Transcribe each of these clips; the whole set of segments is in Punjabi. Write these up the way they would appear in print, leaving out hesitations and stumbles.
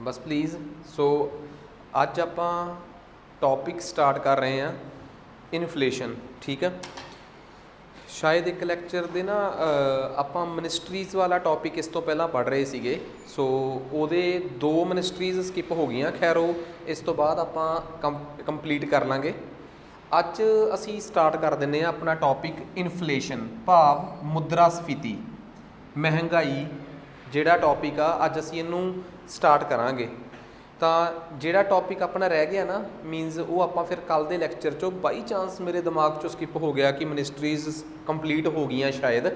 बस प्लीज़। सो अज आप टॉपिक स्टार्ट कर रहे हैं इन्फ्लेशन। ठीक है, शायद एक लैक्चर दे ना आप मिनिस्ट्रीज़ वाला टॉपिक इस तो पहला पढ़ रहे सीगे। सो ਉਹਦੇ 2 मिनिस्ट्रीज़ स्किप हो गई। खैर ਉਹ ਇਸ ਤੋਂ ਬਾਅਦ ਆਪਾਂ ਕੰਪਲੀਟ ਕਰ ਲਾਂਗੇ। ਅੱਜ ਅਸੀਂ ਸਟਾਰਟ ਕਰ ਦਿੰਦੇ ਹਾਂ ਆਪਣਾ ਟੌਪਿਕ ਇਨਫਲੇਸ਼ਨ, ਭਾਵ ਮੁਦਰਾਸਫੀਤੀ, ਮਹਿੰਗਾਈ। ਜਿਹੜਾ ਟੌਪਿਕ ਆ ਅੱਜ ਅਸੀਂ ਇਹਨੂੰ ਸਟਾਰਟ ਕਰਾਂਗੇ। ਤਾਂ ਜਿਹੜਾ ਟੌਪਿਕ ਆਪਣਾ ਰਹਿ ਗਿਆ ਨਾ, ਮੀਨਸ ਉਹ ਆਪਾਂ ਫਿਰ ਕੱਲ੍ਹ ਦੇ ਲੈਕਚਰ 'ਚੋਂ ਬਾਈ ਚਾਂਸ ਮੇਰੇ ਦਿਮਾਗ 'ਚੋਂ ਸਕਿਪ ਹੋ ਗਿਆ ਕਿ ਮਿਨਿਸਟਰੀਜ਼ ਕੰਪਲੀਟ ਹੋ ਗਈਆਂ ਸ਼ਾਇਦ।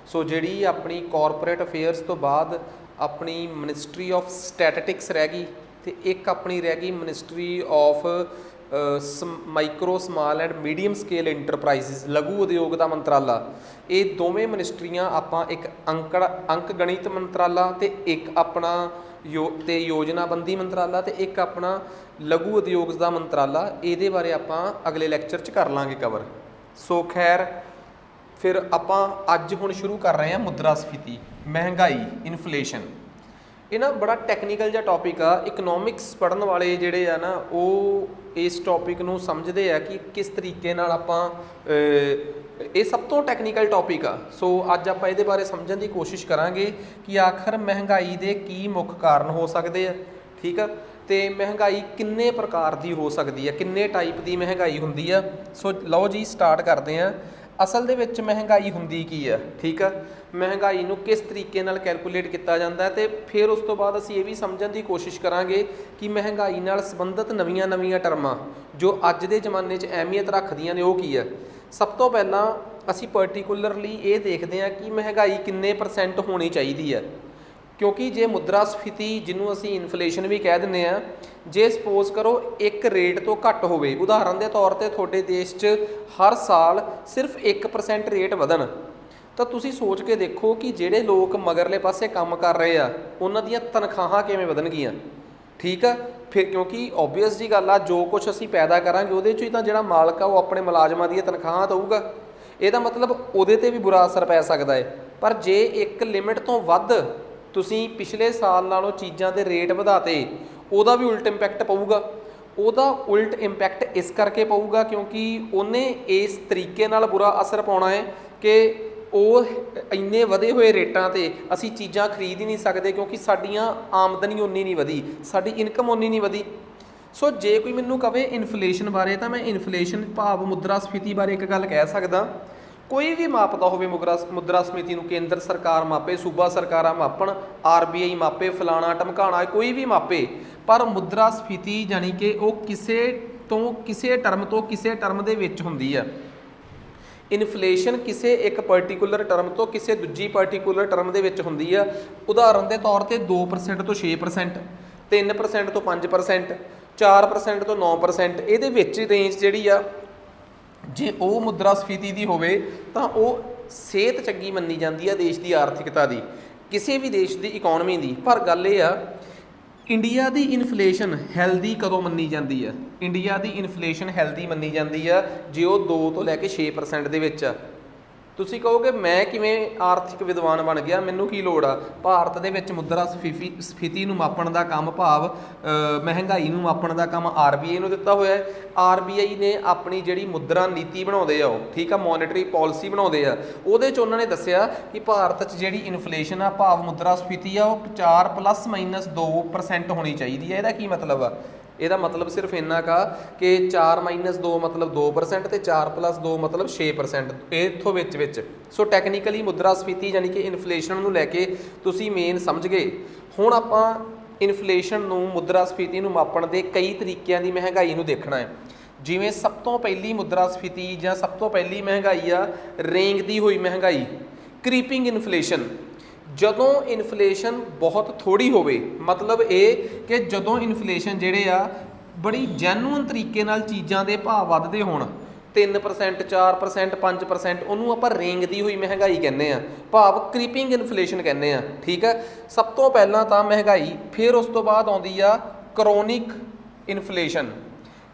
ਸੋ ਜਿਹੜੀ ਆਪਣੀ ਕਾਰਪੋਰੇਟ ਅਫੇਅਰਸ ਤੋਂ ਬਾਅਦ ਆਪਣੀ ਮਿਨਿਸਟਰੀ ਆਫ ਸਟੈਟਿਸਟਿਕਸ ਰਹਿ ਗਈ, ਅਤੇ ਇੱਕ ਆਪਣੀ ਰਹਿ ਗਈ ministry of micro small and medium scale enterprises, ਲਘੂ ਉਦਯੋਗ ਦਾ ਮੰਤਰਾਲਾ। ਇਹ ਦੋਵੇਂ ਮਿਨਿਸਟਰੀਆਂ ਆਪਾਂ ਇੱਕ ਅੰਕ ਗਣਿਤ ਮੰਤਰਾਲਾ ਅਤੇ ਇੱਕ ਆਪਣਾ ਯੋਜਨਾਬੰਦੀ ਮੰਤਰਾਲਾ ਅਤੇ ਇੱਕ ਆਪਣਾ ਲਘੂ ਉਦਯੋਗ ਦਾ ਮੰਤਰਾਲਾ, ਇਹਦੇ ਬਾਰੇ ਆਪਾਂ ਅਗਲੇ ਲੈਕਚਰ 'ਚ ਕਰ ਲਾਂਗੇ ਕਵਰ। ਸੋ ਖੈਰ ਫਿਰ ਆਪਾਂ ਅੱਜ ਹੁਣ ਸ਼ੁਰੂ ਕਰ ਰਹੇ ਹਾਂ ਮੁਦਰਾਸਫੀਤੀ, ਮਹਿੰਗਾਈ, ਇਨਫਲੇਸ਼ਨ। ਇਹ ਨਾ ਬੜਾ ਟੈਕਨੀਕਲ ਜਿਹਾ ਟੌਪਿਕ ਆ। ਇਕਨੋਮਿਕਸ ਪੜ੍ਹਨ ਵਾਲੇ ਜਿਹੜੇ ਆ ਨਾ, ਉਹ ਇਸ ਟੌਪਿਕ ਨੂੰ ਸਮਝਦੇ ਆ ਕਿ ਕਿਸ ਤਰੀਕੇ ਨਾਲ ਆਪਾਂ ਇਹ ਸਭ ਤੋਂ ਟੈਕਨੀਕਲ ਟੌਪਿਕ ਆ। ਸੋ ਅੱਜ ਆਪਾਂ ਇਹਦੇ ਬਾਰੇ ਸਮਝਣ ਦੀ ਕੋਸ਼ਿਸ਼ ਕਰਾਂਗੇ ਕਿ ਆਖਰ ਮਹਿੰਗਾਈ ਦੇ ਕੀ ਮੁੱਖ ਕਾਰਨ ਹੋ ਸਕਦੇ ਆ। ਠੀਕ ਆ, ਅਤੇ ਮਹਿੰਗਾਈ ਕਿੰਨੇ ਪ੍ਰਕਾਰ ਦੀ ਹੋ ਸਕਦੀ ਆ, ਕਿੰਨੇ ਟਾਈਪ ਦੀ ਮਹਿੰਗਾਈ ਹੁੰਦੀ ਆ। ਸੋ ਲਓ ਜੀ ਸਟਾਰਟ ਕਰਦੇ ਹਾਂ। ਅਸਲ ਦੇ ਵਿੱਚ ਮਹਿੰਗਾਈ ਹੁੰਦੀ ਕੀ ਆ? ਠੀਕ ਆ, ਮਹਿੰਗਾਈ ਨੂੰ ਕਿਸ ਤਰੀਕੇ ਨਾਲ ਕੈਲਕੂਲੇਟ ਕੀਤਾ ਜਾਂਦਾ ਅਤੇ ਫਿਰ ਉਸ ਤੋਂ ਬਾਅਦ ਅਸੀਂ ਇਹ ਵੀ ਸਮਝਣ ਦੀ ਕੋਸ਼ਿਸ਼ ਕਰਾਂਗੇ ਕਿ ਮਹਿੰਗਾਈ ਨਾਲ ਸੰਬੰਧਿਤ ਨਵੀਆਂ ਟਰਮਾਂ ਜੋ ਅੱਜ ਦੇ ਜ਼ਮਾਨੇ 'ਚ ਅਹਿਮੀਅਤ ਰੱਖਦੀਆਂ ਨੇ ਉਹ ਕੀ ਆ। ਸਭ ਤੋਂ ਪਹਿਲਾਂ ਅਸੀਂ ਪਰਟੀਕੂਲਰਲੀ ਇਹ ਦੇਖਦੇ ਹਾਂ ਕਿ ਮਹਿੰਗਾਈ ਕਿੰਨੇ % ਹੋਣੀ ਚਾਹੀਦੀ ਹੈ, ਕਿਉਂਕਿ ਜੇ ਮੁਦਰਾਸਫੀਤੀ, ਜਿਹਨੂੰ ਅਸੀਂ ਇਨਫਲੇਸ਼ਨ ਵੀ ਕਹਿ ਦਿੰਦੇ ਹਾਂ, ਜੇ ਸਪੋਜ਼ ਕਰੋ ਇੱਕ ਰੇਟ ਤੋਂ ਘੱਟ ਹੋਵੇ, ਉਦਾਹਰਨ ਦੇ ਤੌਰ 'ਤੇ ਤੁਹਾਡੇ ਦੇਸ਼ 'ਚ ਹਰ ਸਾਲ ਸਿਰਫ 1% ਰੇਟ ਵਧਣ, ਤਾਂ ਤੁਸੀਂ ਸੋਚ ਕੇ ਦੇਖੋ ਕਿ ਜਿਹੜੇ ਲੋਕ ਮਗਰਲੇ ਪਾਸੇ ਕੰਮ ਕਰ ਰਹੇ ਆ ਉਹਨਾਂ ਦੀਆਂ ਤਨਖਾਹਾਂ ਕਿਵੇਂ ਵਧਣਗੀਆਂ। ਠੀਕ ਆ, ਫਿਰ ਕਿਉਂਕਿ ਓਬਵੀਅਸ ਜੀ ਗੱਲ ਆ, ਜੋ ਕੁਛ ਅਸੀਂ ਪੈਦਾ ਕਰਾਂਗੇ ਉਹਦੇ 'ਚੋਂ ਹੀ ਤਾਂ ਜਿਹੜਾ ਮਾਲਕ ਆ ਉਹ ਆਪਣੇ ਮੁਲਾਜ਼ਮਾਂ ਦੀਆਂ ਤਨਖਾਹਾਂ ਦਊਗਾ। ਇਹਦਾ ਮਤਲਬ ਉਹਦੇ 'ਤੇ ਵੀ ਬੁਰਾ ਅਸਰ ਪੈ ਸਕਦਾ ਹੈ। ਪਰ ਜੇ ਇੱਕ ਲਿਮਿਟ ਤੋਂ ਵੱਧ ਤੁਸੀਂ ਪਿਛਲੇ ਸਾਲ ਨਾਲੋਂ ਚੀਜ਼ਾਂ ਦੇ ਰੇਟ ਵਧਾਤੇ, ਉਹਦਾ ਵੀ ਉਲਟ ਇੰਪੈਕਟ ਪਊਗਾ। ਉਹਦਾ ਉਲਟ ਇੰਪੈਕਟ ਇਸ ਕਰਕੇ ਪਊਗਾ ਕਿਉਂਕਿ ਉਹਨੇ ਇਸ ਤਰੀਕੇ ਨਾਲ ਬੁਰਾ ਅਸਰ ਪਾਉਣਾ ਹੈ ਕਿ ਉਹ ਇੰਨੇ ਵਧੇ ਹੋਏ ਰੇਟਾਂ 'ਤੇ ਅਸੀਂ ਚੀਜ਼ਾਂ ਖਰੀਦ ਹੀ ਨਹੀਂ ਸਕਦੇ, ਕਿਉਂਕਿ ਸਾਡੀਆਂ ਆਮਦਨੀ ਓਨੀ ਨਹੀਂ ਵਧੀ, ਸਾਡੀ ਇਨਕਮ ਓਨੀ ਨਹੀਂ ਵਧੀ। ਸੋ ਜੇ ਕੋਈ ਮੈਨੂੰ ਕਵੇ ਇਨਫਲੇਸ਼ਨ ਬਾਰੇ, ਤਾਂ ਮੈਂ ਇਨਫਲੇਸ਼ਨ ਭਾਵ ਮੁਦਰਾਸਫੀਤੀ ਬਾਰੇ ਇੱਕ ਗੱਲ ਕਹਿ ਸਕਦਾ। ਕੋਈ ਵੀ ਮਾਪਦਾ ਹੋਵੇ ਮੁਦਰਾਸਫੀਤੀ ਨੂੰ, ਕੇਂਦਰ ਸਰਕਾਰ ਮਾਪੇ, ਸੂਬਾ ਸਰਕਾਰਾਂ ਮਾਪਣ, RBI ਮਾਪੇ, ਫਲਾਣਾ ਟਮਕਾਣਾ, ਕੋਈ ਵੀ ਮਾਪੇ, ਪਰ ਮੁਦਰਾਸਫੀਤੀ ਜਾਣੀ ਕਿ ਉਹ ਕਿਸੇ ਟਰਮ ਤੋਂ ਕਿਸੇ ਟਰਮ ਦੇ ਵਿੱਚ ਹੁੰਦੀ ਆ। ਇਨਫਲੇਸ਼ਨ ਕਿਸੇ ਇੱਕ ਪਰਟੀਕੂਲਰ ਟਰਮ ਤੋਂ ਕਿਸੇ ਦੂਜੀ ਪਰਟੀਕੂਲਰ ਟਰਮ ਦੇ ਵਿੱਚ ਹੁੰਦੀ ਆ। ਉਦਾਹਰਨ ਦੇ ਤੌਰ 'ਤੇ 2% ਤੋਂ 6%, 3% ਤੋਂ 5%, 4% ਤੋਂ 9%, ਇਹਦੇ ਵਿੱਚ ਰੇਂਜ ਜਿਹੜੀ ਆ, ਜੇ ਉਹ ਮੁਦਰਾਸਫੀਤੀ ਦੀ ਹੋਵੇ ਤਾਂ ਉਹ ਸਿਹਤ ਚੰਗੀ ਮੰਨੀ ਜਾਂਦੀ ਆ ਦੇਸ਼ ਦੀ ਆਰਥਿਕਤਾ ਦੀ, ਕਿਸੇ ਵੀ ਦੇਸ਼ ਦੀ ਇਕੋਨਮੀ ਦੀ। ਪਰ ਗੱਲ ਇਹ ਆ, ਇੰਡੀਆ ਦੀ ਇਨਫਲੇਸ਼ਨ ਹੈਲਦੀ ਕਦੋਂ ਮੰਨੀ ਜਾਂਦੀ ਆ? ਇੰਡੀਆ ਦੀ ਇਨਫਲੇਸ਼ਨ ਹੈਲਦੀ ਮੰਨੀ ਜਾਂਦੀ ਆ ਜੇ ਉਹ 2 ਤੋਂ ਲੈ ਕੇ 6% ਦੇ ਵਿੱਚ ਆ। ਤੁਸੀਂ ਕਹੋਗੇ ਮੈਂ ਕਿਵੇਂ ਆਰਥਿਕ ਵਿਦਵਾਨ ਬਣ ਗਿਆ, ਮੈਨੂੰ ਕੀ ਲੋੜ ਆ? ਭਾਰਤ ਦੇ ਵਿੱਚ ਮੁਦਰਾਸਫੀਤੀ ਨੂੰ ਮਾਪਣ ਦਾ ਕੰਮ, ਭਾਵ ਮਹਿੰਗਾਈ ਨੂੰ ਮਾਪਣ ਦਾ ਕੰਮ RBI ਨੂੰ ਦਿੱਤਾ ਹੋਇਆ ਹੈ। RBI ਨੇ ਆਪਣੀ ਜਿਹੜੀ ਮੁਦਰਾ ਨੀਤੀ ਬਣਾਉਂਦੇ ਆ ਉਹ, ਠੀਕ ਆ, ਮੋਨਿਟਰੀ ਪਾਲਿਸੀ ਬਣਾਉਂਦੇ ਆ, ਉਹਦੇ 'ਚ ਉਹਨਾਂ ਨੇ ਦੱਸਿਆ ਕਿ ਭਾਰਤ 'ਚ ਜਿਹੜੀ ਇਨਫਲੇਸ਼ਨ ਆ ਭਾਵ ਮੁਦਰਾਸਫੀਤੀ ਆ ਉਹ 4 ± 2% ਹੋਣੀ ਚਾਹੀਦੀ ਹੈ। ਇਹਦਾ ਕੀ ਮਤਲਬ ਆ? ਇਹਦਾ ਮਤਲਬ ਸਿਰਫ ਇੰਨਾ ਕਾ ਕਿ 4 - 2 ਮਤਲਬ 2% ਅਤੇ 4 + 2 ਮਤਲਬ 6%, ਇੱਥੋਂ ਵਿੱਚ। ਸੋ ਟੈਕਨੀਕਲੀ ਮੁਦਰਾਸਫੀਤੀ ਯਾਨੀ ਕਿ ਇਨਫਲੇਸ਼ਨ ਨੂੰ ਲੈ ਕੇ ਤੁਸੀਂ ਮੇਨ ਸਮਝ ਗਏ। ਹੁਣ ਆਪਾਂ ਇਨਫਲੇਸ਼ਨ ਨੂੰ, ਮੁਦਰਾਸਫੀਤੀ ਨੂੰ ਮਾਪਣ ਦੇ ਕਈ ਤਰੀਕਿਆਂ ਦੀ ਮਹਿੰਗਾਈ ਨੂੰ ਦੇਖਣਾ ਹੈ। ਜਿਵੇਂ ਸਭ ਤੋਂ ਪਹਿਲੀ ਮੁਦਰਾਸਫੀਤੀ ਜਾਂ ਸਭ ਤੋਂ ਪਹਿਲੀ ਮਹਿੰਗਾਈ ਆ ਰੇਂਗਦੀ ਹੋਈ ਮਹਿੰਗਾਈ, ਕ੍ਰੀਪਿੰਗ ਇਨਫਲੇਸ਼ਨ। ਜਦੋਂ ਇਨਫਲੇਸ਼ਨ ਬਹੁਤ ਥੋੜ੍ਹੀ ਹੋਵੇ, ਮਤਲਬ ਇਹ ਕਿ ਜਦੋਂ ਇਨਫਲੇਸ਼ਨ ਜਿਹੜੇ ਆ ਬੜੀ ਜੈਨੂਅਨ ਤਰੀਕੇ ਨਾਲ ਚੀਜ਼ਾਂ ਦੇ ਭਾਅ ਵੱਧਦੇ ਹੋਣ, 3%, 4%, 5%, ਉਹਨੂੰ ਆਪਾਂ ਰੇਂਗਦੀ ਹੋਈ ਮਹਿੰਗਾਈ ਕਹਿੰਦੇ ਆ, ਭਾਵ ਕ੍ਰੀਪਿੰਗ ਇਨਫਲੇਸ਼ਨ ਕਹਿੰਦੇ ਆ। ਠੀਕ ਹੈ, ਸਭ ਤੋਂ ਪਹਿਲਾਂ ਤਾਂ ਮਹਿੰਗਾਈ, ਫਿਰ ਉਸ ਤੋਂ ਬਾਅਦ ਆਉਂਦੀ ਆ ਕਰੋਨਿਕ ਇਨਫਲੇਸ਼ਨ।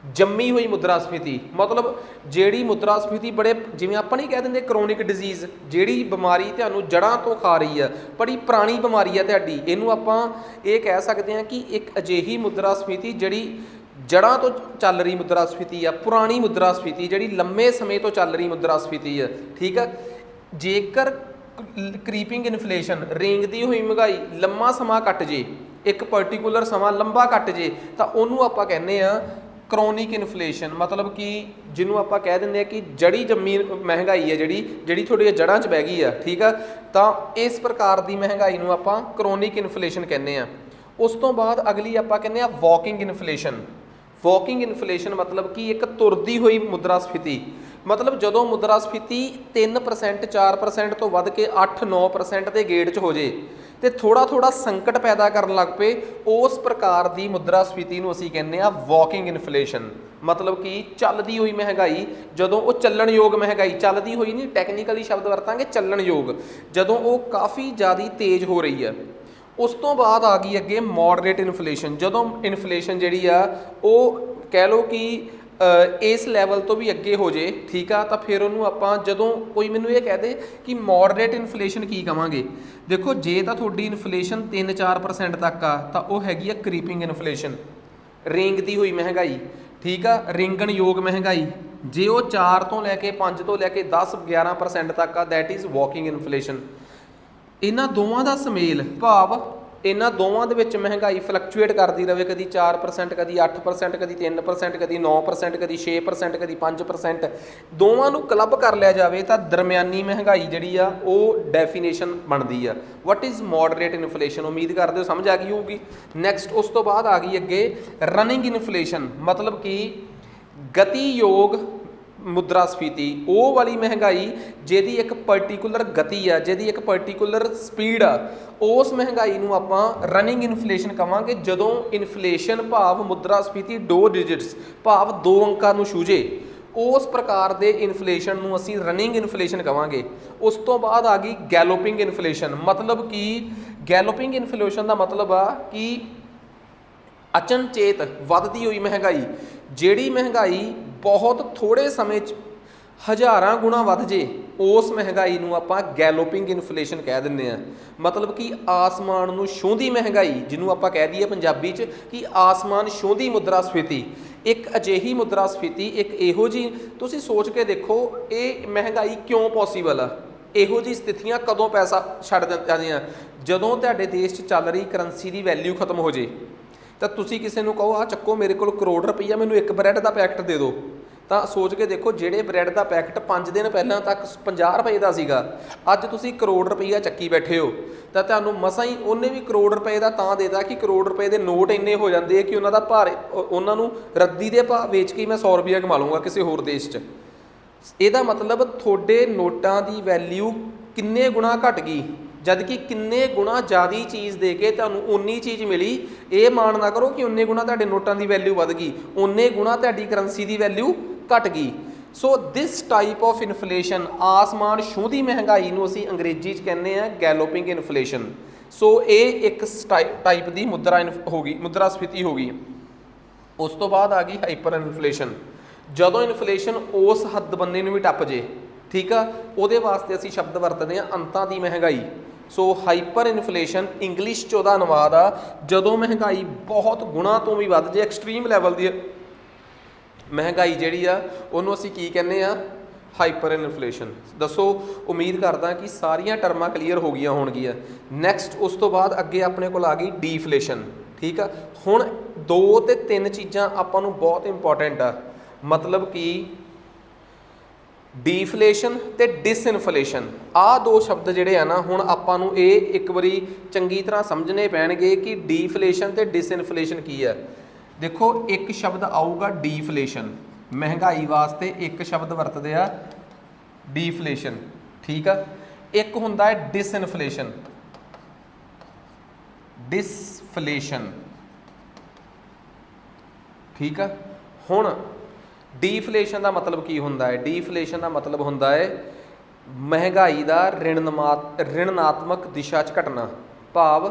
जम्मी हुई मुद्रास्फीति मतलब ਜਿਹੜੀ ਮੁਦਰਾਸਫੀਤੀ बड़े जिवें ਆਪਾਂ नहीं कह ਦਿੰਦੇ क्रोनिक डिजीज़ ਜਿਹੜੀ ਬਿਮਾਰੀ ਤੁਹਾਨੂੰ ਜੜ੍ਹਾਂ ਤੋਂ ਖਾ ਰਹੀ ਆ ਬੜੀ ਪੁਰਾਣੀ ਬਿਮਾਰੀ ਆ ਤੁਹਾਡੀ ਇਹਨੂੰ ਆਪਾਂ ਇਹ ਕਹਿ ਸਕਦੇ ਹਾਂ ਕਿ ਇੱਕ ਅਜਿਹੀ ਮੁਦਰਾਸਫੀਤੀ ਜਿਹੜੀ ਜੜ੍ਹਾਂ ਤੋਂ ਚੱਲ ਰਹੀ ਮੁਦਰਾਸਫੀਤੀ ਆ ਪੁਰਾਣੀ ਮੁਦਰਾਸਫੀਤੀ ਜਿਹੜੀ ਲੰਮੇ ਸਮੇਂ ਤੋਂ ਚੱਲ ਰਹੀ ਮੁਦਰਾਸਫੀਤੀ ਆ ਠੀਕ ਆ ਜੇਕਰ ਕ੍ਰੀਪਿੰਗ ਇਨਫਲੇਸ਼ਨ ਰੇਂਗਦੀ ਹੋਈ ਮਹਿੰਗਾਈ ਲੰਮਾ ਸਮਾਂ ਕੱਟ ਜੇ ਇੱਕ ਪਾਰਟਿਕੂਲਰ ਸਮਾਂ ਲੰਬਾ ਕੱਟ ਜੇ ਤਾਂ ਉਹਨੂੰ ਆਪਾਂ ਕਹਿੰਦੇ ਆ ਕਰੋਨਿਕ ਇਨਫਲੇਸ਼ਨ मतलब कि ਜਿਹਨੂੰ ਆਪਾਂ ਕਹਿ ਦਿੰਦੇ ਆ ਕਿ ਜੜੀ ਜੰਮੀ ਮਹਿੰਗਾਈ ਹੈ ਜਿਹੜੀ ਤੁਹਾਡੀਆਂ ਜੜ੍ਹਾਂ 'ਚ ਬਹਿ ਗਈ ਆ ਠੀਕ ਆ ਤਾਂ ਇਸ ਪ੍ਰਕਾਰ ਦੀ ਮਹਿੰਗਾਈ ਨੂੰ ਆਪਾਂ ਕਰੋਨਿਕ ਇਨਫਲੇਸ਼ਨ ਕਹਿੰਦੇ ਆ ਉਸ ਤੋਂ ਬਾਅਦ ਅਗਲੀ ਆਪਾਂ ਕਹਿੰਦੇ ਆ ਵਾਕਿੰਗ ਇਨਫਲੇਸ਼ਨ ਵਾਕਿੰਗ ਇਨਫਲੇਸ਼ਨ मतलब कि ਇੱਕ ਤੁਰਦੀ ਹੋਈ ਮੁਦਰਾਸਫੀਤੀ मतलब ਜਦੋਂ ਮੁਦਰਾਸਫੀਤੀ 3% 4% ਤੋਂ ਵੱਧ ਕੇ 8-9% ਦੇ ਗੇੜ 'ਚ ਹੋ ਜੇ ਤੇ ਥੋੜਾ ਥੋੜਾ ਸੰਕਟ ਪੈਦਾ ਕਰਨ ਲੱਗ ਪਏ ਉਸ ਪ੍ਰਕਾਰ ਦੀ ਮੁਦਰਾਸਫੀਤੀ ਨੂੰ ਅਸੀਂ ਕਹਿੰਦੇ ਆ ਵਾਕਿੰਗ ਇਨਫਲੇਸ਼ਨ मतलब कि ਚੱਲਦੀ ਹੋਈ ਮਹਿੰਗਾਈ ਜਦੋਂ ਉਹ ਚੱਲਣਯੋਗ ਮਹਿੰਗਾਈ ਚੱਲਦੀ ਹੋਈ ਨਹੀਂ ਟੈਕਨੀਕਲੀ ਸ਼ਬਦ ਵਰਤਾਂਗੇ ਚੱਲਣਯੋਗ ਜਦੋਂ ਉਹ ਕਾਫੀ ਜ਼ਿਆਦਾ ਤੇਜ਼ ਹੋ ਰਹੀ ਹੈ ਉਸ ਤੋਂ ਬਾਅਦ ਆ ਗਈ ਅੱਗੇ ਮੋਡਰੇਟ ਇਨਫਲੇਸ਼ਨ ਜਦੋਂ ਇਨਫਲੇਸ਼ਨ ਜਿਹੜੀ ਆ ਉਹ ਕਹਿ ਲਓ ਕਿ ਇਸ ਲੈਵਲ ਤੋਂ ਵੀ ਅੱਗੇ ਹੋ ਜੇ ਠੀਕ ਆ ਤਾਂ ਫਿਰ ਉਹਨੂੰ ਆਪਾਂ ਜਦੋਂ ਕੋਈ ਮੈਨੂੰ ਇਹ ਕਹਿ ਦੇ ਕਿ ਮੋਡਰੇਟ ਇਨਫਲੇਸ਼ਨ ਕੀ ਕਵਾਂਗੇ ਦੇਖੋ ਜੇ ਤਾਂ ਤੁਹਾਡੀ ਇਨਫਲੇਸ਼ਨ 3-4% ਤੱਕ ਆ ਤਾਂ ਉਹ ਹੈਗੀ ਆ ਕ੍ਰੀਪਿੰਗ ਇਨਫਲੇਸ਼ਨ ਰੇਂਗਦੀ ਹੋਈ ਮਹਿੰਗਾਈ ਠੀਕ ਆ ਰਿੰਗਣਯੋਗ ਮਹਿੰਗਾਈ ਜੇ ਉਹ 4 ਤੋਂ ਲੈ ਕੇ 5 ਤੋਂ ਲੈ ਕੇ 10-11% ਤੱਕ ਆ ਦੈਟ ਇਜ਼ ਵਾਕਿੰਗ ਇਨਫਲੇਸ਼ਨ ਇਹਨਾਂ ਦੋਵਾਂ ਦਾ ਸੁਮੇਲ ਭਾਵ ਇਹਨਾਂ ਦੋਵਾਂ ਦੇ ਵਿੱਚ ਮਹਿੰਗਾਈ ਫਲਕਚੁਏਟ ਕਰਦੀ ਰਹੇ ਕਦੀ 4% ਕਦੀ 8% ਕਦੀ 3% ਕਦੀ 9% ਕਦੀ 6% ਕਦੀ 5% ਦੋਵਾਂ ਨੂੰ ਕਲੱਬ ਕਰ ਲਿਆ ਜਾਵੇ ਤਾਂ ਦਰਮਿਆਨੀ ਮਹਿੰਗਾਈ ਜਿਹੜੀ ਆ ਉਹ ਡੈਫੀਨੇਸ਼ਨ ਬਣਦੀ ਆ ਵਾਟ ਇਜ਼ ਮੋਡਰੇਟ ਇਨਫਲੇਸ਼ਨ ਉਮੀਦ ਕਰਦੇ ਹੋ ਸਮਝ ਆ ਗਈ ਹੋਊਗੀ ਨੈਕਸਟ ਉਸ ਤੋਂ ਬਾਅਦ ਆ ਗਈ ਅੱਗੇ ਰਨਿੰਗ ਇਨਫਲੇਸ਼ਨ मतलब कि ਗਤੀਯੋਗ ਮੁਦਰਾਸਫੀਤੀ ਉਹ ਵਾਲੀ ਮਹਿੰਗਾਈ ਜਿਹਦੀ ਇੱਕ ਪਾਰਟਿਕੂਲਰ ਗਤੀ ਆ ਜਿਹਦੀ ਇੱਕ ਪਾਰਟਿਕੂਲਰ ਸਪੀਡ ਆ ਉਸ ਮਹਿੰਗਾਈ ਨੂੰ ਆਪਾਂ ਰਨਿੰਗ ਇਨਫਲੇਸ਼ਨ ਕਵਾਂਗੇ ਜਦੋਂ ਇਨਫਲੇਸ਼ਨ ਭਾਵ ਮੁਦਰਾਸਫੀਤੀ 2 ਡਿਜਿਟਸ ਭਾਵ 2 ਅੰਕਾਂ ਨੂੰ ਛੂਝੇ ਉਸ ਪ੍ਰਕਾਰ ਦੇ ਇਨਫਲੇਸ਼ਨ ਨੂੰ ਅਸੀਂ ਰਨਿੰਗ ਇਨਫਲੇਸ਼ਨ ਕਵਾਂਗੇ ਉਸ ਤੋਂ ਬਾਅਦ ਆ ਗਈ ਗੈਲੋਪਿੰਗ ਇਨਫਲੇਸ਼ਨ मतलब कि ਗੈਲੋਪਿੰਗ ਇਨਫਲੇਸ਼ਨ ਦਾ ਮਤਲਬ ਆ ਕਿ ਅਚਨਚੇਤ ਵੱਧਦੀ ਹੋਈ ਮਹਿੰਗਾਈ ਜਿਹੜੀ ਮਹਿੰਗਾਈ ਬਹੁਤ ਥੋੜੇ ਸਮੇਂ 'ਚ ਹਜ਼ਾਰਾਂ ਗੁਣਾ ਵੱਧ ਜੇ ਉਸ ਮਹਿੰਗਾਈ ਨੂੰ ਆਪਾਂ ਗੈਲੋਪਿੰਗ ਇਨਫਲੇਸ਼ਨ ਕਹਿ ਦਿੰਦੇ ਆ मतलब कि ਆਸਮਾਨ ਨੂੰ ਛੂੰਹਦੀ ਮਹਿੰਗਾਈ ਜਿਹਨੂੰ ਆਪਾਂ ਕਹਿ ਦਈਏ ਪੰਜਾਬੀ 'ਚ ਕਿ ਆਸਮਾਨ ਛੂੰਹਦੀ ਮੁਦਰਾਸਫੀਤੀ ਇੱਕ ਅਜਿਹੀ ਮੁਦਰਾਸਫੀਤੀ ਇੱਕ ਇਹੋ ਜਿਹੀ ਤੁਸੀਂ ਸੋਚ ਕੇ ਦੇਖੋ ਇਹ ਮਹਿੰਗਾਈ ਕਿਉਂ ਪੋਸੀਬਲ ਆ ਇਹੋ ਜਿਹੀ ਸਥਿਤੀਆਂ ਕਦੋਂ ਪੈਸਾ ਛੱਡ ਜਾਂਦੀਆਂ ਜਦੋਂ ਤੁਹਾਡੇ ਦੇਸ਼ 'ਚ ਚੱਲ ਰਹੀ ਕਰੰਸੀ ਦੀ ਵੈਲਿਊ ਖਤਮ ਹੋ ਜੇ ਤਾਂ ਤੁਸੀਂ ਕਿਸੇ ਨੂੰ ਕਹੋ ਆ ਚੱਕੋ ਮੇਰੇ ਕੋਲ ਕਰੋੜ ਰੁਪਈਆ ਮੈਨੂੰ ਇੱਕ ਬ੍ਰੈਡ ਦਾ ਪੈਕਟ ਦੇ ਦਿਓ ਤਾਂ ਸੋਚ ਕੇ ਦੇਖੋ ਜਿਹੜੇ ਬ੍ਰੈਡ ਦਾ ਪੈਕਟ 5 ਦਿਨ ਪਹਿਲਾਂ ਤੱਕ 50 ਰੁਪਏ ਦਾ ਸੀਗਾ ਅੱਜ ਤੁਸੀਂ ਕਰੋੜ ਰੁਪਈਆ ਚੱਕੀ ਬੈਠੇ ਹੋ ਤਾਂ ਤੁਹਾਨੂੰ ਮਸਾਂ ਹੀ ਉਹਨੇ ਵੀ ਕਰੋੜ ਰੁਪਏ ਦਾ ਤਾਂ ਦੇਤਾ ਕਿ ਕਰੋੜ ਰੁਪਏ ਦੇ ਨੋਟ ਇੰਨੇ ਹੋ ਜਾਂਦੇ ਆ ਕਿ ਉਹਨਾਂ ਦਾ ਭਾਰ ਉਹਨਾਂ ਨੂੰ ਰੱਦੀ ਦੇ ਭਾਅ ਵੇਚ ਕੇ ਮੈਂ 100 ਰੁਪਈਆ ਕਮਾ ਲੂੰਗਾ ਕਿਸੇ ਹੋਰ ਦੇਸ਼ 'ਚ ਇਹਦਾ ਮਤਲਬ ਤੁਹਾਡੇ ਨੋਟਾਂ ਦੀ ਵੈਲਿਊ ਕਿੰਨੇ ਗੁਣਾ ਘਟ ਗਈ ਜਦ ਕਿ ਕਿੰਨੇ ਗੁਣਾ ਜ਼ਿਆਦਾ ਚੀਜ਼ ਦੇ ਕੇ ਤੁਹਾਨੂੰ ਉਨੀ ਚੀਜ਼ ਮਿਲੀ ਇਹ ਮਾਣ ਨਾ ਕਰੋ ਕਿ ਉਨੇ ਗੁਣਾ ਤੁਹਾਡੇ ਨੋਟਾਂ ਦੀ ਵੈਲਿਊ ਵੱਧ ਗਈ ਉਨੇ ਗੁਣਾ ਤੁਹਾਡੀ ਕਰੰਸੀ ਦੀ ਵੈਲਿਊ ਘਟ ਗਈ ਸੋ ਦਿਸ ਟਾਈਪ ਆਫ ਇਨਫਲੇਸ਼ਨ ਆਸਮਾਨ ਛੂੰਹਦੀ ਮਹਿੰਗਾਈ ਨੂੰ ਅਸੀਂ ਅੰਗਰੇਜ਼ੀ 'ਚ ਕਹਿੰਦੇ ਆ ਗੈਲੋਪਿੰਗ ਇਨਫਲੇਸ਼ਨ ਸੋ ਇਹ ਇੱਕ ਟਾਈਪ ਦੀ ਮੁਦਰਾਸਫੀਤੀ ਹੋ ਗਈ ਉਸ ਤੋਂ ਬਾਅਦ ਆ ਗਈ ਹਾਈਪਰ ਇਨਫਲੇਸ਼ਨ ਜਦੋਂ ਇਨਫਲੇਸ਼ਨ ਉਸ ਹੱਦ ਬੰਨੇ ਨੂੰ ਵੀ ਟੱਪ ਜੇ ਠੀਕ ਆ ਉਹਦੇ ਵਾਸਤੇ ਅਸੀਂ ਸ਼ਬਦ ਵਰਤਦੇ ਆ ਅੰਤਾਂ ਦੀ ਮਹਿੰਗਾਈ ਸੋ ਹਾਈਪਰ ਇਨਫਲੇਸ਼ਨ ਇੰਗਲਿਸ਼ 'ਚ ਉਹਦਾ ਅਨੁਵਾਦ ਆ ਜਦੋਂ ਮਹਿੰਗਾਈ ਬਹੁਤ ਗੁਣਾ ਤੋਂ ਵੀ ਵੱਧ ਜੇ ਐਕਸਟ੍ਰੀਮ ਲੈਵਲ ਦੀ ਮਹਿੰਗਾਈ ਜਿਹੜੀ ਆ ਉਹਨੂੰ ਅਸੀਂ ਕੀ ਕਹਿੰਦੇ ਆ ਹਾਈਪਰ ਇਨਫਲੇਸ਼ਨ ਦੱਸੋ ਉਮੀਦ ਕਰਦਾ ਕਿ ਸਾਰੀਆਂ ਟਰਮਾਂ ਕਲੀਅਰ ਹੋ ਗਈਆਂ ਹੋਣਗੀਆਂ ਨੈਕਸਟ ਉਸ ਤੋਂ ਬਾਅਦ ਅੱਗੇ ਆਪਣੇ ਕੋਲ ਆ ਗਈ ਡੀਫਲੇਸ਼ਨ ਠੀਕ ਆ ਹੁਣ 2 ਤੇ 3 ਚੀਜ਼ਾਂ ਆਪਾਂ ਨੂੰ ਬਹੁਤ ਇੰਪੋਰਟੈਂਟ ਆ मतलब कि ਡੀਫਲੇਸ਼ਨ ਤੇ ਡਿਸਇਨਫਲੇਸ਼ਨ ਆਹ 2 ਸ਼ਬਦ ਜਿਹੜੇ ਆ ਨਾ ਹੁਣ ਆਪਾਂ ਨੂੰ ਇਹ ਇੱਕ ਵਾਰੀ ਚੰਗੀ ਤਰ੍ਹਾਂ ਸਮਝਣੇ ਪੈਣਗੇ ਕਿ ਡੀਫਲੇਸ਼ਨ ਤੇ ਡਿਸਇਨਫਲੇਸ਼ਨ ਕੀ ਹੈ ਦੇਖੋ ਇੱਕ ਸ਼ਬਦ ਆਊਗਾ ਡੀਫਲੇਸ਼ਨ ਮਹਿੰਗਾਈ ਵਾਸਤੇ ਇੱਕ ਸ਼ਬਦ ਵਰਤਦੇ ਆ ਡੀਫਲੇਸ਼ਨ ਠੀਕ ਆ ਇੱਕ ਹੁੰਦਾ ਹੈ ਡਿਸਇਨਫਲੇਸ਼ਨ ਠੀਕ ਆ ਹੁਣ ਡੀਫਲੇਸ਼ਨ ਦਾ ਮਤਲਬ ਕੀ ਹੁੰਦਾ ਹੈ ਡੀਫਲੇਸ਼ਨ ਦਾ ਮਤਲਬ ਹੁੰਦਾ ਹੈ ਮਹਿੰਗਾਈ ਦਾ ਰਿਣਨਾਤਮਕ ਦਿਸ਼ਾ 'ਚ ਘਟਣਾ ਭਾਵ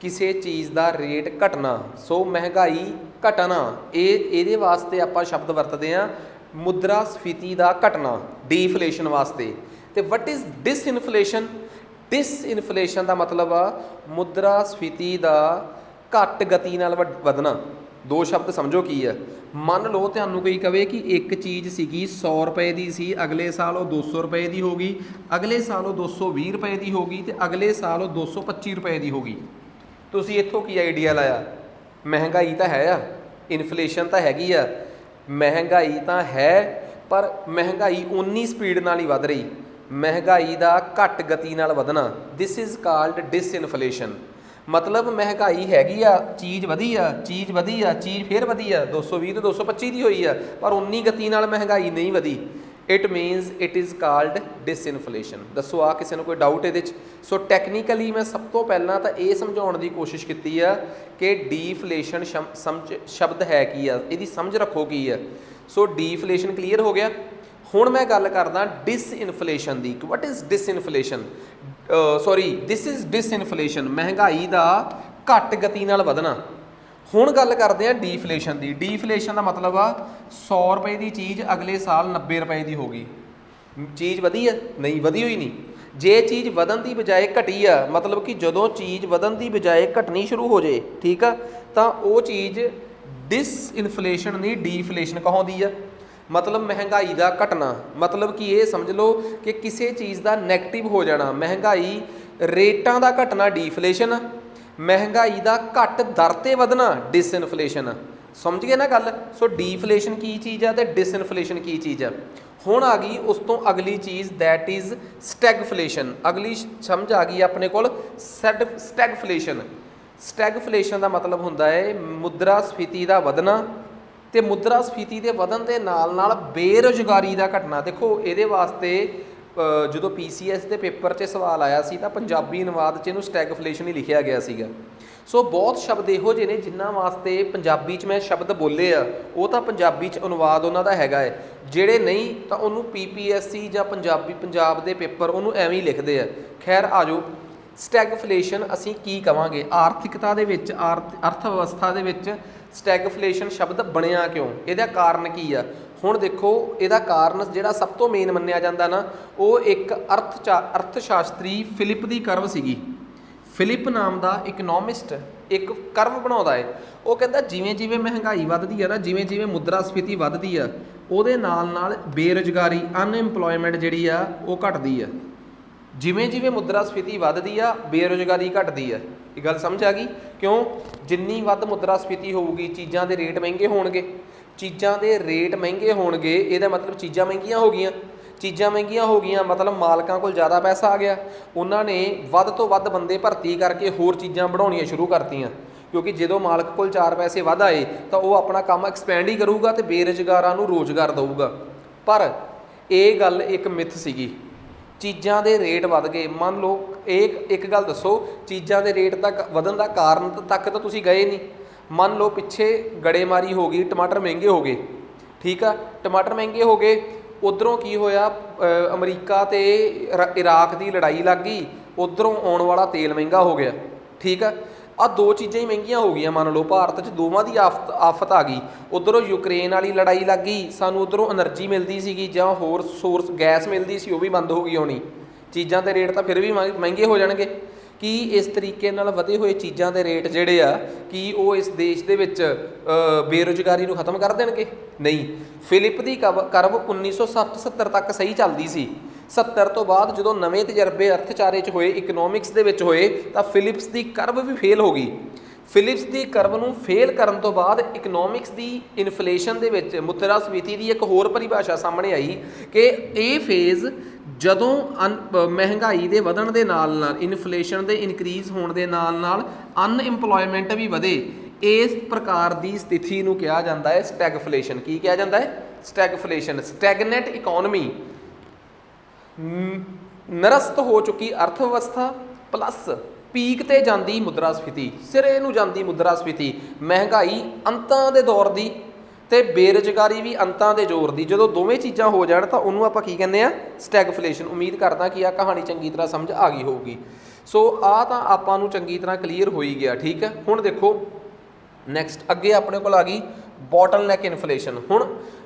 ਕਿਸੇ ਚੀਜ਼ ਦਾ ਰੇਟ ਘਟਣਾ, ਸੋ ਮਹਿੰਗਾਈ ਘਟਣਾ, ਇਹਦੇ ਵਾਸਤੇ ਆਪਾਂ ਸ਼ਬਦ ਵਰਤਦੇ ਹਾਂ ਮੁਦਰਾ ਸਫੀਤੀ ਦਾ ਘਟਣਾ, ਡੀਫਲੇਸ਼ਨ ਵਾਸਤੇ। ਤੇ ਵਟ ਇਜ਼ ਡਿਸਇਨਫਲੇਸ਼ਨ? ਡਿਸਇਨਫਲੇਸ਼ਨ ਦਾ ਮਤਲਬ ਆ ਮੁਦਰਾ ਸਫੀਤੀ ਦਾ ਘੱਟ ਗਤੀ ਨਾਲ ਵਧਣਾ। ਦੋ ਸ਼ਬਦ ਸਮਝੋ ਕੀ ਆ। ਮੰਨ ਲਓ ਤੁਹਾਨੂੰ ਕੋਈ ਕਵੇ ਕਿ ਇੱਕ ਚੀਜ਼ ਸੀਗੀ 100 ਰੁਪਏ ਦੀ ਸੀ, ਅਗਲੇ ਸਾਲ ਉਹ 200 ਰੁਪਏ ਦੀ ਹੋ ਗਈ, ਅਗਲੇ ਸਾਲ ਉਹ 220 ਰੁਪਏ ਦੀ ਹੋ ਗਈ, ਤੇ ਅਗਲੇ ਸਾਲ ਉਹ 225 ਰੁਪਏ ਦੀ ਹੋ ਗਈ। ਤੁਸੀਂ ਇੱਥੋਂ ਕੀ ਆਈਡੀਆ ਲਾਇਆ? ਮਹਿੰਗਾਈ ਤਾਂ ਹੈ ਆ, ਇਨਫਲੇਸ਼ਨ ਤਾਂ ਹੈਗੀ ਆ, ਮਹਿੰਗਾਈ ਤਾਂ ਹੈ, ਪਰ ਮਹਿੰਗਾਈ ਉਨੀ ਸਪੀਡ ਨਾਲ ਹੀ ਵੱਧ ਰਹੀ, ਮਹਿੰਗਾਈ ਦਾ ਘੱਟ ਗਤੀ ਨਾਲ ਵਧਣਾ। This is called disinflation. ਮਤਲਬ ਮਹਿੰਗਾਈ ਹੈਗੀ ਆ, ਚੀਜ਼ ਵਧੀ ਆ, ਚੀਜ਼ ਵਧੀ ਆ, ਚੀਜ਼ ਫਿਰ ਵਧੀ ਆ, 220 ਤੋਂ 225 ਦੀ ਹੋਈ ਆ, ਪਰ ਉਨੀ ਗਤੀ ਨਾਲ ਮਹਿੰਗਾਈ ਨਹੀਂ ਵਧੀ। It means it is called disinflation. ਦੱਸੋ ਆ ਕਿਸੇ ਨੂੰ ਕੋਈ ਡਾਊਟ ਇਹਦੇ 'ਚ? ਸੋ ਟੈਕਨੀਕਲੀ ਮੈਂ ਸਭ ਤੋਂ ਪਹਿਲਾਂ ਤਾਂ ਇਹ ਸਮਝਾਉਣ ਦੀ ਕੋਸ਼ਿਸ਼ ਕੀਤੀ ਆ ਕਿ ਡੀਫਲੇਸ਼ਨ ਸ਼ਬਦ ਹੈ ਕੀ ਆ, ਇਹਦੀ ਸਮਝ ਰੱਖੋ ਕੀ ਆ। ਸੋ ਡੀਫਲੇਸ਼ਨ ਕਲੀਅਰ ਹੋ ਗਿਆ। ਹੁਣ ਮੈਂ ਗੱਲ ਕਰਦਾ ਡਿਸਇਨਫਲੇਸ਼ਨ ਦੀ। What is ਡਿਸਇਨਫਲੇਸ਼ਨ? ਦਿਸ ਇਜ਼ ਡਿਸਇਨਫਲੇਸ਼ਨ, ਮਹਿੰਗਾਈ ਦਾ ਘੱਟ ਗਤੀ ਨਾਲ ਵਧਣਾ। ਹੁਣ ਗੱਲ ਕਰਦੇ ਆ ਡੀਫਲੇਸ਼ਨ ਦੀ। ਡੀਫਲੇਸ਼ਨ ਦਾ ਮਤਲਬ ਆ 100 ਰੁਪਏ ਦੀ ਚੀਜ਼ ਅਗਲੇ ਸਾਲ 90 ਰੁਪਏ ਦੀ ਹੋ ਗਈ। ਚੀਜ਼ ਵਧੀ ਆ? ਨਹੀਂ, ਵਧੀ ਹੋਈ ਨਹੀਂ। ਜੇ ਚੀਜ਼ ਵਧਣ ਦੀ ਬਜਾਏ ਘਟੀ ਆ, ਮਤਲਬ ਕਿ ਜਦੋਂ ਚੀਜ਼ ਵਧਣ ਦੀ ਬਜਾਏ ਘਟਣੀ ਸ਼ੁਰੂ ਹੋ ਜੇ, ਠੀਕ ਆ, ਤਾਂ ਉਹ ਚੀਜ਼ ਡਿਸਇਨਫਲੇਸ਼ਨ ਨਹੀਂ ਡੀਫਲੇਸ਼ਨ ਕਹਾਉਂਦੀ ਆ। ਮਤਲਬ ਮਹਿੰਗਾਈ ਦਾ ਘਟਣਾ, ਮਤਲਬ ਕਿ ਇਹ ਸਮਝ ਲਓ ਕਿ ਕਿਸੇ ਚੀਜ਼ ਦਾ ਨੈਗੇਟਿਵ ਹੋ ਜਾਣਾ। ਮਹਿੰਗਾਈ ਰੇਟਾਂ ਦਾ ਘਟਣਾ ਡੀਫਲੇਸ਼ਨ, ਮਹਿੰਗਾਈ ਦਾ ਘੱਟ ਦਰ 'ਤੇ ਵਧਣਾ ਡਿਸਇਨਫਲੇਸ਼ਨ। ਸਮਝ ਗਏ ਨਾ ਗੱਲ? ਸੋ ਡੀਫਲੇਸ਼ਨ ਕੀ ਚੀਜ਼ ਆ ਤੇ ਡਿਸਇਨਫਲੇਸ਼ਨ ਕੀ ਚੀਜ਼ ਆ। ਹੁਣ ਆ ਗਈ ਉਸ ਤੋਂ ਅਗਲੀ ਚੀਜ਼, ਦੈਟ ਇਜ਼ ਸਟੈਗਫਲੇਸ਼ਨ। ਅਗਲੀ ਸਮਝ ਆ ਗਈ ਆਪਣੇ ਕੋਲ ਸਟੈਗਫਲੇਸ਼ਨ। ਸਟੈਗਫਲੇਸ਼ਨ ਦਾ ਮਤਲਬ ਹੁੰਦਾ ਹੈ ਮੁਦਰਾ ਸਫੀਤੀ ਦਾ ਵਧਣਾ, ਤੇ ਮੁਦਰਾ ਸਫੀਤੀ ਦੇ ਵਧਣ ਦੇ ਨਾਲ ਨਾਲ ਬੇਰੁਜ਼ਗਾਰੀ ਦਾ ਘਟਣਾ। ਦੇਖੋ ਇਹਦੇ ਵਾਸਤੇ ਜਦੋਂ PCS ਦੇ ਪੇਪਰ 'ਚ ਸਵਾਲ ਆਇਆ ਸੀ ਤਾਂ ਪੰਜਾਬੀ ਅਨੁਵਾਦ 'ਚ ਇਹਨੂੰ ਸਟੈਗਫਲੇਸ਼ਨ ਹੀ ਲਿਖਿਆ ਗਿਆ ਸੀਗਾ। ਸੋ ਬਹੁਤ ਸ਼ਬਦ ਇਹੋ ਜਿਹੇ ਨੇ ਜਿਨ੍ਹਾਂ ਵਾਸਤੇ ਪੰਜਾਬੀ 'ਚ ਮੈਂ ਸ਼ਬਦ ਬੋਲੇ ਆ, ਉਹ ਤਾਂ ਪੰਜਾਬੀ 'ਚ ਅਨੁਵਾਦ ਉਹਨਾਂ ਦਾ ਹੈਗਾ ਹੈ। ਜਿਹੜੇ ਨਹੀਂ ਤਾਂ ਉਹਨੂੰ PPSC ਜਾਂ ਪੰਜਾਬ ਦੇ ਪੇਪਰ ਉਹਨੂੰ ਐਵੇਂ ਹੀ ਲਿਖਦੇ ਆ। ਖੈਰ ਆ ਜਾਓ, ਸਟੈਗਫਲੇਸ਼ਨ ਅਸੀਂ ਕੀ ਕਵਾਂਗੇ? ਆਰਥਿਕਤਾ ਦੇ ਵਿੱਚ, ਅਰਥ ਵਿਵਸਥਾ ਦੇ ਵਿੱਚ ਸਟੈਗਫਲੇਸ਼ਨ ਸ਼ਬਦ ਬਣਿਆ ਕਿਉਂ? ਇਹਦਾ ਕਾਰਨ ਕੀ ਆ? ਹੁਣ ਦੇਖੋ, ਇਹਦਾ ਕਾਰਨ ਜਿਹੜਾ ਸਭ ਤੋਂ ਮੇਨ ਮੰਨਿਆ ਜਾਂਦਾ ਨਾ, ਉਹ ਇੱਕ ਅਰਥ ਸ਼ਾਸਤਰੀ ਫਿਲਿਪ ਦੀ ਕਰਵ ਸੀਗੀ। ਫਿਲਿਪ ਨਾਮ ਦਾ ਇਕਨੋਮਿਸਟ ਇੱਕ ਕਰਵ ਬਣਾਉਂਦਾ ਹੈ। ਉਹ ਕਹਿੰਦਾ ਜਿਵੇਂ ਜਿਵੇਂ ਮਹਿੰਗਾਈ ਵੱਧਦੀ ਆ ਨਾ, ਜਿਵੇਂ ਜਿਵੇਂ ਮੁਦਰਾ ਸਫੀਤੀ ਵੱਧਦੀ ਆ, ਉਹਦੇ ਨਾਲ ਨਾਲ ਬੇਰੁਜ਼ਗਾਰੀ, ਅਨਇੰਪਲੋਇਮੈਂਟ ਜਿਹੜੀ ਆ ਉਹ ਘਟਦੀ ਆ। ਜਿਵੇਂ ਜਿਵੇਂ ਮੁਦਰਾ ਸਫੀਤੀ ਵੱਧਦੀ ਆ, ਬੇਰੁਜ਼ਗਾਰੀ ਘਟਦੀ ਆ। ਇਹ ਗੱਲ ਸਮਝ ਆ ਗਈ? ਕਿਉਂ? ਜਿੰਨੀ ਵੱਧ ਮੁਦਰਾ ਸਫੀਤੀ ਹੋਊਗੀ, ਚੀਜ਼ਾਂ ਦੇ ਰੇਟ ਮਹਿੰਗੇ ਹੋਣਗੇ। ਚੀਜ਼ਾਂ ਦੇ ਰੇਟ ਮਹਿੰਗੇ ਹੋਣਗੇ, ਇਹਦਾ ਮਤਲਬ ਚੀਜ਼ਾਂ ਮਹਿੰਗੀਆਂ ਹੋ ਗਈਆਂ। ਚੀਜ਼ਾਂ ਮਹਿੰਗੀਆਂ ਹੋ ਗਈਆਂ ਮਤਲਬ ਮਾਲਕਾਂ ਕੋਲ ਜ਼ਿਆਦਾ ਪੈਸਾ ਆ ਗਿਆ। ਉਹਨਾਂ ਨੇ ਵੱਧ ਤੋਂ ਵੱਧ ਬੰਦੇ ਭਰਤੀ ਕਰਕੇ ਹੋਰ ਚੀਜ਼ਾਂ ਬਣਾਉਣੀਆਂ ਸ਼ੁਰੂ ਕਰਤੀਆਂ, ਕਿਉਂਕਿ ਜਦੋਂ ਮਾਲਕ ਕੋਲ 4 ਪੈਸੇ ਵੱਧ ਆਏ ਤਾਂ ਉਹ ਆਪਣਾ ਕੰਮ ਐਕਸਪੈਂਡ ਹੀ ਕਰੂਗਾ ਤੇ ਬੇਰੁਜ਼ਗਾਰਾਂ ਨੂੰ ਰੋਜ਼ਗਾਰ ਦਊਗਾ। ਪਰ ਇਹ ਗੱਲ ਇੱਕ ਮਿੱਥ ਸੀਗੀ। ਚੀਜ਼ਾਂ ਦੇ ਰੇਟ ਵੱਧ ਗਏ। ਮੰਨ ਲਓ ਇੱਕ ਗੱਲ ਦੱਸੋ, ਚੀਜ਼ਾਂ ਦੇ ਰੇਟ ਤੱਕ ਵਧਣ ਦਾ ਕਾਰਨ ਤੱਕ ਤਾਂ ਤੁਸੀਂ ਗਏ ਨਹੀਂ। ਮੰਨ ਲਓ ਪਿੱਛੇ ਗੜੇਮਾਰੀ ਹੋ ਗਈ, ਟਮਾਟਰ ਮਹਿੰਗੇ ਹੋ ਗਏ, ਠੀਕ ਆ, ਟਮਾਟਰ ਮਹਿੰਗੇ ਹੋ ਗਏ। ਉੱਧਰੋਂ ਕੀ ਹੋਇਆ, ਅਮਰੀਕਾ ਤੇ ਇਰਾਕ ਦੀ ਲੜਾਈ ਲੱਗ ਗਈ, ਉੱਧਰੋਂ ਆਉਣ ਵਾਲਾ ਤੇਲ ਮਹਿੰਗਾ ਹੋ ਗਿਆ, ਠੀਕ ਆ। ਆਹ ਦੋ ਚੀਜ਼ਾਂ ਹੀ ਮਹਿੰਗੀਆਂ ਹੋ ਗਈਆਂ। ਮੰਨ ਲਓ ਭਾਰਤ 'ਚ ਦੋਵਾਂ ਦੀ ਆਫਤ ਆ ਗਈ। ਉੱਧਰੋਂ ਯੂਕਰੇਨ ਵਾਲੀ ਲੜਾਈ ਲੱਗ ਗਈ, ਸਾਨੂੰ ਉੱਧਰੋਂ ਐਨਰਜੀ ਮਿਲਦੀ ਸੀਗੀ ਜਾਂ ਹੋਰ ਸੋਰਸ ਗੈਸ ਮਿਲਦੀ ਸੀ, ਉਹ ਵੀ ਬੰਦ ਹੋ ਗਈ ਹੋਣੀ। ਚੀਜ਼ਾਂ ਦੇ ਰੇਟ ਤਾਂ ਫਿਰ ਵੀ ਮਹਿੰਗੇ ਹੋ ਜਾਣਗੇ। ਕੀ ਇਸ ਤਰੀਕੇ ਨਾਲ ਵਧੇ ਹੋਏ ਚੀਜ਼ਾਂ ਦੇ ਰੇਟ ਜਿਹੜੇ ਆ, ਕੀ ਉਹ ਇਸ ਦੇਸ਼ ਦੇ ਵਿੱਚ ਬੇਰੁਜ਼ਗਾਰੀ ਨੂੰ ਖਤਮ ਕਰ ਦੇਣਗੇ? ਨਹੀਂ। ਫਿਲਿਪ ਦੀ ਕਰਵ 1960-70 ਤੱਕ ਸਹੀ ਚੱਲਦੀ ਸੀ। 70 ਤੋਂ ਬਾਅਦ ਜਦੋਂ ਨਵੇਂ ਤਜਰਬੇ ਅਰਥਚਾਰੇ 'ਚ ਹੋਏ, ਇਕਨੋਮਿਕਸ ਦੇ ਵਿੱਚ ਹੋਏ, ਤਾਂ ਫਿਲਿਪਸ ਦੀ ਕਰਵ ਵੀ ਫੇਲ ਹੋ ਗਈ। ਫਿਲਿਪਸ ਦੀ ਕਰਵ ਨੂੰ ਫੇਲ ਕਰਨ ਤੋਂ ਬਾਅਦ ਇਕਨੋਮਿਕਸ ਦੀ ਇਨਫਲੇਸ਼ਨ ਦੇ ਵਿੱਚ ਮੁਦਰਾ ਸਫੀਤੀ ਦੀ ਇੱਕ ਹੋਰ ਪਰਿਭਾਸ਼ਾ ਸਾਹਮਣੇ ਆਈ ਕਿ ਇਹ ਫੇਜ਼ ਜਦੋਂ ਮਹਿੰਗਾਈ ਦੇ ਵਧਣ ਦੇ ਨਾਲ ਨਾਲ, ਇਨਫਲੇਸ਼ਨ ਦੇ ਇਨਕਰੀਜ਼ ਹੋਣ ਦੇ ਨਾਲ ਨਾਲ ਅਨਇੰਪਲੋਇਮੈਂਟ ਵੀ ਵਧੇ। ਇਸ ਪ੍ਰਕਾਰ ਦੀ ਸਥਿਤੀ ਨੂੰ ਕਿਹਾ ਜਾਂਦਾ ਹੈ ਸਟੈਗਫਲੇਸ਼ਨ। ਕੀ ਕਿਹਾ ਜਾਂਦਾ ਹੈ? ਸਟੈਗਫਲੇਸ਼ਨ। ਸਟੈਗਨੈਂਟ ਇਕੋਨਮੀ, ਨਿਰਸਤ ਹੋ ਚੁੱਕੀ ਅਰਥ ਵਿਵਸਥਾ ਪਲੱਸ ਪੀਕ 'ਤੇ ਜਾਂਦੀ ਮੁਦਰਾ ਸਫੀਤੀ, ਸਿਰੇ ਨੂੰ ਜਾਂਦੀ ਮੁਦਰਾ ਸਫੀਤੀ, ਮਹਿੰਗਾਈ ਅੰਤਾਂ ਦੇ ਦੌਰ ਦੀ ਤੇ ਬੇਰੁਜ਼ਗਾਰੀ ਵੀ ਅੰਤਾਂ ਦੇ ਜ਼ੋਰ ਦੀ। ਜਦੋਂ ਦੋਵੇਂ ਚੀਜ਼ਾਂ ਹੋ ਜਾਣ ਤਾਂ ਉਹਨੂੰ ਆਪਾਂ ਕੀ ਕਹਿੰਦੇ ਆ? ਸਟੈਗਫਲੇਸ਼ਨ। ਉਮੀਦ ਕਰਦਾ ਕਿ ਆਹ ਕਹਾਣੀ ਚੰਗੀ ਤਰ੍ਹਾਂ ਸਮਝ ਆ ਗਈ ਹੋਊਗੀ। सो आ तां आपां नूं चंगी तरह क्लीयर हो ही गया, ठीक है। हुण देखो नैक्सट अगे अपने कोल आ गई बॉटलनैक इन्फ्लेशन। हुण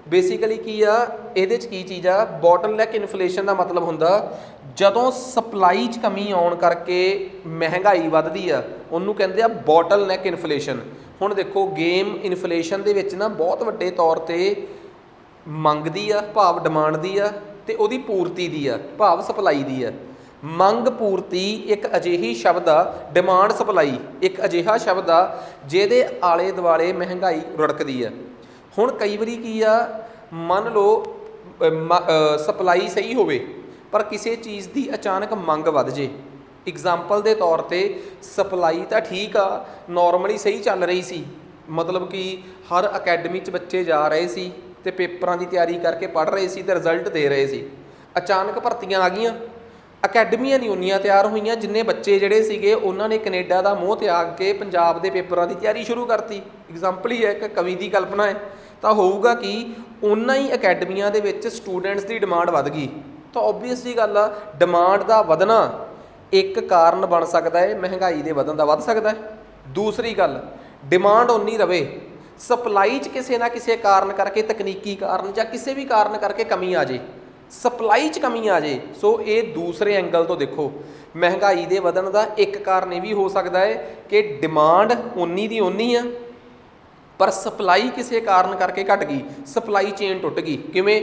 बेसिकली की आ इहदे च की चीज़ आ, बॉटलनैक इन्फ्लेशन का मतलब हुंदा जदों सप्लाई च कमी आउण करके महंगाई वधदी आ, उहनूं कहंदे आ बॉटलनैक इन्फ्लेशन। हुण देखो गेम इन्फ्लेशन दे विच ना बहुत वड्डे तौर ते मंग दी आ भाव डिमांड दी आ ते उहदी पूर्ति दी आ भाव सप्लाई दी आ। मंग पूर्ति एक अजिही शब्द आ, डिमांड सप्लाई एक अजिहा शब्द आ जिहदे आले दुआले महंगाई रुड़कदी आ। हुण कई वारी की आ मन लो सप्लाई सही होवे पर किसी चीज़ की अचानक मंग वध जे। एग्जाम्पल के तौर पर सप्लाई तो ठीक आ नॉर्मली सही चल रही सी, मतलब कि हर अकैडमी च बच्चे जा रहे सी ते पेपरां की तैयारी करके पढ़ रहे सी ते रिजल्ट दे रहे सी। अचानक भर्तियां आ गईयां, अकैडमियां नहीं उन्नियां तैयार हुई जिन्ने बच्चे जिहड़े सीगे उन्होंने कनेडा का मोह त्याग के पंजाब के पेपरां की तैयारी शुरू करती। एग्जाम्पल ही है, एक कवि की कल्पना है, तो होऊगा कि उन्ना ही अकैडमियां दे विच स्टूडेंट्स की डिमांड वध गई। तो ओबवियस जी गल आ डिमांड का वधना एक कारण बन सकता है महंगाई के वधन का, वध सकता है। दूसरी गल डिमांड उन्नी रवे, सप्लाई च किसी ना किसी कारण करके तकनीकी कारण या किसी भी कारण करके कमी आ जाए, सप्लाई च कमी आ जाए, सो ये दूसरे एंगल तो देखो महंगाई के वधन का एक कारण ये भी हो सकता है कि डिमांड उन्नी दी उन्नी आ पर सप्लाई किसी कारण करके घट गई, सप्लाई चेन टुट गई। किवें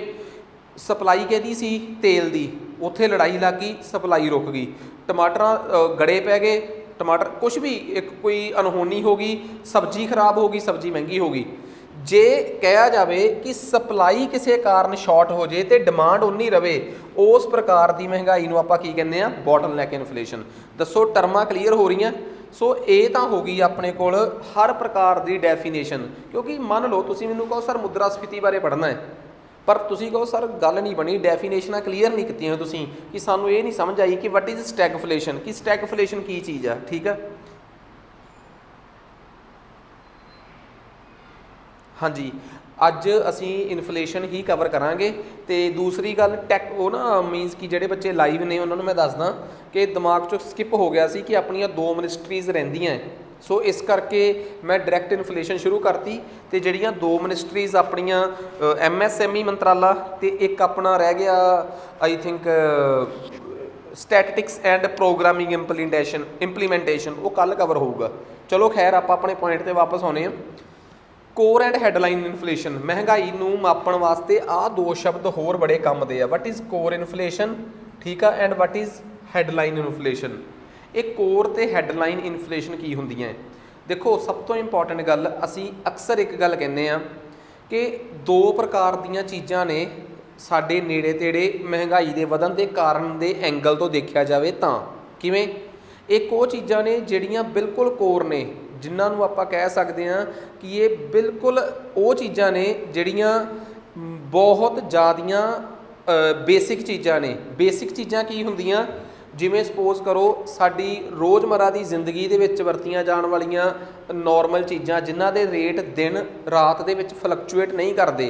सप्लाई कहदी सी तेल की, उत्थे लड़ाई लग गई, सप्लाई रुक गई, टमाटर गड़े पै गए, टमाटर कुछ भी एक कोई अनहोनी हो गई, सब्जी खराब हो गई, सब्जी महंगी हो गई। जे कहा जाए कि सप्लाई किसी कारण शॉर्ट हो जाए तो डिमांड उन्नी रवे, उस प्रकार की महंगाई नूं आपां की कहने आ बॉटलनैक इन्फ्लेशन। दसो टर्मां क्लीयर हो रही हैं। सो ये तो हो गई अपने कोल हर प्रकार की डेफिनेशन। क्योंकि मान लो तुसीं मैनूं कहो सर मुद्रास्फीति बारे पढ़ना है, पर तुसीं कहो सर गल नहीं बनी, डेफिनेशन क्लीयर नहीं कीतियां तुसीं कि सानूं ये नहीं समझ आई कि वट इज़ स्टैगफ्लेशन, कि स्टैगफ्लेशन की चीज़ है, ठीक है। हाँ जी, अज असी इन्फ्लेशन ही कवर करांगे। तो दूसरी गल टैक वो ना मीनस कि जोड़े बच्चे लाइव ने उन्होंने मैं दसदा कि दिमाग चो स्किप हो गया सी कि अपनियां 2 मिनिस्ट्रीज़ रहिंदियां, सो इस करके मैं डायरैक्ट इन्फ्लेशन शुरू करती। तो जिहड़ियां 2 मिनिस्ट्रीज़ अपनियां MSME मंत्राला तो एक अपना रह गया I think statistics and programming implementation वो कल कवर होऊगा। चलो खैर आप अपने पॉइंट पर वापस आने। कोर एंड हैडलाइन इन्फ्लेशन, महंगाई नूं मापण वास्ते आ 2 शब्द होर बड़े काम दे आ। वट इज़ कोर इन्फ्लेशन, ठीक है, and what is headline inflation. एक कोर ते हैडलाइन इन्फ्लेशन की हुंदियां है। देखो सब तो इंपॉर्टेंट गल असी अक्सर एक गल कहने आ कि 2 प्रकार दीयां चीज़ां ने साडे नेड़े तेड़े महंगाई के वधन के कारण के एंगल तो देखा जाए तां किवें। एक वो चीज़ां ने जिहड़ियां बिल्कुल कोर ने, जिन्हों आपां कह सकते हैं कि ये बिल्कुल वो चीज़ां ने जिहड़ियां बहुत ज़्यादा बेसिक चीज़ां ने। बेसिक चीज़ां की हुंदियां जिवें सपोज करो साडी रोज़मर्रा की जिंदगी दे विच वरतियां जाण वालियां नॉर्मल चीज़ां जिन्हां दे रेट दिन रात दे विच फ्लक्चुएट नहीं करते,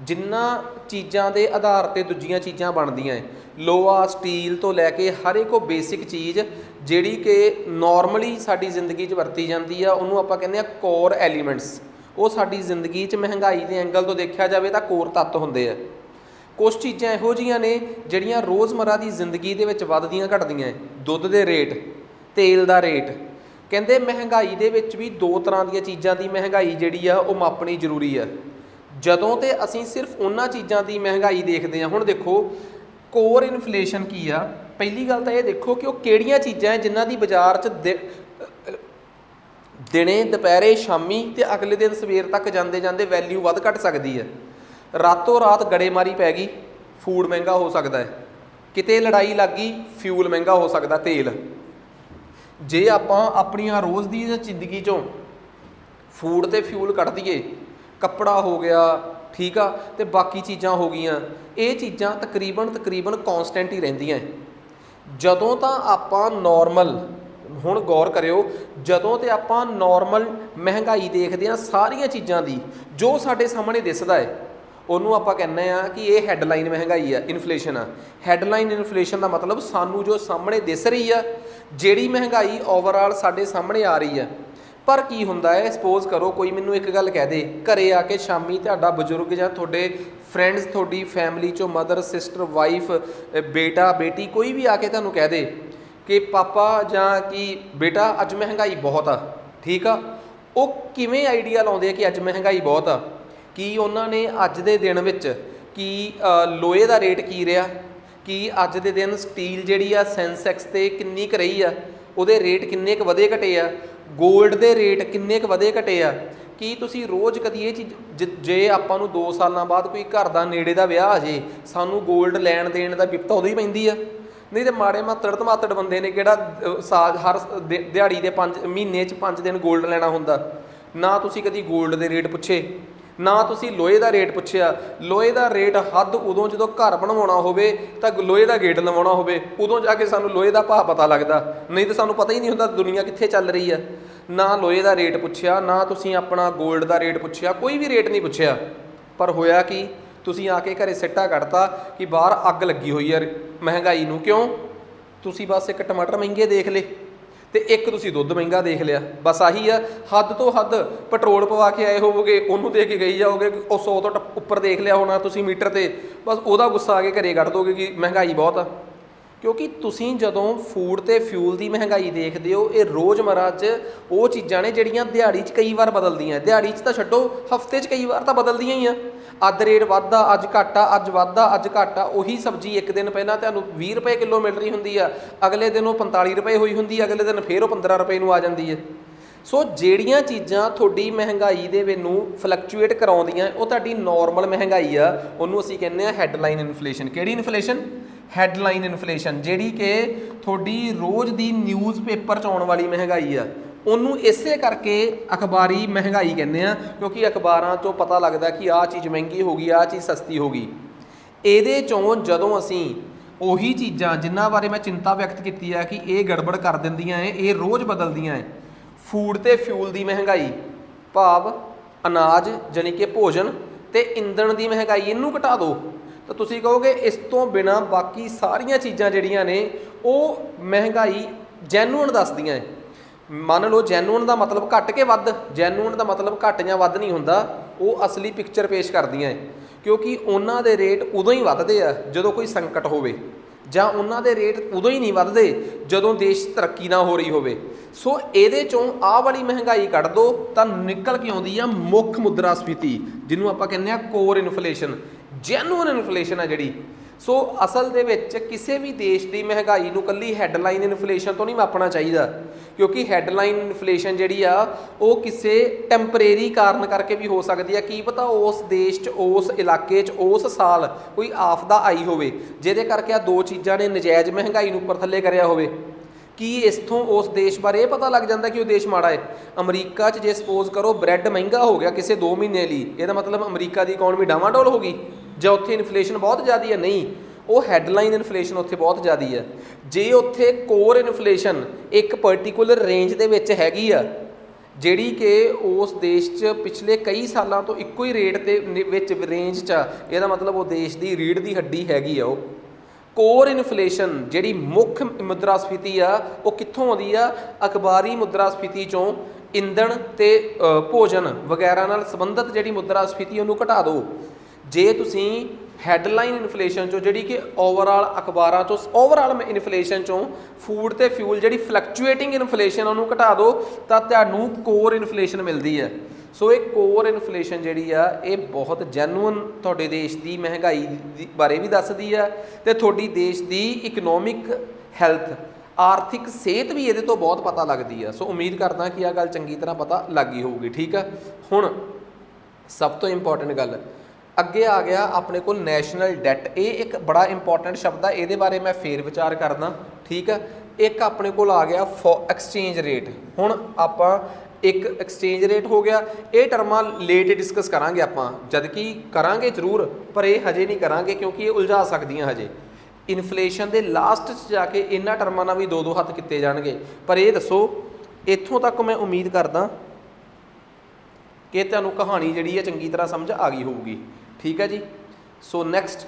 जिन्हां चीज़ां के आधार पर दूजियां चीज़ां बनदियां है। लोहा स्टील तो लैके हर एक वो बेसिक चीज़ जिहड़ी कि नॉर्मली साडी जिंदगी च वरती जाती है, उन्होंने आपां कहने कोर एलीमेंट्स। वो साडी जिंदगी च महंगाई के एंगल तो देखा जाए तो कोर तत्त हुंदे आ। कुछ चीज़ां इहो जिहियां ने जिहड़ियां रोज़मर्रा की जिंदगी दे विच वधदियां घटदियां, दुध के रेट, तेल का रेट। कहंदे महंगाई दे विच भी 2 तरह दी चीज़ां की महंगाई जिहड़ी आ वो मापनी जरूरी है। जदों ते असीं सिर्फ उन्हां चीज़ां की महंगाई देखते हैं। हुण देखो कोर इन्फ्लेशन की आ, पहली गल तो यह देखो कि वो किहड़ियां चीज़ां है जिन्हां दी बाजार च दिने दुपहरे शामी ते अगले दिन सवेर तक जाते जाते वैल्यू वध घट सकती है। रातों रात गड़ेमारी पै गई, फूड महंगा हो सकता है, किते लड़ाई लग गई, फ्यूल महंगा हो सकता, तेल। जे आपां अपनियां रोज़ दी जिंदगी चों फूड ते फ्यूल कट दईए, कपड़ा हो गया, ठीक आ, तो बाकी चीज़ां हो गईयां, ये चीज़ां तकरीबन कॉन्सटेंट ही रहिंदियां। जदों तां आपां नॉर्मल, हुण गौर करियो, जदों ते आपां नॉर्मल महंगाई देखते हैं सारियां चीज़ां दी जो साडे सामने दिसदा है, उन्होंने आपां कहने आ कि ये हैडलाइन महंगाई है, इन्फ्लेशन आ। हैडलाइन इन्फ्लेशन का मतलब सानू जो सामने दिस रही है ਜਿਹੜੀ ਮਹਿੰਗਾਈ ਓਵਰਆਲ ਸਾਡੇ ਸਾਹਮਣੇ ਆ ਰਹੀ ਹੈ, ਪਰ ਕੀ ਹੁੰਦਾ ਹੈ, ਸਪੋਜ਼ ਕਰੋ ਕੋਈ ਮੈਨੂੰ ਇੱਕ ਗੱਲ ਕਹਿ ਦੇ, ਘਰੇ ਆ ਕੇ ਸ਼ਾਮੀ ਤੁਹਾਡਾ ਬਜ਼ੁਰਗ ਜਾਂ ਤੁਹਾਡੇ ਫਰੈਂਡਸ, ਤੁਹਾਡੀ ਫੈਮਿਲੀ ਚੋਂ ਮਦਰ, ਸਿਸਟਰ, ਵਾਈਫ, ਬੇਟਾ, ਬੇਟੀ, ਕੋਈ ਵੀ ਆ ਕੇ ਤੁਹਾਨੂੰ ਕਹਿ ਦੇ ਕਿ ਪਾਪਾ ਜਾਂ ਕਿ ਬੇਟਾ ਅੱਜ ਮਹਿੰਗਾਈ ਬਹੁਤ ਆ, ਠੀਕ ਆ। ਉਹ ਕਿਵੇਂ ਆਈਡੀਆ ਲਾਉਂਦੇ ਆ ਕਿ ਅੱਜ ਮਹਿੰਗਾਈ ਬਹੁਤ ਆ? ਕੀ ਉਹਨਾਂ ਨੇ ਅੱਜ ਦੇ ਦਿਨ ਵਿੱਚ ਕੀ ਲੋਹੇ ਦਾ ਰੇਟ ਕੀ ਰਿਹਾ, ਕਿ ਅੱਜ ਦੇ ਦਿਨ ਸਟੀਲ ਜਿਹੜੀ ਆ ਸੈਂਸੈਕਸ 'ਤੇ ਕਿੰਨੀ ਕੁ ਰਹੀ ਆ, ਉਹਦੇ ਰੇਟ ਕਿੰਨੇ ਕੁ ਵਧੇ ਘਟੇ ਆ, ਗੋਲਡ ਦੇ ਰੇਟ ਕਿੰਨੇ ਕੁ ਵਧੇ ਘਟੇ ਆ? ਕੀ ਤੁਸੀਂ ਰੋਜ਼ ਕਦੀ ਇਹ ਚੀਜ਼, ਜੇ ਆਪਾਂ ਨੂੰ 2 ਸਾਲਾਂ ਬਾਅਦ ਕੋਈ ਘਰ ਦਾ ਨੇੜੇ ਦਾ ਵਿਆਹ ਆ ਜੇ, ਸਾਨੂੰ ਗੋਲਡ ਲੈਣ ਦੇਣ ਦਾ ਬਿਪਤਾ ਉਦੋਂ ਹੀ ਪੈਂਦੀ ਆ। ਨਹੀਂ ਤੇ ਮਾੜੇ ਮਾਤੜ ਬੰਦੇ ਨੇ ਕਿਹੜਾ ਸਾਲ ਹਰ ਦਿਹਾੜੀ ਦੇ 5 ਮਹੀਨੇ 'ਚ 5 ਦਿਨ ਗੋਲਡ ਲੈਣਾ ਹੁੰਦਾ। ਨਾ ਤੁਸੀਂ ਕਦੀ ਗੋਲਡ ਦੇ ਰੇਟ ਪੁੱਛੇ, ਨਾ ਤੁਸੀਂ ਲੋਹੇ ਦਾ ਰੇਟ ਪੁੱਛਿਆ। ਲੋਹੇ ਦਾ ਰੇਟ ਹੱਦ ਉਦੋਂ ਜਦੋਂ ਘਰ ਬਣਵਾਉਣਾ ਹੋਵੇ ਤਾਂ ਲੋਹੇ ਦਾ ਗੇਟ ਲਵਾਉਣਾ ਹੋਵੇ, ਉਦੋਂ ਜਾ ਕੇ ਸਾਨੂੰ ਲੋਹੇ ਦਾ ਭਾਅ ਪਤਾ ਲੱਗਦਾ, ਨਹੀਂ ਤਾਂ ਸਾਨੂੰ ਪਤਾ ਹੀ ਨਹੀਂ ਹੁੰਦਾ ਦੁਨੀਆ ਕਿੱਥੇ ਚੱਲ ਰਹੀ ਆ। ਨਾ ਲੋਹੇ ਦਾ ਰੇਟ ਪੁੱਛਿਆ, ਨਾ ਤੁਸੀਂ ਆਪਣਾ ਗੋਲਡ ਦਾ ਰੇਟ ਪੁੱਛਿਆ, ਕੋਈ ਵੀ ਰੇਟ ਨਹੀਂ ਪੁੱਛਿਆ। ਪਰ ਹੋਇਆ ਕੀ, ਤੁਸੀਂ ਆ ਕੇ ਘਰੇ ਸਿੱਟਾ ਕੱਢਤਾ ਕਿ ਬਾਹਰ ਅੱਗ ਲੱਗੀ ਹੋਈ ਹੈ ਮਹਿੰਗਾਈ ਨੂੰ। ਕਿਉਂ? ਤੁਸੀਂ ਬਸ ਇੱਕ ਟਮਾਟਰ ਮਹਿੰਗੇ ਦੇਖ ਲਏ ਤੇ ਇੱਕ ਤੁਸੀਂ ਦੁੱਧ ਮਹਿੰਗਾ ਦੇਖ ਲਿਆ, ਬਸ ਆਹੀ ਆ। ਹੱਦ ਤੋਂ ਹੱਦ ਪੈਟਰੋਲ ਪਵਾ ਕੇ ਆਏ ਹੋਵੋਗੇ, ਉਹਨੂੰ ਦੇ ਕੇ ਗਈ ਜਾਓਗੇ, ਉਹ 100 ਤੋਂ ਉੱਪਰ ਦੇਖ ਲਿਆ ਹੋਣਾ ਤੁਸੀਂ ਮੀਟਰ ਤੇ, ਬਸ ਉਹਦਾ ਗੁੱਸਾ ਆ ਕੇ ਘਰੇ ਕੱਢ ਦੋਗੇ ਕਿ ਮਹਿੰਗਾਈ ਬਹੁਤ ਆ। ਕਿਉਂਕਿ ਤੁਸੀਂ ਜਦੋਂ ਫੂਡ ਤੇ ਫਿਊਲ ਦੀ ਮਹਿੰਗਾਈ ਦੇਖਦੇ ਹੋ, ਇਹ ਰੋਜ਼ਮਰਾ 'ਚ ਉਹ ਚੀਜ਼ਾਂ ਨੇ ਜਿਹੜੀਆਂ ਦਿਹਾੜੀ 'ਚ ਕਈ ਵਾਰ ਬਦਲਦੀਆਂ। ਦਿਹਾੜੀ 'ਚ ਤਾਂ ਛੱਡੋ, ਹਫ਼ਤੇ 'ਚ ਕਈ ਵਾਰ ਤਾਂ ਬਦਲਦੀਆਂ ਹੀ ਆ। ਅੱਜ ਰੇਟ ਵੱਧਦਾ, ਅੱਜ ਘੱਟਾ, ਅੱਜ ਵੱਧਦਾ, ਅੱਜ ਘੱਟਾ। ਉਹੀ ਸਬਜ਼ੀ ਇੱਕ ਦਿਨ ਪਹਿਲਾਂ ਤੁਹਾਨੂੰ 20 ਰੁਪਏ ਕਿਲੋ ਮਿਲ ਰਹੀ ਹੁੰਦੀ ਆ, ਅਗਲੇ ਦਿਨ ਉਹ 45 ਰੁਪਏ ਹੋਈ ਹੁੰਦੀ ਆ, ਅਗਲੇ ਦਿਨ ਫਿਰ ਉਹ 15 ਰੁਪਏ ਨੂੰ ਆ ਜਾਂਦੀ ਹੈ। ਸੋ ਜਿਹੜੀਆਂ ਚੀਜ਼ਾਂ ਤੁਹਾਡੀ ਮਹਿੰਗਾਈ ਦੇ ਨੂੰ ਫਲਕਚੁਏਟ ਕਰਾਉਂਦੀਆਂ, ਉਹ ਤੁਹਾਡੀ ਨੋਰਮਲ ਮਹਿੰਗਾਈ ਆ, ਉਹਨੂੰ ਅਸੀਂ ਕਹਿੰਦੇ ਆ ਹੈਡਲਾਈਨ ਇਨਫਲੇਸ਼ਨ। ਕਿਹੜੀ ਇਨਫਲੇਸ਼ਨ? ਹੈਡਲਾਈਨ ਇਨਫਲੇਸ਼ਨ, ਜਿਹੜੀ ਕਿ ਤੁਹਾਡੀ ਰੋਜ਼ ਦੀ ਨਿਊਜ਼ ਪੇਪਰ 'ਚ ਆਉਣ ਵਾਲੀ ਮਹਿੰਗਾਈ ਆ। ਉਹਨੂੰ ਇਸੇ ਕਰਕੇ ਅਖਬਾਰੀ ਮਹਿੰਗਾਈ ਕਹਿੰਦੇ ਆ, ਕਿਉਂਕਿ ਅਖਬਾਰਾਂ 'ਚੋਂ ਪਤਾ ਲੱਗਦਾ ਕਿ ਆਹ ਚੀਜ਼ ਮਹਿੰਗੀ ਹੋ ਗਈ, ਆਹ ਚੀਜ਼ ਸਸਤੀ ਹੋ ਗਈ। ਇਹਦੇ 'ਚੋਂ ਜਦੋਂ ਅਸੀਂ ਉਹੀ ਚੀਜ਼ਾਂ ਜਿਨ੍ਹਾਂ ਬਾਰੇ ਮੈਂ ਚਿੰਤਾ ਵਿਅਕਤ ਕੀਤੀ ਆ ਕਿ ਇਹ ਗੜਬੜ ਕਰ ਦਿੰਦੀਆਂ ਹੈ, ਇਹ ਰੋਜ਼ ਬਦਲਦੀਆਂ ਹੈ, ਫੂਡ ਤੇ ਫਿਊਲ ਦੀ ਮਹਿੰਗਾਈ, ਭਾਵ ਅਨਾਜ ਜਾਣੀ ਕਿ ਭੋਜਨ ਤੇ ਇੰਧਣ ਦੀ ਮਹਿੰਗਾਈ, ਇਹਨੂੰ ਘਟਾ ਦਿਓ ਤਾਂ ਤੁਸੀਂ ਕਹੋਗੇ ਇਸ ਤੋਂ ਬਿਨਾਂ ਬਾਕੀ ਸਾਰੀਆਂ ਚੀਜ਼ਾਂ ਜਿਹੜੀਆਂ ਨੇ ਉਹ ਮਹਿੰਗਾਈ ਜੈਨੂਅਨ ਦੱਸਦੀਆਂ ਹੈ। ਮੰਨ ਲਓ ਜੈਨੂਅਨ ਦਾ ਮਤਲਬ ਘੱਟ ਕੇ ਵੱਧ, ਜੈਨੂਅਨ ਦਾ ਮਤਲਬ ਘੱਟ ਜਾਂ ਵੱਧ ਨਹੀਂ ਹੁੰਦਾ, ਉਹ ਅਸਲੀ ਪਿਕਚਰ ਪੇਸ਼ ਕਰਦੀਆਂ ਹੈ। ਕਿਉਂਕਿ ਉਹਨਾਂ ਦੇ ਰੇਟ ਉਦੋਂ ਹੀ ਵੱਧਦੇ ਆ ਜਦੋਂ ਕੋਈ ਸੰਕਟ ਹੋਵੇ, ਜਾਂ ਉਹਨਾਂ ਦੇ ਰੇਟ ਉਦੋਂ ਹੀ ਨਹੀਂ ਵੱਧਦੇ ਜਦੋਂ ਦੇਸ਼ ਤਰੱਕੀ ਨਾ ਹੋ ਰਹੀ ਹੋਵੇ। ਸੋ ਇਹਦੇ 'ਚੋਂ ਆਹ ਵਾਲੀ ਮਹਿੰਗਾਈ ਕੱਢ ਦਿਓ ਤਾਂ ਨਿਕਲ ਕੇ ਆਉਂਦੀ ਆ ਮੁੱਖ ਮੁਦਰਾ ਸਫੀਤੀ, ਜਿਹਨੂੰ ਆਪਾਂ ਕਹਿੰਦੇ ਆ ਕੋਰ ਇਨਫਲੇਸ਼ਨ, ਜੈਨੂਅਨ ਇਨਫਲੇਸ਼ਨ ਆ ਜਿਹੜੀ। ਸੋ ਅਸਲ ਦੇ ਵਿੱਚ ਕਿਸੇ ਵੀ ਦੇਸ਼ ਦੀ ਮਹਿੰਗਾਈ ਨੂੰ ਇਕੱਲੀ ਹੈਡਲਾਈਨ ਇਨਫਲੇਸ਼ਨ ਤੋਂ ਨਹੀਂ ਮਾਪਣਾ ਚਾਹੀਦਾ, ਕਿਉਂਕਿ ਹੈਡਲਾਈਨ ਇਨਫਲੇਸ਼ਨ ਜਿਹੜੀ ਆ ਉਹ ਕਿਸੇ ਟੈਂਪਰੇਰੀ ਕਾਰਨ ਕਰਕੇ ਵੀ ਹੋ ਸਕਦੀ ਆ। ਕੀ ਪਤਾ ਉਸ ਦੇਸ਼ 'ਚ, ਉਸ ਇਲਾਕੇ 'ਚ ਉਸ ਸਾਲ ਕੋਈ ਆਫਦਾ ਆਈ ਹੋਵੇ ਜਿਹਦੇ ਕਰਕੇ ਆ ਦੋ ਚੀਜ਼ਾਂ ਨੇ ਨਜਾਇਜ਼ ਮਹਿੰਗਾਈ ਨੂੰ ਉੱਪਰ ਥੱਲੇ ਕਰਿਆ ਹੋਵੇ। ਕੀ ਇਸਥੋਂ ਉਸ ਦੇਸ਼ ਬਾਰੇ ਇਹ ਪਤਾ ਲੱਗ ਜਾਂਦਾ ਕਿ ਉਹ ਦੇਸ਼ ਮਾੜਾ ਹੈ? ਅਮਰੀਕਾ 'ਚ ਜੇ ਸਪੋਜ਼ ਕਰੋ ਬ੍ਰੈਡ ਮਹਿੰਗਾ ਹੋ ਗਿਆ ਕਿਸੇ 2 ਮਹੀਨੇ ਲਈ, ਇਹਦਾ ਮਤਲਬ ਅਮਰੀਕਾ ਦੀ ਇਕਨੋਮੀ ਡਾਵਾਂਡੋਲ ਹੋ ਗਈ ਜਾਂ ਉੱਥੇ ਇਨਫਲੇਸ਼ਨ ਬਹੁਤ ਜ਼ਿਆਦਾ ਹੈ? ਨਹੀਂ, ਉਹ ਹੈਡਲਾਈਨ ਇਨਫਲੇਸ਼ਨ ਉੱਥੇ ਬਹੁਤ ਜ਼ਿਆਦਾ ਹੈ। ਜੇ ਉੱਥੇ ਕੋਰ ਇਨਫਲੇਸ਼ਨ ਇੱਕ ਪਰਟੀਕੂਲਰ ਰੇਂਜ ਦੇ ਵਿੱਚ ਹੈਗੀ ਆ, ਜਿਹੜੀ ਕਿ ਉਸ ਦੇਸ਼ 'ਚ ਪਿਛਲੇ ਕਈ ਸਾਲਾਂ ਤੋਂ ਇੱਕੋ ਹੀ ਰੇਟ ਦੇ ਵਿੱਚ ਰੇਂਜ 'ਚ ਆ, ਇਹਦਾ ਮਤਲਬ ਉਹ ਦੇਸ਼ ਦੀ ਰੀੜ੍ਹ ਦੀ ਹੱਡੀ ਹੈਗੀ ਆ। ਉਹ ਕੋਰ ਇਨਫਲੇਸ਼ਨ ਜਿਹੜੀ ਮੁੱਖ ਮੁਦਰਾ ਸਫੀਤੀ ਆ, ਉਹ ਕਿੱਥੋਂ ਆਉਂਦੀ ਆ? ਅਖਬਾਰੀ ਮੁਦਰਾ ਸਫੀਤੀ 'ਚੋਂ। ਇੰਧਣ ਤੇ ਭੋਜਨ ਵਗੈਰਾ ਨਾਲ ਸੰਬੰਧਿਤ ਜਿਹੜੀ ਮੁਦਰਾ ਸਫੀਤੀ ਉਹਨੂੰ ਘਟਾ ਦਿਓ। ਜੇ ਤੁਸੀਂ ਹੈਡਲਾਈਨ ਇਨਫਲੇਸ਼ਨ 'ਚੋਂ, ਜਿਹੜੀ ਕਿ ਓਵਰਆਲ ਅਖਬਾਰਾਂ 'ਚੋਂ ਓਵਰਆਲ ਇਨਫਲੇਸ਼ਨ 'ਚੋਂ ਫੂਡ ਤੇ ਫਿਊਲ ਜਿਹੜੀ ਫਲਕਚੁਏਟਿੰਗ ਇਨਫਲੇਸ਼ਨ ਉਹਨੂੰ ਘਟਾ ਦਿਓ ਤਾਂ ਤੁਹਾਨੂੰ ਕੋਰ ਇਨਫਲੇਸ਼ਨ ਮਿਲਦੀ ਹੈ। ਸੋ ਇਹ ਕੋਰ ਇਨਫਲੇਸ਼ਨ ਜਿਹੜੀ ਆ ਇਹ ਬਹੁਤ ਜੈਨੂਅਨ ਤੁਹਾਡੇ ਦੇਸ਼ ਦੀ ਮਹਿੰਗਾਈ ਬਾਰੇ ਵੀ ਦੱਸਦੀ ਆ ਤੇ ਤੁਹਾਡੀ ਦੇਸ਼ ਦੀ ਇਕਨੋਮਿਕ ਹੈਲਥ, ਆਰਥਿਕ ਸਿਹਤ ਵੀ ਇਹਦੇ ਤੋਂ ਬਹੁਤ ਪਤਾ ਲੱਗਦੀ ਆ। ਸੋ ਉਮੀਦ ਕਰਦਾ ਕਿ ਆਹ ਗੱਲ ਚੰਗੀ ਤਰ੍ਹਾਂ ਪਤਾ ਲੱਗ ਗਈ ਹੋਊਗੀ। ਠੀਕ ਆ, ਹੁਣ ਸਭ ਤੋਂ ਇੰਪੋਰਟੈਂਟ ਗੱਲ ਅੱਗੇ ਆ ਗਿਆ ਆਪਣੇ ਕੋਲ ਨੈਸ਼ਨਲ ਡੈਟ। ਇਹ ਇੱਕ ਬੜਾ ਇੰਪੋਰਟੈਂਟ ਸ਼ਬਦ ਆ, ਇਹਦੇ ਬਾਰੇ ਮੈਂ ਫੇਰ ਵਿਚਾਰ ਕਰਦਾ। ਠੀਕ ਆ, ਇੱਕ ਆਪਣੇ ਕੋਲ ਆ ਗਿਆ ਐਕਸਚੇਂਜ ਰੇਟ। ਹੁਣ ਆਪਾਂ ਇੱਕ ਐਕਸਚੇਂਜ ਰੇਟ ਹੋ ਗਿਆ, ਇਹ ਟਰਮਾਂ ਲੇਟ ਡਿਸਕਸ ਕਰਾਂਗੇ ਆਪਾਂ, ਜਦ ਕਿ ਕਰਾਂਗੇ ਜ਼ਰੂਰ ਪਰ ਇਹ ਹਜੇ ਨਹੀਂ ਕਰਾਂਗੇ ਕਿਉਂਕਿ ਇਹ ਉਲਝਾ ਸਕਦੀਆਂ ਹਜੇ। ਇਨਫਲੇਸ਼ਨ ਦੇ ਲਾਸਟ 'ਚ ਜਾ ਕੇ ਇਹਨਾਂ ਟਰਮਾਂ ਨਾਲ ਵੀ ਦੋ ਹੱਥ ਕੀਤੇ ਜਾਣਗੇ। ਪਰ ਇਹ ਦੱਸੋ, ਇੱਥੋਂ ਤੱਕ ਮੈਂ ਉਮੀਦ ਕਰਦਾ ਕਿ ਤੁਹਾਨੂੰ ਕਹਾਣੀ ਜਿਹੜੀ ਹੈ ਚੰਗੀ ਤਰ੍ਹਾਂ ਸਮਝ ਆ ਗਈ ਹੋਊਗੀ। ਠੀਕ ਹੈ ਜੀ। ਸੋ ਨੈਕਸਟ,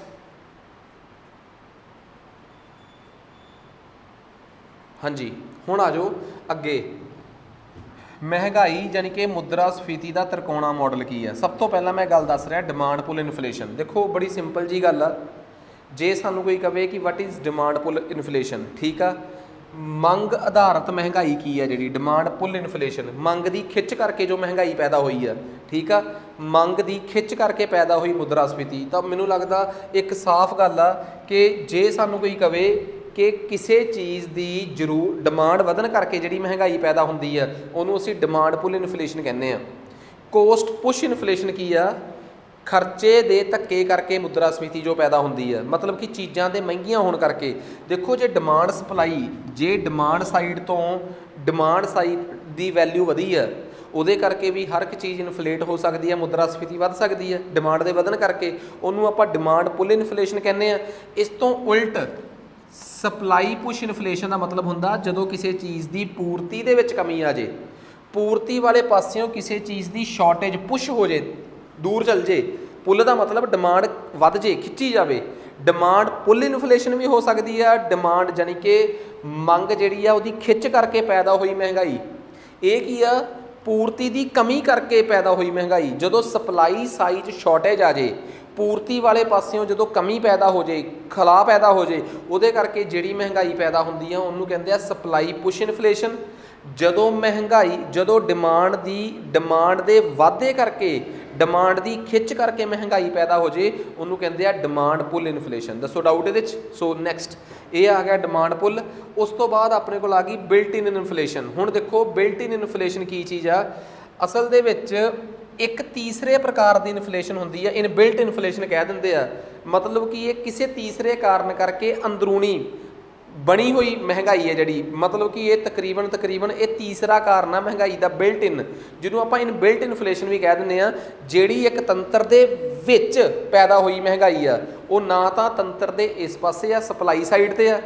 ਹਾਂਜੀ, ਹੁਣ आ जाओ अगे, महंगाई यानी कि मुद्रास्फीति का त्रिकोणा मॉडल की है। सब तो पहला मैं गल दस रहा डिमांड पुल इन्फ्लेशन। देखो बड़ी सिंपल जी गल आ। जे सानू कोई कहे कि what is demand pull inflation, ठीक आ, मंग आधारित महंगाई की है जी डिमांड पुल इन्फ्लेशन, मंग की खिच करके जो महंगाई पैदा हुई है, ठीक आ, मंग की खिच करके पैदा हुई मुद्रास्फीति। तो मैनू लगता एक साफ गल आ कि जे सानू कोई कहे कि किसी चीज़ की जरूर डिमांड वधन करके जी महंगाई पैदा होंदी है, उन्होंने असीं डिमांड पुल इन्फ्लेशन कहने आ। कोस्ट पुश इन्फ्लेशन की आ, खर्चे दे धक्के करके मुद्रास्फीति जो पैदा होंदी है, मतलब कि चीज़ां दे महंगियां होने करके। देखो जे डिमांड सप्लाई, जे डिमांड साइड तो डिमांड साइड की वैल्यू वधी है, ਉਹਦੇ ਕਰਕੇ भी हर एक चीज़ इन्फ्लेट हो सकती है, मुद्रास्फीति वध सकती है डिमांड के वधन करके, उन्होंने आपां डिमांड पुल इन्फ्लेशन कहने आ। इस तो उल्ट सप्लाई पुश इन्फ्लेशन का मतलब हुंदा जदों किसी चीज़ की पूर्ति दे विच कमी आ जाए, पूर्ति वाले पासियों किसी चीज़ की शॉर्टेज पुश हो जाए, दूर चल जाए। पुल का मतलब डिमांड वध जाए, खिंची जाए। डिमांड पुल इन्फ्लेशन भी हो सकती है, डिमांड जानी कि मंग जिहड़ी आ उहदी खिच करके पैदा हुई महंगाई। ये की आ, पूर्ति की कमी करके पैदा हुई महंगाई। जदों सप्लाई साइज शॉर्टेज आ जाए, पूर्ति वाले पासियों जो कमी पैदा हो जाए, खला पैदा हो जाए, उहदे करके जिहड़ी महंगाई पैदा होंदी है उन्होंने कहते हैं सप्लाई पुश इन्फ्लेशन। जदों महंगाई, जदों डिमांड दे वाधे करके, डिमांड की खिच करके महंगाई पैदा हो जाए, उन्होंने कहते हैं डिमांड पुल इन्फ्लेशन। दसो डाउट ये। सो नैक्सट ये आ गया डिमांड पुल। उस तो बाद अपने को आ गई बिल्ट इन इन्फ्लेशन। हुण देखो बिल्ट इन इन्फ्लेशन की चीज़ आ, असल दे विच एक तीसरे प्रकार की इन्फ्लेशन होंदी है, इनबिल्ट इन्फ्लेशन कह देंगे आ। मतलब कि ये किसी तीसरे कारण करके अंदरूनी बनी हुई महंगाई है जी, मतलब कि ये तकरीबन ये तीसरा कारण है महंगाई का, बिल्ट इन, जिन्होंने आप इनबिल्ट इन्फ्लेशन भी कह दें। जिहड़ी एक तंत्र दे विच पैदा हुई महंगाई आ, वो ना तो तंत्र दे इस पासे आ, सप्लाई साइड ते आ,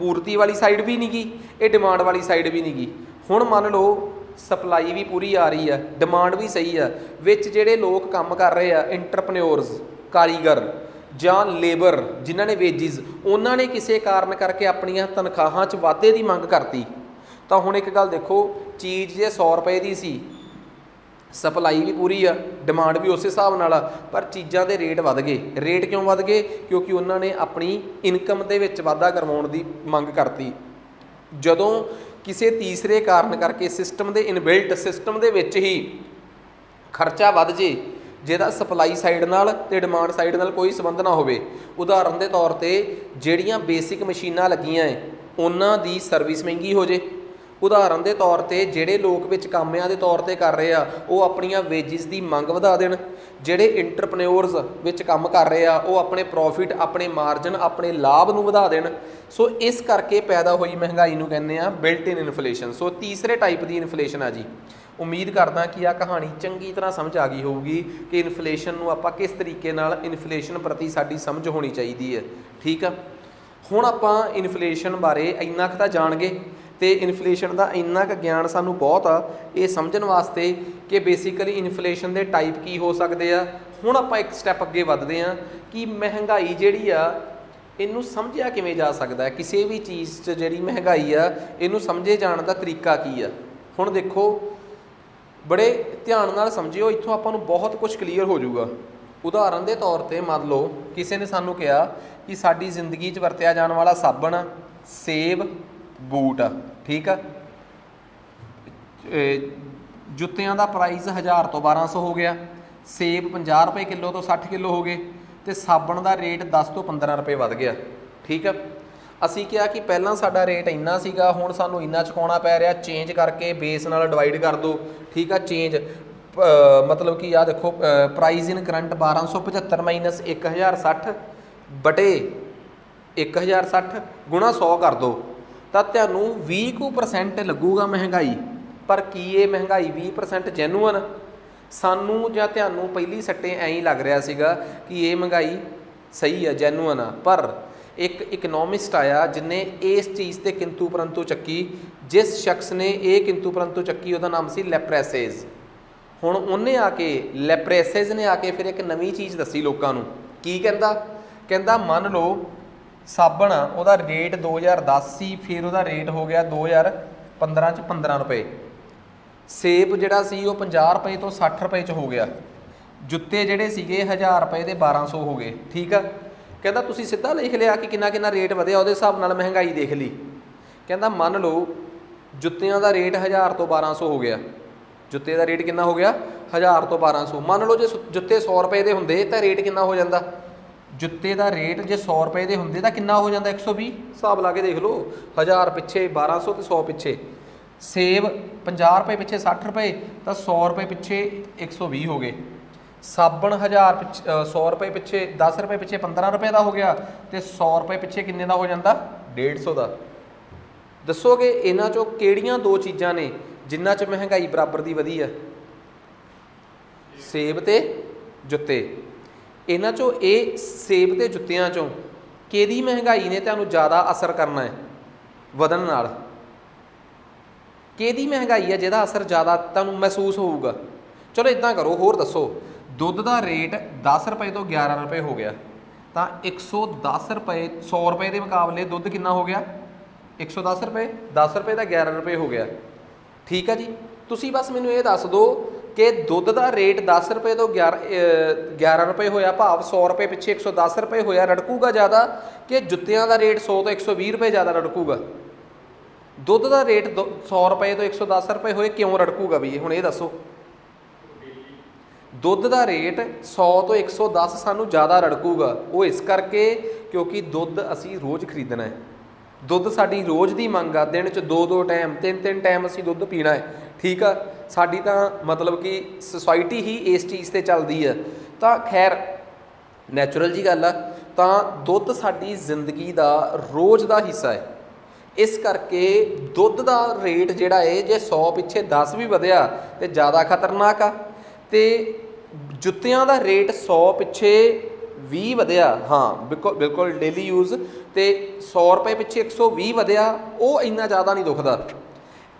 पूर्ति वाली साइड भी नहीं गी, ये डिमांड वाली साइड भी नहीं गी। हुण मान लो सप्लाई भी पूरी आ रही है, डिमांड भी सही है, विच जिहड़े लोग काम कर रहे हैं, इंटरप्रन्योर्स, कारीगर ਜਾਂ ਲੇਬਰ ਜਿਨ੍ਹਾਂ ਨੇ ਵੇजिस, ਉਹਨਾਂ ਨੇ ਕਿਸੇ ਕਾਰਨ ਕਰਕੇ ਆਪਣੀਆਂ ਤਨਖਾਹਾਂ 'ਚ ਵਾਧੇ ਦੀ ਮੰਗ ਕਰਤੀ। ਤਾਂ ਹੁਣ ਇੱਕ ਗੱਲ ਦੇਖੋ, ਚੀਜ਼ ਜੇ 100 ਰੁਪਏ ਦੀ ਸੀ, ਸਪਲਾਈ ਵੀ ਪੂਰੀ ਆ, ਡਿਮਾਂਡ ਵੀ ਉਸ ਹਿਸਾਬ ਨਾਲ ਆ, ਪਰ ਚੀਜ਼ਾਂ ਦੇ ਰੇਟ ਵੱਧ ਗਏ। ਰੇਟ ਕਿਉਂ ਵੱਧ ਗਏ? ਕਿਉਂਕਿ ਉਹਨਾਂ ਨੇ ਆਪਣੀ ਇਨਕਮ ਦੇ ਵਿੱਚ ਵਾਧਾ ਕਰਵਾਉਣ ਦੀ ਮੰਗ ਕਰਤੀ। ਜਦੋਂ ਕਿਸੇ ਤੀਸਰੇ ਕਾਰਨ ਕਰਕੇ ਸਿਸਟਮ ਦੇ ਇਨਬਿਲਟ ਸਿਸਟਮ ਦੇ ਵਿੱਚ ਹੀ ਖਰਚਾ ਵੱਧ ਜੇ, ਜਿਹਦਾ ਸਪਲਾਈ ਸਾਈਡ ਨਾਲ ਤੇ ਡਿਮਾਂਡ ਸਾਈਡ ਨਾਲ ਕੋਈ ਸੰਬੰਧ ਨਾ ਹੋਵੇ। ਉਦਾਹਰਨ ਦੇ ਤੌਰ ਤੇ ਜਿਹੜੀਆਂ ਬੇਸਿਕ ਮਸ਼ੀਨਾਂ ਲੱਗੀਆਂ ਹੈ ਉਹਨਾਂ ਦੀ ਸਰਵਿਸ ਮਹਿੰਗੀ ਹੋ ਜੇ। ਉਦਾਹਰਨ ਦੇ ਤੌਰ ਤੇ ਜਿਹੜੇ ਲੋਕ ਵਿੱਚ ਕਾਮਿਆਂ ਦੇ ਤੌਰ ਤੇ ਕਰ ਰਹੇ ਆ ਉਹ ਆਪਣੀਆਂ ਵੇਜਿਸ ਦੀ ਮੰਗ ਵਧਾ ਦੇਣ। ਜਿਹੜੇ ਇੰਟਰਪ੍ਰੈਨਿਓਰਸ ਵਿੱਚ ਕੰਮ ਕਰ ਰਹੇ ਆ ਉਹ ਆਪਣੇ ਪ੍ਰੋਫਿਟ, ਆਪਣੇ ਮਾਰਜਨ, ਆਪਣੇ ਲਾਭ ਨੂੰ ਵਧਾ ਦੇਣ। ਸੋ ਇਸ ਕਰਕੇ ਪੈਦਾ ਹੋਈ ਮਹਿੰਗਾਈ ਨੂੰ ਕਹਿੰਦੇ ਆ ਬਿਲਟ ਇਨ ਇਨਫਲੇਸ਼ਨ। ਸੋ ਤੀਸਰੇ ਟਾਈਪ ਦੀ ਇਨਫਲੇਸ਼ਨ ਆ ਜੀ। उम्मीद करदा कि आ कहानी चंगी तरह समझ आ गई होगी कि इन्फ्लेशन नूं आपां किस तरीके नाल इन्फ्लेशन प्रति साडी समझ होनी चाहिए है। ठीक आ। हुण आपां इन्फ्लेशन बारे इन्ना क तां जाण गए ते इन्फ्लेशन का इन्ना क ज्ञान सानूं बहुत आ ये समझण वास्ते कि बेसिकली इन्फ्लेशन के टाइप की हो सकते आ। हुण आपां एक स्टैप अगे वधदे आ कि महंगाई जिहड़ी आ इनू समझिया किवें जा सकदा है, किसी भी चीज़ च जिहड़ी महंगाई आ इनू समझे जाण दा तरीका की आ। हुण देखो बड़े ध्यान नाल समझियो, इत्थों आपां नूं बहुत कुछ क्लीयर हो जाऊगा। उदाहरण के तौर पर मान लो किसी ने सानू कहा कि साडी जिंदगी च वरतिया जाने वाला साबण सेब बूट आ, ठीक आ। जुत्तियां दा प्राइस 1000 तो 1200 हो गया, सेब 50 रुपए किलो तो 60 किलो हो गए, तो साबण का रेट 10 तो 15 रुपए वध गया। ठीक है। असी कहा कि पहला साडा रेट इन्ना सीगा, हुण सानू इन्ना चुकाउणा पै रिहा, चेंज करके बेस नाल डिवाइड कर दो। ठीक है। चेंज मतलब कि आ देखो प्राइस इन करंट 1275 माइनस 1060 बटे 1060 गुणा 100 कर दो तो तुहानू 20% लगूगा महंगाई। पर की ये महंगाई 20% जैनुअन? सानू जां तुहानू पहली सट्टे ऐं ही लग रहा सीगा कि ये महंगाई सही है, जैनुअन आ। पर एक इकनॉमिस्ट आया जिन्हें इस चीज़ से किंतु परंतु चक्की, जिस शख्स ने ये किंतु परंतु चक्की उसका नाम सी लैप्रेसेज। हुण उन्हें आके लैप्रेसेज ने आके फिर एक नवी चीज़ दसी लोगों को। की कहंदा? कहंदा मान लो साबण उसका रेट 2010 सी, फिर उसका रेट हो गया 15 ਚ 15 रुपए। सेब जिहड़ा सी वो 50 रुपए तो 60 रुपए च हो गया। जुत्ते जिहड़े सीगे 1000 रुपए ਦੇ 1200 हो गए। ठीक है, कहता तुसीं सीधा लिख लिया कि किन्ना किन्ना रेट वधिया, उहदे हिसाब नाल महंगाई देख ली। कहता मन लो जुत्तियां दा रेट 1000 तो 1200 हो गया। जुत्ते का रेट कितना हो गया 1000 तो 1200। मान लो जो जुत्ते 100 रुपए के होंगे तो रेट कितना हो जाता, जुत्ते का रेट जो 100 रुपए के होंगे तो कितना हो जाता 120। हिसाब ला के देख लो, 1000 पिछे 1200 तो 100 पिछे। सेब 50 रुपए पिछे 60 रुपए तो 100 रुपए पिछे 120 हो गए। साबण 1000 100 रुपए पिछे 10 रुपए पिछे 15 रुपए का हो गया, तो 100 रुपए पिछे किन्ने का हो जाता 150 का। दसो कि इन्हां चों किहड़ियां दो चीज़ां ने जिन्हां च महंगाई बराबर की वधी है? सेब ते जुत्ते। इन्हां चों ये सेब ते जुत्तियां चों किहदी महंगाई ने तुहानूं ज़्यादा असर करना है वधन नाल? किहदी महंगाई है जिहदा असर ज़्यादा तुहानूं महसूस होऊगा? चलो इदां करो, होर दसो, दुध का रेट 10 रुपए तो 11 रुपए हो गया, तो 110 रुपए 100 रुपए के मुकाबले दुध कितना हो गया 110 रुपए। 10 रुपए का 11 रुपए हो गया। ठीक है जी, तुसी बस मैनू ये दस दो कि दुध का रेट 10 रुपए तो 11 रुपए होया, भाव 100 रुपए पिछे 110 रुपए होया, रड़कूगा ज़्यादा कि जुत्तियां का रेट 100 तो 120 रुपए ज़्यादा रड़कूगा? दुध का रेट 100 रुपए तो 110 रुपए होए, क्यों रड़कूगा भी हुण ये दसो? दुध का रेट 100 तो 110 सानू ज़्यादा रड़कूगा, वो इस करके क्योंकि दुध असी रोज़ खरीदना है। दुध साडी रोज़ की मंग आ, दिन च 2-2 टाइम 3-3 टाइम असी दुध पीना है। ठीक है, साडी तां मतलब कि सोसाइटी ही इस चीज़ से चलती है। तो खैर नैचुरल जी गल आ, तां दुध साडी जिंदगी का रोज़ का हिस्सा है। इस करके दुध का रेट जिहड़ा है जे 100 पिछे 10 भी वधिया तो ज़्यादा खतरनाक आ, ते जुत्तियां का रेट 100 पिछे 20 वधिया, हाँ बिल्कुल बिल्कुल डेली यूज़, तो 100 रुपए पिछे 120 वधिया, वो इन्ना ज़्यादा नहीं दुखदा।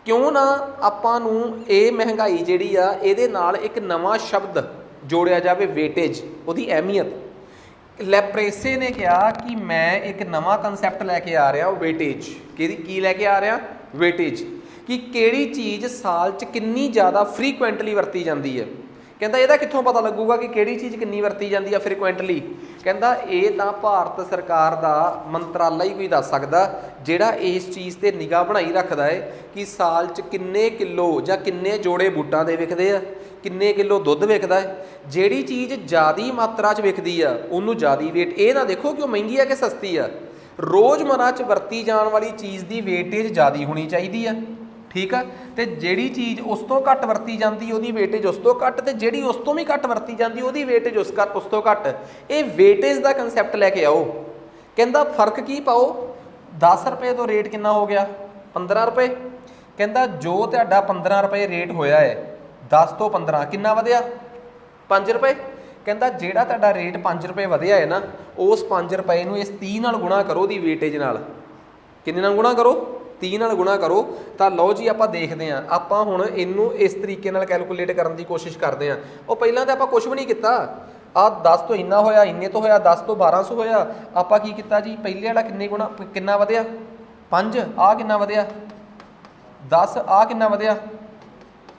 क्यों ना आपां नूं ये महंगाई जिहड़ी आ इहदे नाल एक नवां शब्द जोड़िया जाए, वेटेज, उहदी अहमियत। लैप्रेसे ने कहा कि मैं एक नवा कंसैप्ट लैके आ रहा, वेटेज। की लैके आ रहा? वेटेज। कि किहड़ी चीज़ साल च कितनी ज़्यादा फ्रीकुएंटली वरती जाती है। कहता ਇਹਦਾ कित्थों पता लगूगा कि किहड़ी चीज़ कितनी वरती जाती है फ्रीकुएंटली? कहता ये तो भारत सरकार का मंत्राला ही कोई दस सकदा जिहड़ा इस चीज़ ते निगाह बनाई रखदा है कि साल च किन्ने किलो जां किन्ने जोड़े बूटां दे विकदे आ, किन्ने किलो दुध विकदा है। जिहड़ी चीज़ ज़्यादा मात्रा च विकदी आ उन्नूं ज़्यादा वेट। ये ना देखो कि वो महंगी है कि सस्ती आ, रोज़मर्रा च वरती जाण वाली चीज़ की वेटेज ज़्यादा होनी चाहिए है। ठीक है, तो जिहड़ी चीज़ उस तो घट वरती जाती उहदी वेटेज उस तो घट, तो जिहड़ी उस तो भी घट वरती जाती उहदी वेटेज उस तो घट। ये वेटेज का कंसैप्ट लैके आओ। कहता फर्क की पाओ, 10 रुपए तो रेट कितना हो गया 15 रुपए। कहता जो तुहाडा 15 रुपए रेट होया है 10 तो 15 कितना वधिया 5 रुपए। कहता जिहड़ा तुहाडा रेट 5 रुपए वधिया है ना, उस 5 रुपए नूं इस 30 नाल गुणा करो दी वेटेज नाल। किन्ने नाल गुणा करो? 30 नाल गुणा करो। तो लो जी आपां देखते हैं, आपां हुण इनू इस तरीके नाल कैलकुलेट करने की कोशिश करते हैं। वो पहलां तो आपां कुछ भी नहीं किया, आ 10 तो इन्ना होया, इन्ने तो होया, 10 तो 1200 होया। आपां की किया जी, पहले वाला किन्ने गुणा किन्ना वधिया 5, आ किन्ना वधिया 10, आ किन्ना वधिया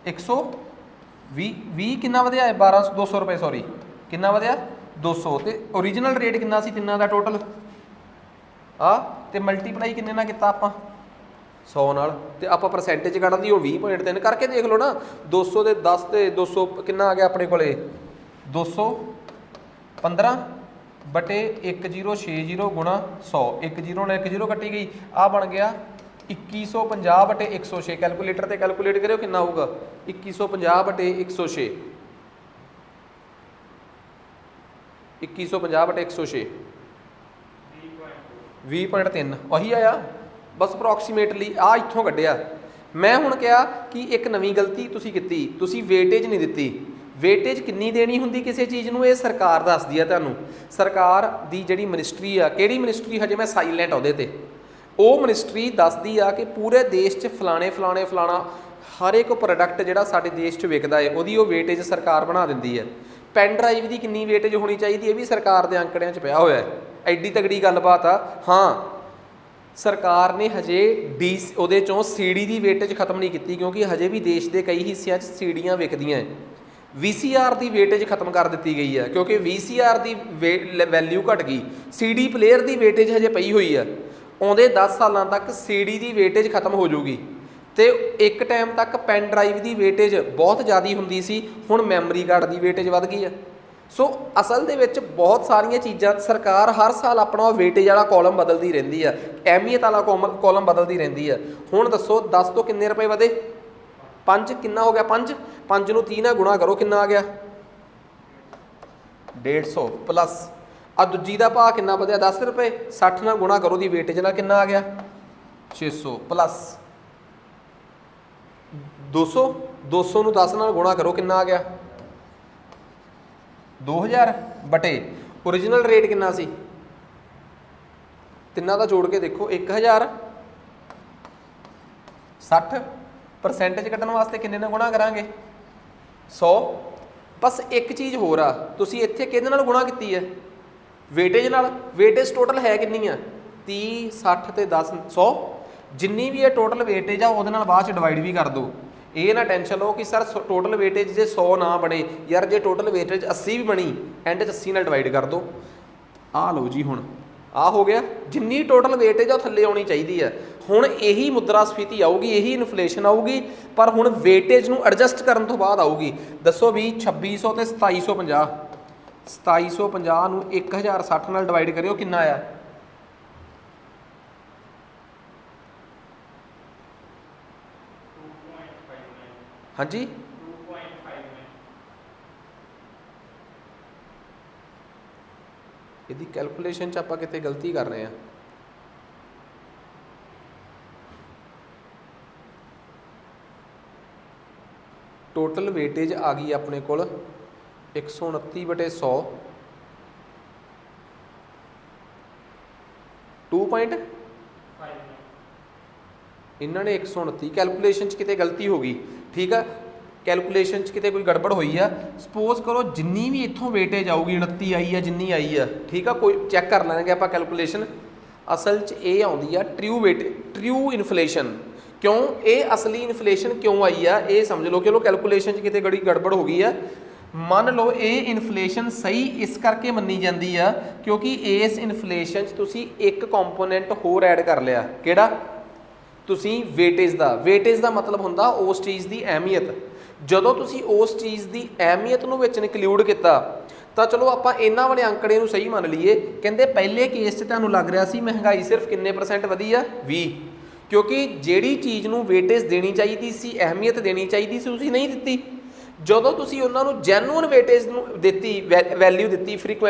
120 किन्ना वधिया है 1200 200 रुपए सॉरी किन्ना वधिया 200। तो ओरिजिनल रेट किन्ना सी तिन्नां दा टोटल आ, तो मल्टीप्लाई किन्ने नाल कीता आपां 100 नाल, ते आपां परसेंटेज कढ़न दी 20.3 करके देख लो ना। 200 दे 10 ते 200 किन्ना आ गया अपने कोले 215 बटे 1060 गुणा 100, 10 ने 10 कट्टी गई, आ बन गया 2150 बटे 106। कैलकुलेटर ते कैलकुलेट करो कितना होगा 2150 बटे 106, 2150 बटे 106 20.3 वही आया बस अप्रॉक्सीमेटली। आ इत्थों कढ़िया मैं हुण कहा कि एक नवीं गलती तुसी कीती, तुसी वेटेज नहीं दित्ती। वेटेज कितनी देनी हुंदी किसी चीज़ नूं, ये सरकार दसदी है तुहानूं। सरकार दी जिहड़ी मिनिस्ट्री आ, किहड़ी मिनिस्ट्री हजे मैं साइलेंट उहदे ते, ਉਹ मिनिस्ट्री दसदी आ कि पूरे देश च फलाने फलाने फलाना हर एक प्रोडक्ट जिहड़ा साडे देश च विकदा है ਉਹਦੀ ਉਹ वेटेज सरकार बना दिंदी है। पैन ड्राइव की कितनी वेटेज होनी चाहिए ये भी सरकार के अंकड़ियां च पिया होया है। एड्डी तगड़ी गलबात आ। हाँ ਸਰਕਾਰ ਨੇ ਹਜੇ ਉਹਦੇ ਚੋਂ ਸੀਡੀ ਦੀ ਵੇਟੇਜ ਖਤਮ ਨਹੀਂ ਕੀਤੀ, ਕਿਉਂਕਿ ਹਜੇ ਵੀ ਦੇਸ਼ ਦੇ ਕਈ ਹਿੱਸਿਆਂ 'ਚ ਸੀਡੀਆਂ ਵਿਕਦੀਆਂ। VCR ਦੀ ਵੇਟੇਜ ਖਤਮ ਕਰ ਦਿੱਤੀ ਗਈ ਹੈ, ਕਿਉਂਕਿ VCR ਦੀ ਵੈਲਿਊ ਘਟ ਗਈ। CD ਪਲੇਅਰ ਦੀ ਵੇਟੇਜ ਹਜੇ ਪਈ ਹੋਈ ਆ। ਆਉਂਦੇ 10 ਸਾਲਾਂ ਤੱਕ CD ਦੀ ਵੇਟੇਜ ਖਤਮ ਹੋ ਜਾਊਗੀ। ਤੇ ਇੱਕ ਟਾਈਮ ਤੱਕ ਪੈਨ ਡਰਾਈਵ ਦੀ ਵੇਟੇਜ ਬਹੁਤ ਜ਼ਿਆਦਾ ਹੁੰਦੀ ਸੀ, ਹੁਣ ਮੈਮਰੀ ਕਾਰਡ ਦੀ ਵੇਟੇਜ ਵੱਧ ਗਈ ਆ। ਸੋ ਅਸਲ ਦੇ ਵਿੱਚ ਬਹੁਤ ਸਾਰੀਆਂ ਚੀਜ਼ਾਂ ਸਰਕਾਰ ਹਰ ਸਾਲ ਆਪਣਾ ਵੇਟੇਜ ਵਾਲਾ ਕਾਲਮ ਬਦਲਦੀ ਰਹਿੰਦੀ ਆ, ਅਹਿਮੀਅਤ ਵਾਲਾ ਕਾਲਮ ਬਦਲਦੀ ਰਹਿੰਦੀ ਆ। ਹੁਣ ਦੱਸੋ 10 ਤੋਂ ਕਿੰਨੇ ਰੁਪਏ ਵਧੇ? 5 ਕਿੰਨਾ ਹੋ ਗਿਆ? 5 ਨੂੰ 30 ਨਾਲ ਗੁਣਾ ਕਰੋ, ਕਿੰਨਾ ਆ ਗਿਆ? 150 ਪਲੱਸ ਆ ਦੂਜੀ ਦਾ ਭਾਅ ਕਿੰਨਾ ਵਧਿਆ? 10 ਰੁਪਏ। 60 ਨਾਲ ਗੁਣਾ ਕਰੋ ਦੀ ਵੇਟੇਜ ਨਾਲ, ਕਿੰਨਾ ਆ ਗਿਆ? 600 ਪਲੱਸ 200 ਨੂੰ 10 ਨਾਲ ਗੁਣਾ ਕਰੋ, ਕਿੰਨਾ ਆ ਗਿਆ? 2000 ਬਟੇ ਓਰੀਜਨਲ ਰੇਟ ਕਿੰਨਾ ਸੀ? ਤਿੰਨਾਂ ਦਾ ਜੋੜ ਕੇ ਦੇਖੋ 1000। 60 ਪਰਸੈਂਟੇਜ ਕੱਢਣ ਵਾਸਤੇ ਕਿੰਨੇ ਨਾਲ ਗੁਣਾ ਕਰਾਂਗੇ? 100। ਬਸ ਇੱਕ ਚੀਜ਼ ਹੋਰ ਆ, ਤੁਸੀਂ ਇੱਥੇ ਕਿਹਦੇ ਨਾਲ ਗੁਣਾ ਕੀਤੀ ਹੈ? ਵੇਟੇਜ ਨਾਲ। ਵੇਟੇਜ ਟੋਟਲ ਹੈ ਕਿੰਨੀ ਆ? 30 60 ਤੇ 10 100। ਜਿੰਨੀ ਵੀ ਇਹ ਟੋਟਲ ਵੇਟੇਜ ਆ ਉਹਦੇ ਨਾਲ ਬਾਅਦ 'ਚ ਡਿਵਾਈਡ ਵੀ ਕਰ ਦਿਓ। ਇਹ ਨਾ ਟੈਨਸ਼ਨ ਲਓ ਕਿ ਸਰ ਟੋਟਲ ਵੇਟੇਜ ਜੇ 100 ਨਾ ਬਣੇ, ਯਾਰ ਜੇ ਟੋਟਲ ਵੇਟੇਜ 80 ਵੀ ਬਣੀ, ਐਂਡ 'ਚ 80 ਨਾਲ ਡਿਵਾਈਡ ਕਰ ਦਿਓ। ਆਹ ਲਓ ਜੀ, ਹੁਣ ਆਹ ਹੋ ਗਿਆ। ਜਿੰਨੀ ਟੋਟਲ ਵੇਟੇਜ ਆ ਉਹ ਥੱਲੇ ਆਉਣੀ ਚਾਹੀਦੀ ਹੈ। ਹੁਣ ਇਹੀ ਮੁਦਰਾ ਸਫੀਤੀ ਆਊਗੀ, ਇਹੀ ਇਨਫਲੇਸ਼ਨ ਆਊਗੀ, ਪਰ ਹੁਣ ਵੇਟੇਜ ਨੂੰ ਐਡਜਸਟ ਕਰਨ ਤੋਂ ਬਾਅਦ ਆਊਗੀ। ਦੱਸੋ ਵੀ 2600 ਤੇ 2750, 2750 ਨੂੰ 1060 ਨਾਲ ਡਿਵਾਈਡ ਕਰਿਓ, ਕਿੰਨਾ ਆਇਆ? ਹਾਂਜੀ, ਇਹਦੀ ਕੈਲਕੂਲੇਸ਼ਨ 'ਚ ਆਪਾਂ ਕਿਤੇ ਗਲਤੀ ਕਰ ਰਹੇ ਹਾਂ। ਟੋਟਲ ਵੇਟੇਜ ਆ ਗਈ ਆਪਣੇ ਕੋਲ 129/100, 2.5। ਇਹਨਾਂ ਨੇ 129, ਕੈਲਕੂਲੇਸ਼ਨ 'ਚ ਕਿਤੇ ਗਲਤੀ ਹੋ ਗਈ। ਠੀਕ ਆ, ਕੈਲਕੂਲੇਸ਼ਨ 'ਚ ਕਿਤੇ ਕੋਈ ਗੜਬੜ ਹੋਈ ਆ। ਸਪੋਜ਼ ਕਰੋ ਜਿੰਨੀ ਵੀ ਇੱਥੋਂ ਵੇਟੇਜ ਆਊਗੀ 29 ਆਈ ਆ, ਜਿੰਨੀ ਆਈ ਆ, ਠੀਕ ਆ, ਕੋਈ ਚੈੱਕ ਕਰ ਲੈਣਗੇ ਆਪਾਂ ਕੈਲਕੂਲੇਸ਼ਨ। ਅਸਲ 'ਚ ਇਹ ਆਉਂਦੀ ਆ ਟਰੂ ਇਨਫਲੇਸ਼ਨ। ਕਿਉਂ ਇਹ ਅਸਲੀ ਇਨਫਲੇਸ਼ਨ ਕਿਉਂ ਆਈ ਆ ਇਹ ਸਮਝ ਲਓ। ਚਲੋ ਕੈਲਕੂਲੇਸ਼ਨ 'ਚ ਕਿਤੇ ਗੜਬੜ ਹੋ ਗਈ ਆ, ਮੰਨ ਲਓ ਇਹ ਇਨਫਲੇਸ਼ਨ ਸਹੀ ਇਸ ਕਰਕੇ ਮੰਨੀ ਜਾਂਦੀ ਆ ਕਿਉਂਕਿ ਇਸ ਇਨਫਲੇਸ਼ਨ 'ਚ ਤੁਸੀਂ ਇੱਕ ਕੰਪੋਨੈਂਟ ਹੋਰ ਐਡ ਕਰ ਲਿਆ। ਕਿਹੜਾ? ਤੁਸੀਂ ਵੇਟੇਜ ਦਾ। ਵੇਟੇਜ ਦਾ ਮਤਲਬ ਹੁੰਦਾ ਉਸ ਚੀਜ਼ ਦੀ ਅਹਿਮੀਅਤ। ਜਦੋਂ ਤੁਸੀਂ ਉਸ ਚੀਜ਼ ਦੀ ਅਹਿਮੀਅਤ ਨੂੰ ਵਿੱਚ ਇਨਕਲੂਡ ਕੀਤਾ ਤਾਂ ਚਲੋ ਆਪਾਂ ਇਹਨਾਂ ਵਾਲੇ ਅੰਕੜੇ ਨੂੰ ਸਹੀ ਮੰਨ ਲਈਏ। ਕਹਿੰਦੇ ਪਹਿਲੇ ਕੇਸ 'ਚ ਤੁਹਾਨੂੰ ਲੱਗ ਰਿਹਾ ਸੀ ਮਹਿੰਗਾਈ ਸਿਰਫ ਕਿੰਨੇ % ਵਧੀ ਆ? 20। ਕਿਉਂਕਿ ਜਿਹੜੀ ਚੀਜ਼ ਨੂੰ ਵੇਟੇਜ ਦੇਣੀ ਚਾਹੀਦੀ ਸੀ, ਅਹਿਮੀਅਤ ਦੇਣੀ ਚਾਹੀਦੀ ਸੀ, ਤੁਸੀਂ ਨਹੀਂ ਦਿੱਤੀ। ਜਦੋਂ ਤੁਸੀਂ ਉਹਨਾਂ ਨੂੰ ਜੈਨੂਅਨ ਵੇਟੇਜ ਨੂੰ ਦਿੱਤੀ, ਵੈਲਿਊ ਦਿੱਤੀ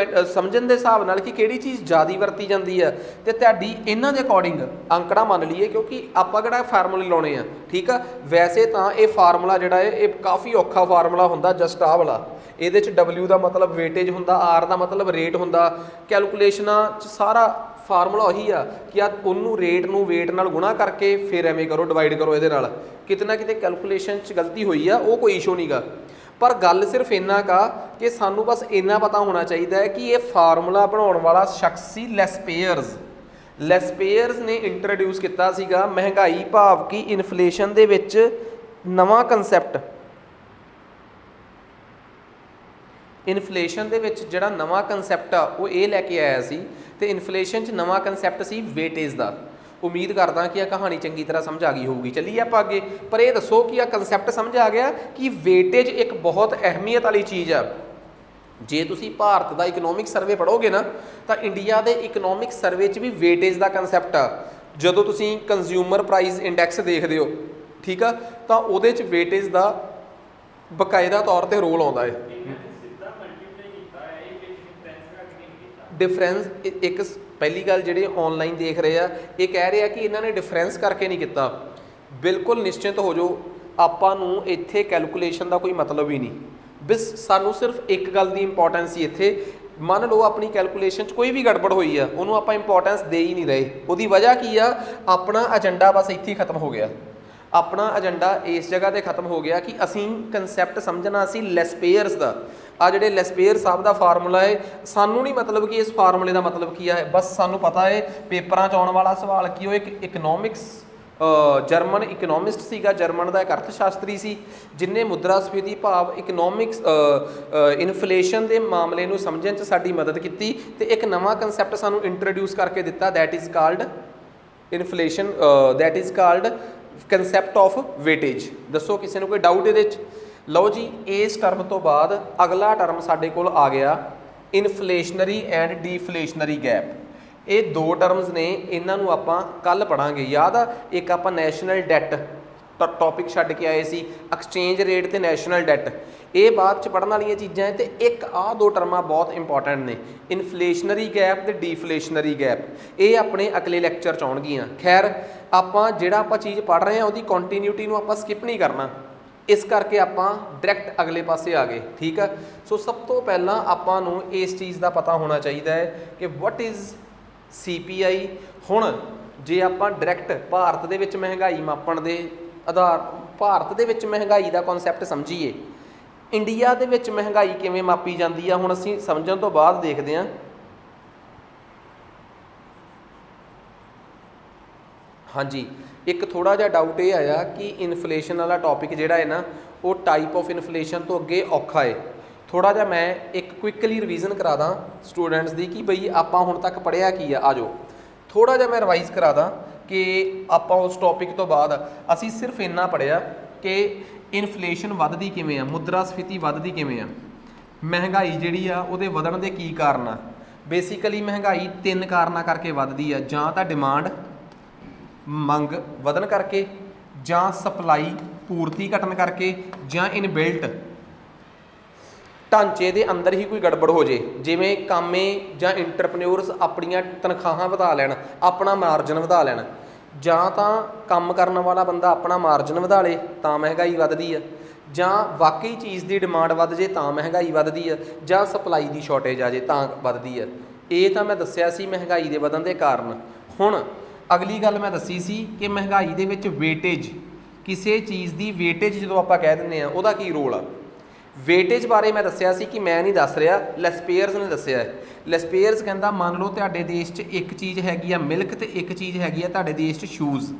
ਸਮਝਣ ਦੇ ਹਿਸਾਬ ਨਾਲ ਕਿ ਕਿਹੜੀ ਚੀਜ਼ ਜ਼ਿਆਦਾ ਵਰਤੀ ਜਾਂਦੀ ਆ, ਤੇ ਤੁਹਾਡੀ ਇਹਨਾਂ ਦੇ ਅਕੋਰਡਿੰਗ ਅੰਕੜਾ ਮੰਨ ਲਈਏ। ਕਿਉਂਕਿ ਆਪਾਂ ਕਿਹੜਾ ਫਾਰਮੂਲੇ ਲਾਉਣੇ ਆ, ਠੀਕ ਆ। ਵੈਸੇ ਤਾਂ ਇਹ ਫਾਰਮੂਲਾ ਜਿਹੜਾ ਹੈ ਇਹ ਕਾਫੀ ਔਖਾ ਫਾਰਮੂਲਾ ਹੁੰਦਾ, ਜਸਟ ਆਹ ਵਾਲਾ। ਇਹਦੇ 'ਚ W ਦਾ ਮਤਲਬ ਵੇਟੇਜ ਹੁੰਦਾ, R ਦਾ ਮਤਲਬ ਰੇਟ ਹੁੰਦਾ। ਕੈਲਕੂਲੇਸ਼ਨਾਂ 'ਚ ਸਾਰਾ ਫਾਰਮੂਲਾ ਉਹੀ ਆ ਕਿ ਆ ਉਹਨੂੰ ਰੇਟ ਨੂੰ ਵੇਟ ਨਾਲ ਗੁਣਾ ਕਰਕੇ ਫਿਰ ਐਵੇਂ ਕਰੋ, ਡਿਵਾਈਡ ਕਰੋ ਇਹਦੇ ਨਾਲ। ਕਿਤੇ ਨਾ ਕਿਤੇ ਕੈਲਕੂਲੇਸ਼ਨ 'ਚ ਗਲਤੀ ਹੋਈ ਆ, ਉਹ ਕੋਈ ਇਸ਼ੂ ਨਹੀਂਗਾ। ਪਰ ਗੱਲ ਸਿਰਫ ਇੰਨਾ ਕਾ ਕਿ ਸਾਨੂੰ ਬਸ ਇੰਨਾ ਪਤਾ ਹੋਣਾ ਚਾਹੀਦਾ ਹੈ ਕਿ ਇਹ ਫਾਰਮੂਲਾ ਬਣਾਉਣ ਵਾਲਾ ਸ਼ਖਸ ਸੀ ਲੈਸਪੇਅਰਸ। ਲੈਸਪੇਅਰਸ ਨੇ ਇੰਟਰੋਡਿਊਸ ਕੀਤਾ ਸੀਗਾ ਮਹਿੰਗਾਈ ਭਾਵ ਕਿ ਇਨਫਲੇਸ਼ਨ ਦੇ ਵਿੱਚ ਨਵਾਂ ਕੰਸੈਪਟ। ਇਨਫਲੇਸ਼ਨ ਦੇ ਵਿੱਚ ਜਿਹੜਾ ਨਵਾਂ ਕੰਸੈਪਟ ਆ ਉਹ ਇਹ ਲੈ ਕੇ ਆਇਆ ਸੀ, ਤੇ ਇਨਫਲੇਸ਼ਨ 'ਚ ਨਵਾਂ ਕੰਸੈਪਟ ਸੀ ਵੇਟੇਜ ਦਾ। ਉਮੀਦ ਕਰਦਾ ਕਿ ਇਹ ਕਹਾਣੀ ਚੰਗੀ ਤਰ੍ਹਾਂ ਸਮਝ ਆ ਗਈ ਹੋਊਗੀ। ਚੱਲੀਏ ਆਪਾਂ ਅੱਗੇ। ਪਰ ਇਹ ਦੱਸੋ ਕਿ ਇਹ ਕੰਸੈਪਟ ਸਮਝ ਆ ਗਿਆ ਕਿ ਵੇਟੇਜ ਇੱਕ ਬਹੁਤ ਅਹਿਮੀਅਤ ਵਾਲੀ ਚੀਜ਼ ਆ। ਜੇ ਤੁਸੀਂ ਭਾਰਤ ਦਾ ਇਕਨੋਮਿਕ ਸਰਵੇ ਪੜ੍ਹੋਗੇ ਨਾ ਤਾਂ ਇੰਡੀਆ ਦੇ ਇਕਨੋਮਿਕ ਸਰਵੇ 'ਚ ਵੀ ਵੇਟੇਜ ਦਾ ਕੰਸੈਪਟ ਆ। ਜਦੋਂ ਤੁਸੀਂ ਕੰਜ਼ਿਊਮਰ ਪ੍ਰਾਈਸ ਇੰਡੈਕਸ ਦੇਖਦੇ ਹੋ, ਠੀਕ ਆ, ਤਾਂ ਉਹਦੇ 'ਚ ਵੇਟੇਜ ਦਾ ਬਕਾਇਦਾ ਤੌਰ 'ਤੇ ਰੋਲ ਆਉਂਦਾ ਹੈ। ਡਿਫਰੈਂਸ ਇੱਕ ਪਹਿਲੀ ਗੱਲ ਜਿਹੜੇ ਆਨਲਾਈਨ ਦੇਖ ਰਹੇ ਆ ਇਹ ਕਹਿ ਰਹੇ ਆ ਕਿ ਇਹਨਾਂ ਨੇ ਡਿਫਰੈਂਸ ਕਰਕੇ ਨਹੀਂ ਕੀਤਾ। ਬਿਲਕੁਲ ਨਿਸ਼ਚਿੰਤ ਹੋ ਜਾਓ, ਆਪਾਂ ਨੂੰ ਇੱਥੇ ਕੈਲਕੂਲੇਸ਼ਨ ਦਾ ਕੋਈ ਮਤਲਬ ਹੀ ਨਹੀਂ। ਬਸ ਸਾਨੂੰ ਸਿਰਫ ਇੱਕ ਗੱਲ ਦੀ ਇੰਪੋਰਟੈਂਸ ਸੀ ਇੱਥੇ। ਮੰਨ ਲਓ ਆਪਣੀ ਕੈਲਕੂਲੇਸ਼ਨ 'ਚ ਕੋਈ ਵੀ ਗੜਬੜ ਹੋਈ ਆ, ਉਹਨੂੰ ਆਪਾਂ ਇੰਪੋਰਟੈਂਸ ਦੇ ਹੀ ਨਹੀਂ ਰਹੇ। ਉਹਦੀ ਵਜ੍ਹਾ ਕੀ ਆ? ਆਪਣਾ ਏਜੰਡਾ ਬਸ ਇੱਥੇ ਹੀ ਖਤਮ ਹੋ ਗਿਆ। अपना एजेंडा इस जगह ते खत्म हो गया कि असी कंसैप्ट समझना सी लेसपेयर्स का। आ जिहड़े लेसपेयर साहब का फार्मूला है, सानू नहीं मतलब कि इस फार्मूले का मतलब की है, बस सानू पता है पेपरां च आउण वाला सवाल कि वो एक इकनॉमिक्स जर्मन इकनॉमिस्ट सीगा, जर्मन का एक अर्थशास्त्री सी, जिन्हें मुद्रास्फीति भाव इकनॉमिक्स इनफ्लेशन के मामले नूं समझण च साडी मदद की ते एक नवा कंसैप्ट सानू इंट्रोड्यूस करके दिता, that is called inflation, that is called concept of weightage. दसो किसी ने कोई डाउट ये? लो जी, इस टर्म तो बाद अगला टर्म साडे कोल आ गया इनफ्लेशनरी एंड डिफ्लेशनरी गैप। ये दो टर्म्स ने, इन्हों आपां कल पढ़ांगे। याद आ, एक आपां नैशनल डैट टॉपिक छड्ड के आए सी, एक्सचेंज रेट ते नैशनल डैट, ये बाद च पढ़न वाली चीज़ां है। तो एक आ दो टर्मां बहुत इंपॉर्टेंट ने, इनफ्लेशनरी गैप ते डिफ्लेशनरी गैप। ये अपने अगले लैक्चर च आउणगीਆਂ। खैर आपां जिहड़ा आपां चीज़ पढ़ रहे हैं उसकी कॉन्टीन्यूटी नूं आपां स्किप नहीं करना, इस करके आपां डायरैक्ट अगले पासे आ गए। ठीक है, सो सब तो पहला आपां नूं इस चीज़ का पता होना चाहिए है कि वट इज़ CPI। हुण जे आपां डायरैक्ट भारत दे विच महंगाई मापण दे आधार, भारत दे विच महंगाई का कॉन्सैप्ट समझीए, इंडिया दे विच महंगाई किवें मापी जाती है, हुण असीं समझण तो बाद देखते हैं। हाँ जी, एक थोड़ा जिहा डाउट ये आया कि इनफ्लेशन वाला टॉपिक जिहड़ा है ना, वो टाइप ऑफ इनफ्लेशन तो अगे औखा है। थोड़ा जिहा मैं एक क्विकली रिवीजन करा दा स्टूडेंट्स की कि बई आपां हुण तक पढ़िया की है। आ जाओ थोड़ा जिहा मैं रिवाइज करा दा कि आपां उस टॉपिक तो बाद असीं सिर्फ इन्ना पढ़िया कि इनफ्लेशन वधदी किवें आ, मुद्रास्फीति वधदी किवें आ, महंगाई जिहड़ी आ उहदे वधण दे की कारण आ। बेसिकली महंगाई तीन कारणों करके वधदी है, जां तां डिमांड मंग वधन करके, जां सप्लाई पूर्ति घटन करके, जां इनबिल्ट ढांचे के अंदर ही कोई गड़बड़ हो जाए, जिमें कामे जां इंटरप्रन्योर्स अपनियां तनख्वाहां वधा लैण, अपना मार्जन वधा लैण, जां तां काम करने वाला बंदा अपना मार्जन वधा ले तां महंगाई वधदी है, जां वाकई चीज़ की डिमांड वध जाए तां महंगाई वधदी है, जां सप्लाई की शॉर्टेज आ जाए तां वधदी है। ये तो मैं दस्सिया सी महंगाई के वधन के कारण। हुण अगली गल मैं दसी सी कि महंगाई दे विच वेटेज, किसी चीज़ की वेटेज जो आप कह दिंदे आ उहदा की रोल आ। वेटेज बारे मैं दस्सिया सी कि मैं नहीं दस रहा, लेसपेयर्स ने दस्सिया है। लेसपेयर्स कहता मान लो तुहाडे देश च एक चीज़ हैगी आ मिल्क ते एक चीज़ हैगी आ तुहाडे देश च शूज़।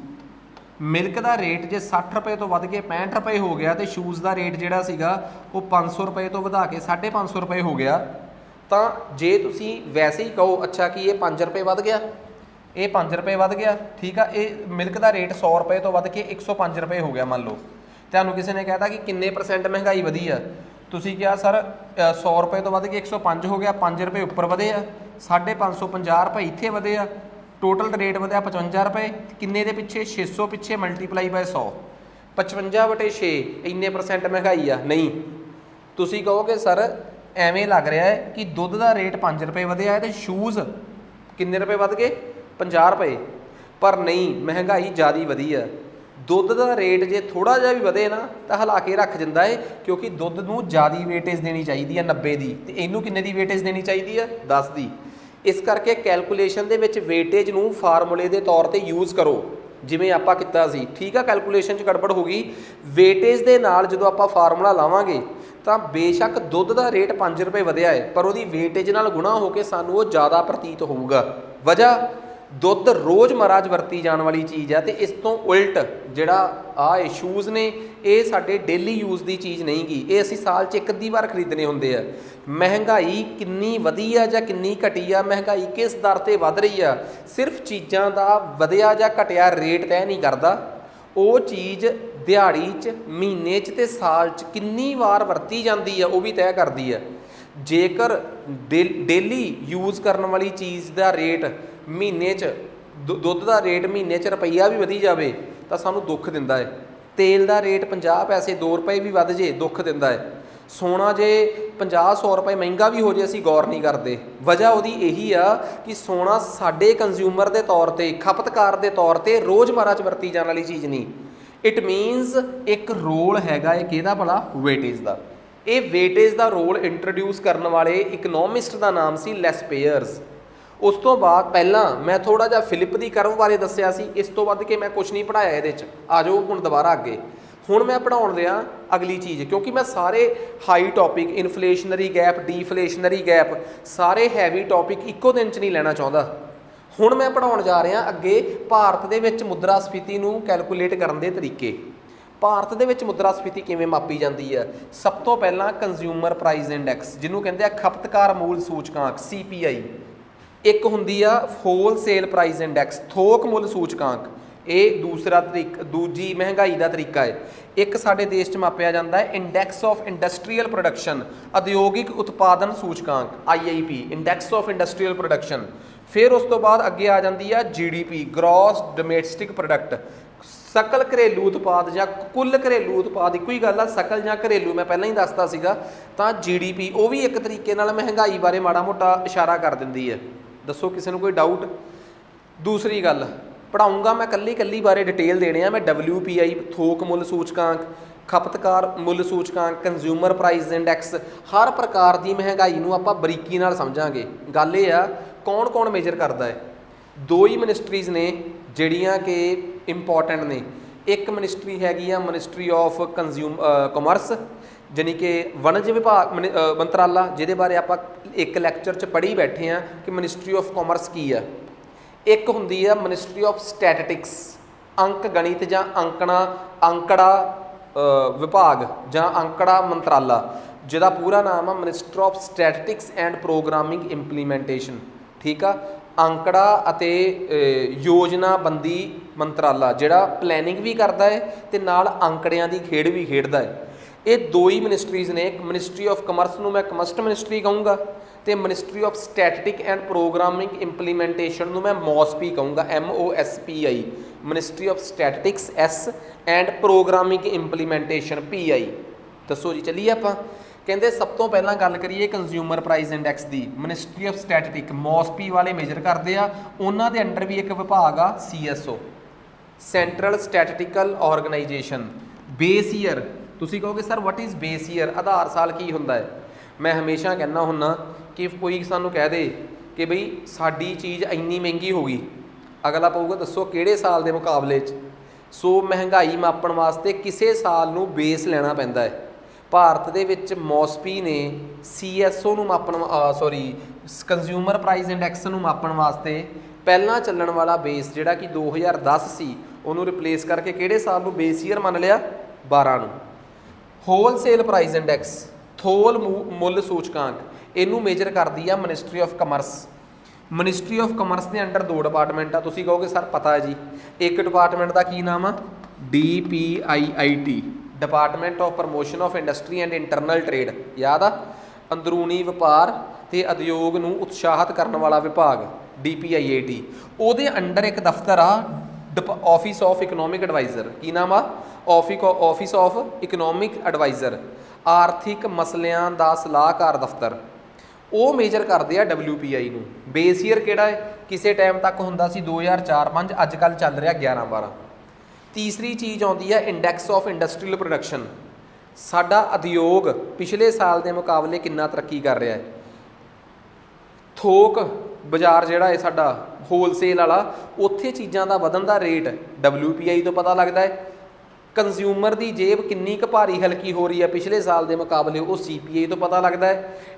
मिल्क का रेट जे 60 रुपए तो वध के 65 रुपए हो गया तो शूज़ का रेट जिहड़ा सीगा वो 500 रुपए तो वधा के 550 रुपए हो गया, तो जे तुसीं वैसे ही कहो अच्छा कि ये 5 रुपए वध गया, ये 5 रुपए वध गया, ठीक है, ये मिल्क का रेट 100 रुपए तो वध के 105 रुपए हो गया। मान लो तुहानूं किसी ने कहता कि किन्ने परसेंट महंगाई वधी आ, तुसीं क्या सर 100 रुपए तो वध के 105 हो गया, 5 रुपए उपर वधे आ, 550 रुपए इत्थे वधे आ, टोटल रेट वधिया 55 रुपए, किन्ने दे पिछे 600 पिछे मल्टीप्लाई बाय 100, 55/6 इन्ने परसेंट महंगाई आ। नहीं, तुसीं कहोगे सर एवें लग रहा है कि दुध का रेट 5 रुपए वधिया है तो शूज़ किन्ने रुपए वध गए 50 रुपए, पर नहीं, महंगाई ज़्यादा वधी है। दुध का रेट जे थोड़ा जिहा भी वधे ना तो हिला के रख दिंदा है, क्योंकि दुध नूं ज़्यादा वेटेज देनी चाहिए 90 की, तो इनू किन्ने की वेटेज देनी चाहिए 10 की। इस करके कैलकुलेशन दे विच वेटेज नूं फार्मूले के तौर पर यूज़ करो जिवें आपां कीता सी। ठीक है, कैलकुलेशन च गड़बड़ हो गई, वेटेज के नाल जदों आपां फार्मूला लावांगे तो बेशक दुध का रेट 5 रुपए वधिया है, पर उहदी वेटेज नाल गुणा होकर सानूं वो ज़्यादा प्रतीत होऊगा। वजह दुध रोज़मर्रा च वरती जाने वाली चीज़ है, तो इस तो उल्ट जिहड़ा आ शूज़ ने ये साडे डेली यूज़ की चीज़ नहीं गी, ये असीं साल च एक अद्धी बार खरीदने हुंदे आ। महंगाई किन्नी वधी आ जां किन्नी घटी आ, महंगाई किस दर ते वध रही आ, सिर्फ चीज़ां दा वधिया जां घटिया रेट तय नहीं करदा, वो चीज़ दिहाड़ी च महीने च ते साल च किन्नी वार वरती जाती है वो भी तय करती है। जेकर डेली यूज़ करने वाली चीज़ का रेट महीने च दुध का रेट महीने च रुपया भी वधी जाए तो सानू दुख दिंदा है, तेल का रेट 50 पैसे 2 रुपए भी वध जे दुख दिंदा है, सोना जे 50-100 रुपए महंगा भी हो जाए असीं गौर नहीं करते। वजह उहदी यही आ कि सोना साडे कंज्यूमर के तौर पर खपतकार के तौर पर रोज़मर्रा च वरती जाने वाली चीज़ नहीं। इट मीनस एक रोल हैगा है किहदा भला वेटेज का। ये वेटेज का रोल इंट्रोड्यूस करने वाले इकनॉमिस्ट का नाम सी लेसपेयर्स। उस तो बाद पहला मैं थोड़ा जिहा फिलिप दी कर्व बारे दस्सिया सी, इस तो वध के मैं कुछ नहीं पढ़ाया इहदे च। आ जाओ हुण दोबारा अगे, हुण मैं पढ़ाउण दिया अगली चीज़, क्योंकि मैं सारे हाई टॉपिक इनफ्लेशनरी गैप, डीफ्लेशनरी गैप, सारे हैवी टॉपिक इक्को दिन च नहीं लैना चाहुंदा। हुण मैं पढ़ाउण जा रहा अगे भारत दे विच मुद्रास्फीति नूं कैलकुलेट करन दे तरीके। भारत दे विच मुद्रास्फीति किवें मापी जाती है? सब तो पहला कंज्यूमर प्राइस इंडैक्स, जिन्हों कहते हैं खपतकार मूल सूचकांक CPI, एक हुंदी आ होलसेल प्राइस इंडैक्स थोक मुल सूचकांक, ये दूसरा तरीका, दूजी महंगाई का तरीका है। एक साडे देश च मापिया जाता है इंडैक्स ऑफ इंडस्ट्रीयल प्रोडक्शन, उद्योगिक उत्पादन सूचकांक IIP, index of industrial production. फिर उस तो बाद अगे आ जाती है GDP, ग्रॉस डोमेस्टिक प्रोडक्ट, सकल घरेलू उत्पाद या कुल घरेलू उत्पाद, एक ही गल आ सकल या घरेलू, मैं पहला ही दसता सीगा। तो GDP वो भी एक तरीके नाल महंगाई बारे माड़ा मोटा इशारा कर दिंदी है। दसो किसी को कोई डाउट? दूसरी गल पढ़ाऊँगा मैं कल्ली कल्ली बारे डिटेल देने मैं, WPI थोक मुल सूचकांक, खपतकार मुल सूचकांक, कंज्यूमर प्राइस इंडैक्स, हर प्रकार की महंगाई नूं आपां बरीकी नाल समझांगे। गल ये आ कौन कौन मेजर करता है? दो ही मिनिस्ट्रीज़ ने जिहड़ियां कि इंपॉर्टेंट ने। एक मिनिस्ट्री हैगी आ मिनिस्ट्री ऑफ कॉमर्स, जानी कि वणज विभाग मंत्राला, जिहदे बारे आपां एक लैक्चर च पढ़ी बैठे हैं कि मिनिस्ट्री ऑफ कॉमर्स की है। एक हुंदी है मिनिस्ट्री ऑफ स्टैटिस्टिक्स, अंक गणित जां अंकड़ा विभाग जां अंकड़ा मंत्राला, जिहदा पूरा नाम है minister of statistics and programming implementation. ठीक आ, अंकड़ा अते योजनाबंदी मंत्राला, जिहड़ा प्लैनिंग भी करता है ते नाल अंकड़ियां दी खेड भी खेडदा है। ये दो ही मिनिस्ट्रीज़ ने। एक मिनिस्ट्री ऑफ कमर्स नूं मैं कमर्स मिनिस्ट्री कहूँगा, तो ministry of statistic and programming implementation नूं मैं MOSPI कहूँगा, MOSPI, ministry of statistics S and programming implementation PI। दसो जी, चलिए आपां कहते सब तो पहला गल करिए कंज्यूमर प्राइस इंडैक्स की। मिनिस्ट्री ऑफ स्टैटिस्टिक MOSPI वाले मेजर करते हैं, उन्होंने अंडर भी एक विभाग आ CSO, central statistical organisation. Base year, तुसीं कहोगे sir what is base year, आधार साल की होंदा है? मैं हमेशा कहना हुन्ना कि कोई सानू कह दे कि बई साडी चीज़ इन्नी महंगी हो गई, अगला पऊगा दसो किहड़े साल के मुकाबले च। सो महंगाई मापण वास्ते किसी साल नूं बेस लेना पैंदा है। भारत दे विच MOSPI ने CSO नूं मापण कंज्यूमर प्राइस इंडैक्स नूं मापण वास्ते पहला चलण वाला बेस जिहड़ा कि 2010 सी, उहनूं रिप्लेस करके किहड़े साल नूं बेस ईयर मान लिया? 12 नूं। होलसेल प्राइस इंडैक्स थोल मुल सूचकांक, इनू मेजर करती है ministry of commerce. Ministry of commerce के अंडर दो डिपार्टमेंट आ, तुसीं कहोगे सर पता है जी। एक डिपार्टमेंट का की नाम आ DPIIT, department of promotion of industry and internal trade, याद आ, अंदरूनी व्यापार ते उद्योग नूं उत्साहित करने वाला विभाग DPIIT। उहदे अंडर एक दफ्तर आ ऑफिस ऑफ इकनॉमिक एडवाइज़र, की नाम आ ऑफिस ऑफ इकनॉमिक एडवाइज़र, आर्थिक मसलियां दा सलाहकार दफ्तर। वो मेजर करते हैं WPI नूं। बेस ईयर किहड़ा है? किसी टाइम तक हुंदा सी 2004-5, अजकल चल रहा 11-12। तीसरी चीज़ आउंदी है इंडैक्स ऑफ इंडस्ट्रीयल प्रोडक्शन, साडा उद्योग पिछले साल के मुकाबले कितना तरक्की कर रहा है। थोक बाजार जिहड़ा है साडा होलसेल वाला, उत्थे चीज़ां दा वधन दा रेट WPI तो पता लगता है। कंज्यूमर की जेब किन्नी क भारी हल्की हो रही है पिछले साल के मुकाबले, वो CPI तो पता लगता है।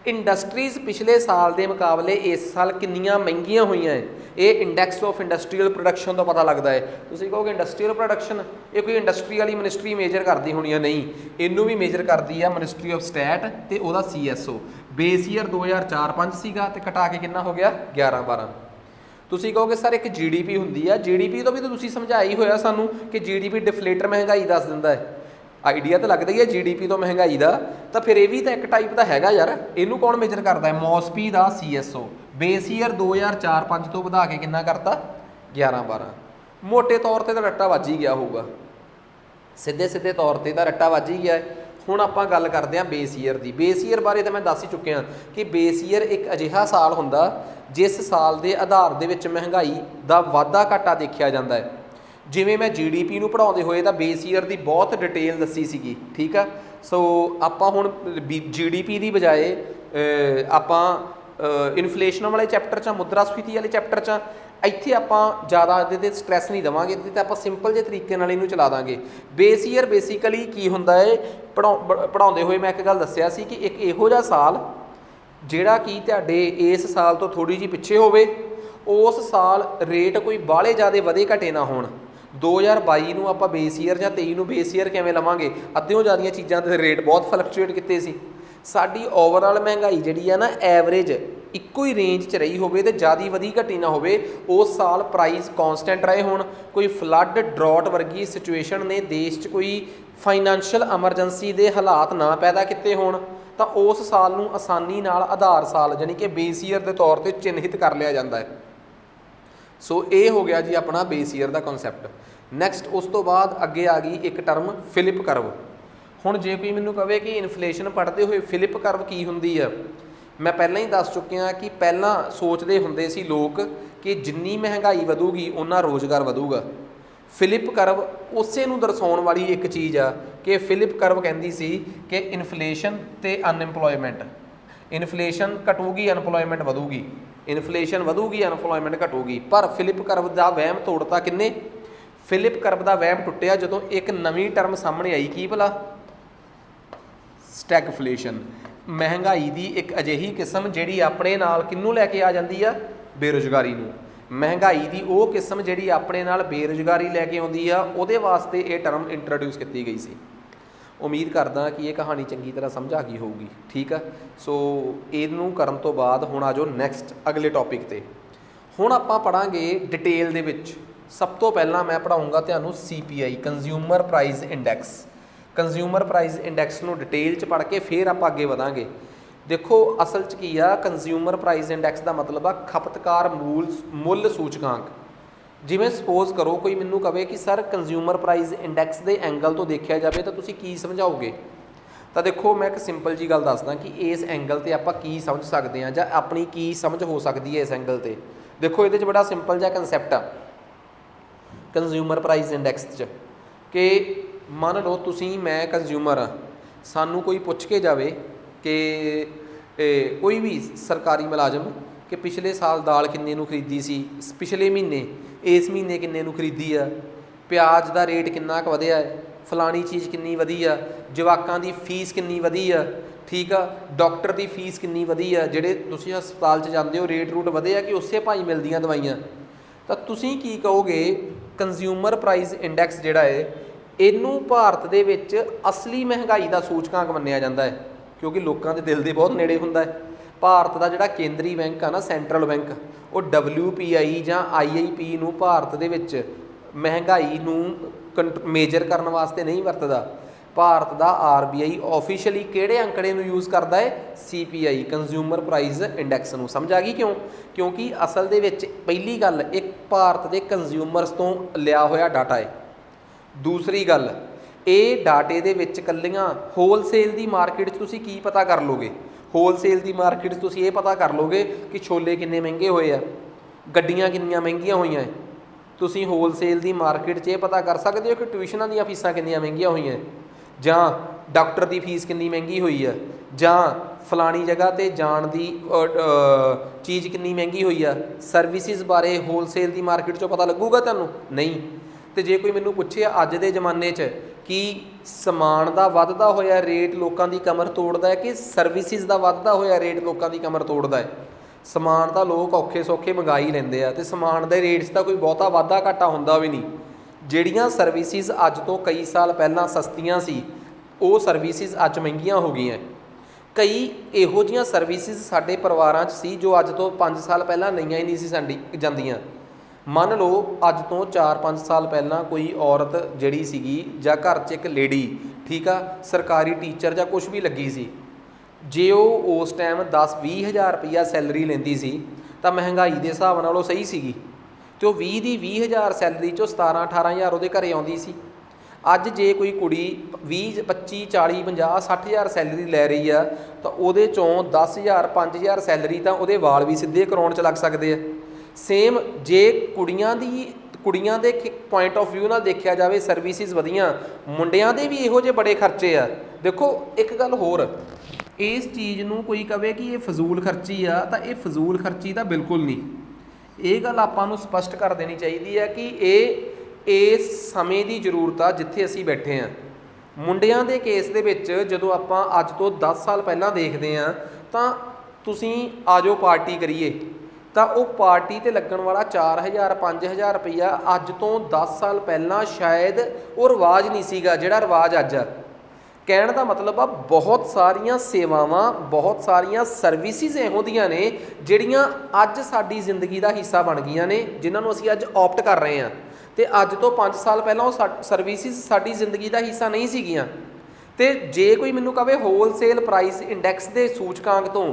इंडस्ट्रीज़ पिछले साल के मुकाबले इस साल किन्नियां महंगियां हुई हैं, ये इंडैक्स ऑफ इंडस्ट्रीयल प्रोडक्शन तो पता लगता है। तुसीं कहोगे इंडस्ट्रीयल प्रोडक्शन ये कोई इंडस्ट्री वाली मिनिस्ट्री मेजर करती होनी है? नहीं, इनू भी मेजर करती है मिनिस्ट्री ऑफ स्टैट ते उहदा CSO। बेस ईयर 2004-5 सीगा ते घटा के कितना हो गया 11-12। तुसीं कहोगे सर एक GDP हुंदी है, GDP तो भी तो तुसीं समझाया ही होया सानू कि GDP डिफलेटर महंगाई दस दिंदा है। आइडिया तो लगता ही है GDP तो महंगाई का, तो फिर ये भी तो एक टाइप का हैगा यार। इनू कौन मेजर करता है? MOSPI का CSO। बेस ईयर 2004-5 तो बढ़ा के कितना करता 11-12। मोटे तौर पर तो रट्टा वज ही गया होगा, सीधे सीधे तौर पर तो रट्टा वज ही गया है। हुण आपां गल करते हैं बेस ईयर की। बेस ईयर बारे तो मैं दस ही चुकिया कि बेस ईयर एक अजिहा साल हुंदा जिस साल के आधार दे विच महंगाई का वाधा घाटा देखा जाता है। जिवें मैं GDP नूं पढ़ाउंदे होए तां बेस ईयर की बहुत डिटेल दसी सीगी, ठीक है। सो आपां हुण GDP की बजाए आपां ਇਨਫਲੇਸ਼ਨ ਵਾਲੇ ਚੈਪਟਰ 'ਚ, ਮੁਦਰਾਸਫੀਤੀ ਵਾਲੇ ਚੈਪਟਰ 'ਚ, ਇੱਥੇ ਆਪਾਂ ਜ਼ਿਆਦਾ ਇਹਦੇ 'ਤੇ ਸਟ੍ਰੈਸ ਨਹੀਂ ਦੇਵਾਂਗੇ, ਇਹਦੇ 'ਤੇ ਆਪਾਂ ਸਿੰਪਲ ਜਿਹੇ ਤਰੀਕੇ ਨਾਲ ਇਹਨੂੰ ਚਲਾ ਦਾਂਗੇ। ਬੇਸ ਈਅਰ ਬੇਸਿਕਲੀ ਕੀ ਹੁੰਦਾ ਹੈ, ਪੜ੍ਹਾਉਂਦੇ ਹੋਏ ਮੈਂ ਇੱਕ ਗੱਲ ਦੱਸਿਆ ਸੀ ਕਿ ਇੱਕ ਇਹੋ ਜਿਹਾ ਸਾਲ ਜਿਹੜਾ ਕਿ ਤੁਹਾਡੇ ਇਸ ਸਾਲ ਤੋਂ ਥੋੜ੍ਹੀ ਜਿਹੀ ਪਿੱਛੇ ਹੋਵੇ, ਉਸ ਸਾਲ ਰੇਟ ਕੋਈ ਬਾਹਲੇ ਜ਼ਿਆਦਾ ਵਧੇ ਘਟੇ ਨਾ ਹੋਣ। 2022 ਨੂੰ ਆਪਾਂ ਬੇਸ ਈਅਰ ਜਾਂ 23 ਨੂੰ ਬੇਸ ਈਅਰ ਕਿਵੇਂ ਲਵਾਂਗੇ, ਅੱਧਿਓਂ ਜ਼ਿਆਦੀਆਂ ਚੀਜ਼ਾਂ ਦੇ ਰੇਟ ਬਹੁਤ ਫਲਕਚੁਏਟ ਕੀਤੇ ਸੀ। ਸਾਡੀ ਓਵਰਆਲ ਮਹਿੰਗਾਈ ਜਿਹੜੀ ਆ ਨਾ ਐਵਰੇਜ ਇੱਕੋ ਹੀ ਰੇਂਜ 'ਚ ਰਹੀ ਹੋਵੇ ਤੇ ਜ਼ਿਆਦਾ ਵਧੀ ਘਟੀ ਨਾ ਹੋਵੇ, ਉਸ ਸਾਲ ਪ੍ਰਾਈਸ ਕੌਨਸਟੈਂਟ ਰਹੇ ਹੋਣ, ਕੋਈ ਫਲੱਡ ਡਰੌਟ ਵਰਗੀ ਸਿਚੁਏਸ਼ਨ ਨੇ ਦੇਸ਼ 'ਚ ਕੋਈ ਫਾਈਨੈਂਸ਼ੀਅਲ ਐਮਰਜੈਂਸੀ ਦੇ ਹਾਲਾਤ ਨਾ ਪੈਦਾ ਕੀਤੇ ਹੋਣ, ਤਾਂ ਉਸ ਸਾਲ ਨੂੰ ਆਸਾਨੀ ਨਾਲ ਆਧਾਰ ਸਾਲ ਜਾਣੀ ਕਿ ਬੇਸ ਈਅਰ ਦੇ ਤੌਰ 'ਤੇ ਚਿੰਨ੍ਹਿਤ ਕਰ ਲਿਆ ਜਾਂਦਾ ਹੈ। ਸੋ ਇਹ ਹੋ ਗਿਆ ਜੀ ਆਪਣਾ ਬੇਸ ਈਅਰ ਦਾ ਕਨਸੈਪਟ। ਨੈਕਸਟ ਉਸ ਤੋਂ ਬਾਅਦ ਅੱਗੇ ਆ ਗਈ ਇੱਕ ਟਰਮ ਫਿਲਿਪ ਕਰਵ। ਹੁਣ ਜੇ ਕੋਈ ਮੈਨੂੰ ਕਹੇ ਕਿ ਇਨਫਲੇਸ਼ਨ ਪੜ੍ਹਦੇ ਹੋਏ ਫਿਲਿਪ ਕਰਵ ਕੀ ਹੁੰਦੀ ਆ, ਮੈਂ ਪਹਿਲਾਂ ਹੀ ਦੱਸ ਚੁੱਕਿਆ ਕਿ ਪਹਿਲਾਂ ਸੋਚਦੇ ਹੁੰਦੇ ਸੀ ਲੋਕ ਕਿ ਜਿੰਨੀ ਮਹਿੰਗਾਈ ਵਧੂਗੀ ਉਨਾ ਰੋਜ਼ਗਾਰ ਵਧੂਗਾ। ਫਿਲਿਪ ਕਰਵ ਉਸੇ ਨੂੰ ਦਰਸਾਉਣ ਵਾਲੀ ਇੱਕ ਚੀਜ਼ ਆ ਕਿ ਫਿਲਿਪ ਕਰਵ ਕਹਿੰਦੀ ਸੀ ਕਿ ਇਨਫਲੇਸ਼ਨ ਤੇ ਅਨਐਮਪਲੋਇਮੈਂਟ, ਇਨਫਲੇਸ਼ਨ ਘਟੂਗੀ ਅਨਪਲੋਇਮੈਂਟ ਵਧੂਗੀ, ਇਨਫਲੇਸ਼ਨ ਵਧੂਗੀ ਅਨਪਲੋਇਮੈਂਟ ਘਟੂਗੀ। ਪਰ ਫਿਲਿਪ ਕਰਵ ਦਾ ਵਹਿਮ ਤੋੜਤਾ ਕਿੰਨੇ? ਫਿਲਿਪ ਕਰਵ ਦਾ ਵਹਿਮ ਟੁੱਟਿਆ ਜਦੋਂ ਇੱਕ ਨਵੀਂ ਟਰਮ ਸਾਹਮਣੇ ਆਈ, ਕੀ ਭਲਾ? ਸਟੈਗਫਲੇਸ਼ਨ। ਮਹਿੰਗਾਈ ਦੀ ਇੱਕ ਅਜਿਹੀ ਕਿਸਮ ਜਿਹੜੀ ਆਪਣੇ ਨਾਲ ਕਿਹਨੂੰ ਲੈ ਕੇ ਆ ਜਾਂਦੀ ਆ? ਬੇਰੁਜ਼ਗਾਰੀ ਨੂੰ। ਮਹਿੰਗਾਈ ਦੀ ਉਹ ਕਿਸਮ ਜਿਹੜੀ ਆਪਣੇ ਨਾਲ ਬੇਰੁਜ਼ਗਾਰੀ ਲੈ ਕੇ ਆਉਂਦੀ ਆ, ਉਹਦੇ ਵਾਸਤੇ ਇਹ ਟਰਮ ਇੰਟਰੋਡਿਊਸ ਕੀਤੀ ਗਈ ਸੀ। ਉਮੀਦ ਕਰਦਾ ਕਿ ਇਹ ਕਹਾਣੀ ਚੰਗੀ ਤਰ੍ਹਾਂ ਸਮਝ ਆ ਗਈ ਹੋਊਗੀ। ਠੀਕ ਆ, ਸੋ ਇਹਨੂੰ ਕਰਨ ਤੋਂ ਬਾਅਦ ਹੁਣ ਆ ਜਾਓ ਨੈਕਸਟ ਅਗਲੇ ਟੌਪਿਕ 'ਤੇ। ਹੁਣ ਆਪਾਂ ਪੜ੍ਹਾਂਗੇ ਡਿਟੇਲ ਦੇ ਵਿੱਚ। ਸਭ ਤੋਂ ਪਹਿਲਾਂ ਮੈਂ ਪੜ੍ਹਾਊਂਗਾ ਤੁਹਾਨੂੰ CPI, consumer price index. Consumer price index ਨੂੰ ਡਿਟੇਲ 'ਚ ਪੜ੍ਹ ਕੇ ਫਿਰ ਆਪਾਂ ਅੱਗੇ ਵਧਾਂਗੇ। ਦੇਖੋ ਅਸਲ 'ਚ ਕੀ ਆ, ਕੰਜ਼ਿਊਮਰ ਪ੍ਰਾਈਸ ਇੰਡੈਕਸ ਦਾ ਮਤਲਬ ਆ ਖਪਤਕਾਰ ਮੁੱਲ ਸੂਚਕਾਂਕ। ਜਿਵੇਂ ਸਪੋਜ਼ ਕਰੋ ਕੋਈ ਮੈਨੂੰ ਕਹੇ ਕਿ ਸਰ ਕੰਜ਼ਿਊਮਰ ਪ੍ਰਾਈਸ ਇੰਡੈਕਸ ਦੇ ਐਂਗਲ ਤੋਂ ਦੇਖਿਆ ਜਾਵੇ ਤਾਂ ਤੁਸੀਂ ਕੀ ਸਮਝਾਓਗੇ? ਤਾਂ ਦੇਖੋ ਮੈਂ ਇੱਕ ਸਿੰਪਲ ਜੀ ਗੱਲ ਦੱਸਦਾ ਕਿ ਇਸ ਐਂਗਲ 'ਤੇ ਆਪਾਂ ਕੀ ਸਮਝ ਸਕਦੇ ਹਾਂ ਜਾਂ ਆਪਣੀ ਕੀ ਸਮਝ ਹੋ ਸਕਦੀ ਹੈ ਇਸ ਐਂਗਲ 'ਤੇ। ਦੇਖੋ ਇਹਦੇ 'ਚ ਬੜਾ ਸਿੰਪਲ ਜਿਹਾ ਕੰਸੈਪਟ ਆ ਕੰਜ਼ਿਊਮਰ ਪ੍ਰਾਈਸ ਇੰਡੈਕਸ 'ਚ ਕਿ ਮੰਨ ਲਓ ਤੁਸੀਂ ਮੈਂ ਕੰਜ਼ਿਊਮਰ ਹਾਂ, ਸਾਨੂੰ ਕੋਈ ਪੁੱਛ ਕੇ ਜਾਵੇ ਕਿ ਕੋਈ ਵੀ ਸਰਕਾਰੀ ਮੁਲਾਜ਼ਮ ਕਿ ਪਿਛਲੇ ਸਾਲ ਦਾਲ ਕਿੰਨੇ ਨੂੰ ਖਰੀਦੀ ਸੀ, ਪਿਛਲੇ ਮਹੀਨੇ, ਇਸ ਮਹੀਨੇ ਕਿੰਨੇ ਨੂੰ ਖਰੀਦੀ ਆ, ਪਿਆਜ਼ ਦਾ ਰੇਟ ਕਿੰਨਾ ਕੁ ਵਧਿਆ ਹੈ, ਫਲਾਣੀ ਚੀਜ਼ ਕਿੰਨੀ ਵਧੀ ਆ, ਜਵਾਕਾਂ ਦੀ ਫੀਸ ਕਿੰਨੀ ਵਧੀ ਆ, ਠੀਕ ਆ, ਡਾਕਟਰ ਦੀ ਫੀਸ ਕਿੰਨੀ ਵਧੀ ਆ, ਜਿਹੜੇ ਤੁਸੀਂ ਹਸਪਤਾਲ 'ਚ ਜਾਂਦੇ ਹੋ ਰੇਟ ਰੂਟ ਵਧੇ ਆ ਕਿ ਉਸੇ ਭਾਈ ਮਿਲਦੀਆਂ ਦਵਾਈਆਂ, ਤਾਂ ਤੁਸੀਂ ਕੀ ਕਹੋਗੇ? ਕੰਜ਼ਿਊਮਰ ਪ੍ਰਾਈਸ ਇੰਡੈਕਸ ਜਿਹੜਾ ਹੈ ਇਹਨੂੰ ਭਾਰਤ ਦੇ ਵਿੱਚ ਅਸਲੀ ਮਹਿੰਗਾਈ ਦਾ ਸੂਚਕਾਂਕ ਮੰਨਿਆ ਜਾਂਦਾ ਹੈ, ਕਿਉਂਕਿ ਲੋਕਾਂ ਦੇ ਦਿਲ ਦੇ ਬਹੁਤ ਨੇੜੇ ਹੁੰਦਾ ਹੈ। ਭਾਰਤ ਦਾ ਜਿਹੜਾ ਕੇਂਦਰੀ ਬੈਂਕ ਆ ਨਾ, ਸੈਂਟਰਲ ਬੈਂਕ, ਉਹ WPI ਜਾਂ IIP ਨੂੰ ਭਾਰਤ ਦੇ ਵਿੱਚ ਮਹਿੰਗਾਈ ਨੂੰ ਮੇਜਰ ਕਰਨ ਵਾਸਤੇ ਨਹੀਂ ਵਰਤਦਾ। ਭਾਰਤ ਦਾ RBI ਆਫੀਸ਼ੀਅਲੀ ਕਿਹੜੇ ਅੰਕੜੇ ਨੂੰ ਯੂਜ਼ ਕਰਦਾ ਹੈ? CPI, ਕੰਜ਼ਿਊਮਰ ਪ੍ਰਾਈਸ ਇੰਡੈਕਸ ਨੂੰ। ਸਮਝ ਆ ਗਈ ਕਿਉਂ? ਕਿਉਂਕਿ ਅਸਲ ਦੇ ਵਿੱਚ ਪਹਿਲੀ ਗੱਲ ਇੱਕ ਭਾਰਤ ਦੇ ਕੰਜ਼ਿਊਮਰਸ ਤੋਂ ਲਿਆ ਹੋਇਆ ਡਾਟਾ ਹੈ। ਦੂਸਰੀ ਗੱਲ, ਇਹ ਡਾਟੇ ਦੇ ਵਿੱਚ ਇਕੱਲੀਆਂ ਹੋਲਸੇਲ ਦੀ ਮਾਰਕੀਟ 'ਚ ਤੁਸੀਂ ਕੀ ਪਤਾ ਕਰ ਲੋਗੇ? ਹੋਲਸੇਲ ਦੀ ਮਾਰਕੀਟ 'ਚ ਤੁਸੀਂ ਇਹ ਪਤਾ ਕਰ ਲੋਗੇ ਕਿ ਛੋਲੇ ਕਿੰਨੇ ਮਹਿੰਗੇ ਹੋਏ ਆ, ਗੱਡੀਆਂ ਕਿੰਨੀਆਂ ਮਹਿੰਗੀਆਂ ਹੋਈਆਂ। ਤੁਸੀਂ ਹੋਲਸੇਲ ਦੀ ਮਾਰਕੀਟ 'ਚ ਇਹ ਪਤਾ ਕਰ ਸਕਦੇ ਹੋ ਕਿ ਟਿਊਸ਼ਨਾਂ ਦੀਆਂ ਫੀਸਾਂ ਕਿੰਨੀਆਂ ਮਹਿੰਗੀਆਂ ਹੋਈਆਂ, ਜਾਂ ਡਾਕਟਰ ਦੀ ਫੀਸ ਕਿੰਨੀ ਮਹਿੰਗੀ ਹੋਈ ਆ, ਜਾਂ ਫਲਾਣੀ ਜਗ੍ਹਾ 'ਤੇ ਜਾਣ ਦੀ ਚੀਜ਼ ਕਿੰਨੀ ਮਹਿੰਗੀ ਹੋਈ ਆ। ਸਰਵਿਸਿਜ਼ ਬਾਰੇ ਹੋਲਸੇਲ ਦੀ ਮਾਰਕੀਟ 'ਚੋਂ ਪਤਾ ਲੱਗੂਗਾ ਤੁਹਾਨੂੰ? ਨਹੀਂ। ਅਤੇ ਜੇ ਕੋਈ ਮੈਨੂੰ ਪੁੱਛੇ ਅੱਜ ਦੇ ਜ਼ਮਾਨੇ 'ਚ ਕਿ ਸਮਾਨ ਦਾ ਵੱਧਦਾ ਹੋਇਆ ਰੇਟ ਲੋਕਾਂ ਦੀ ਕਮਰ ਤੋੜਦਾ ਹੈ ਕਿ ਸਰਵਿਸਿਜ਼ ਦਾ ਵੱਧਦਾ ਹੋਇਆ ਰੇਟ ਲੋਕਾਂ ਦੀ ਕਮਰ ਤੋੜਦਾ ਹੈ? ਸਮਾਨ ਤਾਂ ਲੋਕ ਔਖੇ ਸੌਖੇ ਮੰਗਾ ਹੀ ਲੈਂਦੇ ਆ ਅਤੇ ਸਮਾਨ ਦੇ ਰੇਟ 'ਚ ਤਾਂ ਕੋਈ ਬਹੁਤਾ ਵਾਧਾ ਘਾਟਾ ਹੁੰਦਾ ਵੀ ਨਹੀਂ। ਜਿਹੜੀਆਂ ਸਰਵਿਸਿਜ਼ ਅੱਜ ਤੋਂ ਕਈ ਸਾਲ ਪਹਿਲਾਂ ਸਸਤੀਆਂ ਸੀ, ਉਹ ਸਰਵਿਸਿਜ਼ ਅੱਜ ਮਹਿੰਗੀਆਂ ਹੋ ਗਈਆਂ। ਕਈ ਇਹੋ ਜਿਹੀਆਂ ਸਰਵਿਸਿਜ਼ ਸਾਡੇ ਪਰਿਵਾਰਾਂ 'ਚ ਸੀ ਜੋ ਅੱਜ ਤੋਂ 5 ਸਾਲ ਪਹਿਲਾਂ ਲਈਆਂ ਹੀ ਨਹੀਂ ਸੀ ਜਾਂਦੀਆਂ। ਮੰਨ ਲਓ ਅੱਜ ਤੋਂ 4-5 ਸਾਲ ਪਹਿਲਾਂ ਕੋਈ ਔਰਤ ਜਿਹੜੀ ਸੀਗੀ ਜਾਂ ਘਰ 'ਚ ਇੱਕ ਲੇਡੀ, ਠੀਕ ਆ, ਸਰਕਾਰੀ ਟੀਚਰ ਜਾਂ ਕੁਛ ਵੀ ਲੱਗੀ ਸੀ, ਜੇ ਉਹ ਉਸ ਟਾਈਮ 10-20 ਹਜ਼ਾਰ ਰੁਪਈਆ ਸੈਲਰੀ ਲੈਂਦੀ ਸੀ ਤਾਂ ਮਹਿੰਗਾਈ ਦੇ ਹਿਸਾਬ ਨਾਲ ਉਹ ਸਹੀ ਸੀਗੀ, ਅਤੇ ਉਹ 20 ਦੀ 20 ਹਜ਼ਾਰ ਸੈਲਰੀ 'ਚੋਂ 17-18 ਹਜ਼ਾਰ ਉਹਦੇ ਘਰੇ ਆਉਂਦੀ ਸੀ। ਅੱਜ ਜੇ ਕੋਈ ਕੁੜੀ 20, 25, 40, 50, 60 ਹਜ਼ਾਰ ਸੈਲਰੀ ਲੈ ਰਹੀ ਆ ਤਾਂ ਉਹਦੇ 'ਚੋਂ 10 ਹਜ਼ਾਰ 5 ਹਜ਼ਾਰ ਸੈਲਰੀ ਤਾਂ ਉਹਦੇ ਵਾਲ ਵੀ ਸਿੱਧੇ ਕਰਾਉਣ 'ਚ ਲੱਗ ਸਕਦੇ ਆ। ਸੇਮ ਜੇ ਕੁੜੀਆਂ ਦੇ ਪੁਆਇੰਟ ਆਫ ਵਿਊ ਨਾਲ ਦੇਖਿਆ ਜਾਵੇ ਸਰਵਿਸਿਜ਼ ਵਧੀਆਂ, ਮੁੰਡਿਆਂ ਦੇ ਵੀ ਇਹੋ ਜਿਹੇ ਬੜੇ ਖਰਚੇ ਆ। ਦੇਖੋ ਇੱਕ ਗੱਲ ਹੋਰ, इस चीज़ नूं कोई कहे कि ये फजूल खर्ची आ, तो ये फजूल खर्ची तो बिल्कुल नहीं। ये गल आपां नूं स्पष्ट कर देनी चाहिए है कि ये इस समय की जरूरत आ जिथे असीं बैठे हाँ। मुंडियां दे केस दे विच जदों आपां अज तो 10 साल पहलां देखदे हां तां तुसीं आ जाओ पार्टी करिए, तो वो पार्टी ते लगन वाला 4000 5000 रुपया अज तो 10 साल पहलां शायद वो रिवाज नहीं सीगा जिहड़ा रिवाज अज आ। कहण दा मतलब आ बहुत सारियां सेवावां बहुत सारियां सर्विसिज इहो दियां ने जिहड़ियां अज साडी जिंदगी दा हिस्सा बन गईयां ने, जिन्हां नूं असीं अज ऑप्ट कर रहे हैं। तो अज तो 5 साल पहलां वो सर्विसिज साडी जिंदगी का हिस्सा नहीं सीगियां। तो जे कोई मैनूं कहे होलसेल प्राइस इंडैक्स के सूचकांक तो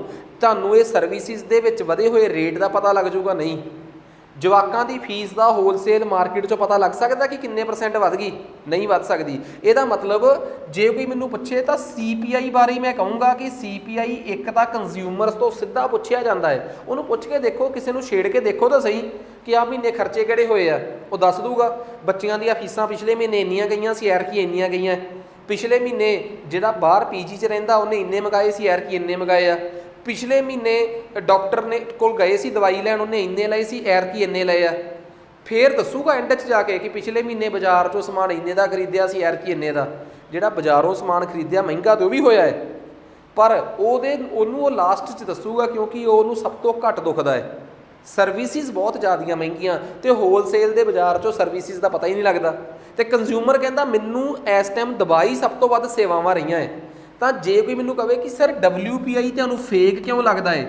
तुहानूं ये सर्विसिज दे विच वधे हुए रेट का पता लग जूगा, नहीं। जवाकां दी फीस का होलसेल मार्केट चों पता लग सकता कि किन्ने परसेंट वध गई, नहीं वध सकती। इहदा मतलब जे कोई मैनूं पुछे तो CPI बारे मैं कहूँगा कि CPI एक तो कंज्यूमरस तो सीधा पुछया जाता है। उन्होंने पुछ के देखो, किसी को छेड़ के देखो तो सही कि आ महीने खर्चे किहड़े होए आ, वो दस दूगा। बच्चियां दी फीसां पिछले महीने इन्नियां गईयां सी, ऐरकी इन्नियां गईयां। पिछले महीने जिहड़ा बाहर PG च रहिंदा उन्हें इन्ने मंगाए सी, ऐरकी इन्ने मंगाए आ। पिछले महीने डॉक्टर ने कोल गए सी दवाई लैण, उन्हें इन्ने लए सी, ऐरकी इन्ने लए आ। फिर दसूगा एंड च जाके कि पिछले महीने बाजार चों समान इन्ने का खरीदिया सी, ऐरकी इन्ने का। जिहड़ा बाजारों समान खरीदिया महंगा तो भी होया है, पर उहनूं लास्ट च दसूगा क्योंकि उहनूं सब तो घट दुखदा है। सर्विसिज बहुत ज़्यादा महंगियां तो होलसेल के बाजार चों सर्विसिज का पता ही नहीं लगता। तो कंज्यूमर कहता मैनू इस टाइम दवाई सब तो वध सेवावां रहीआं है। तो जे कोई मैनू कहे कि सर WPI तुहानूं फेक क्यों लगता है,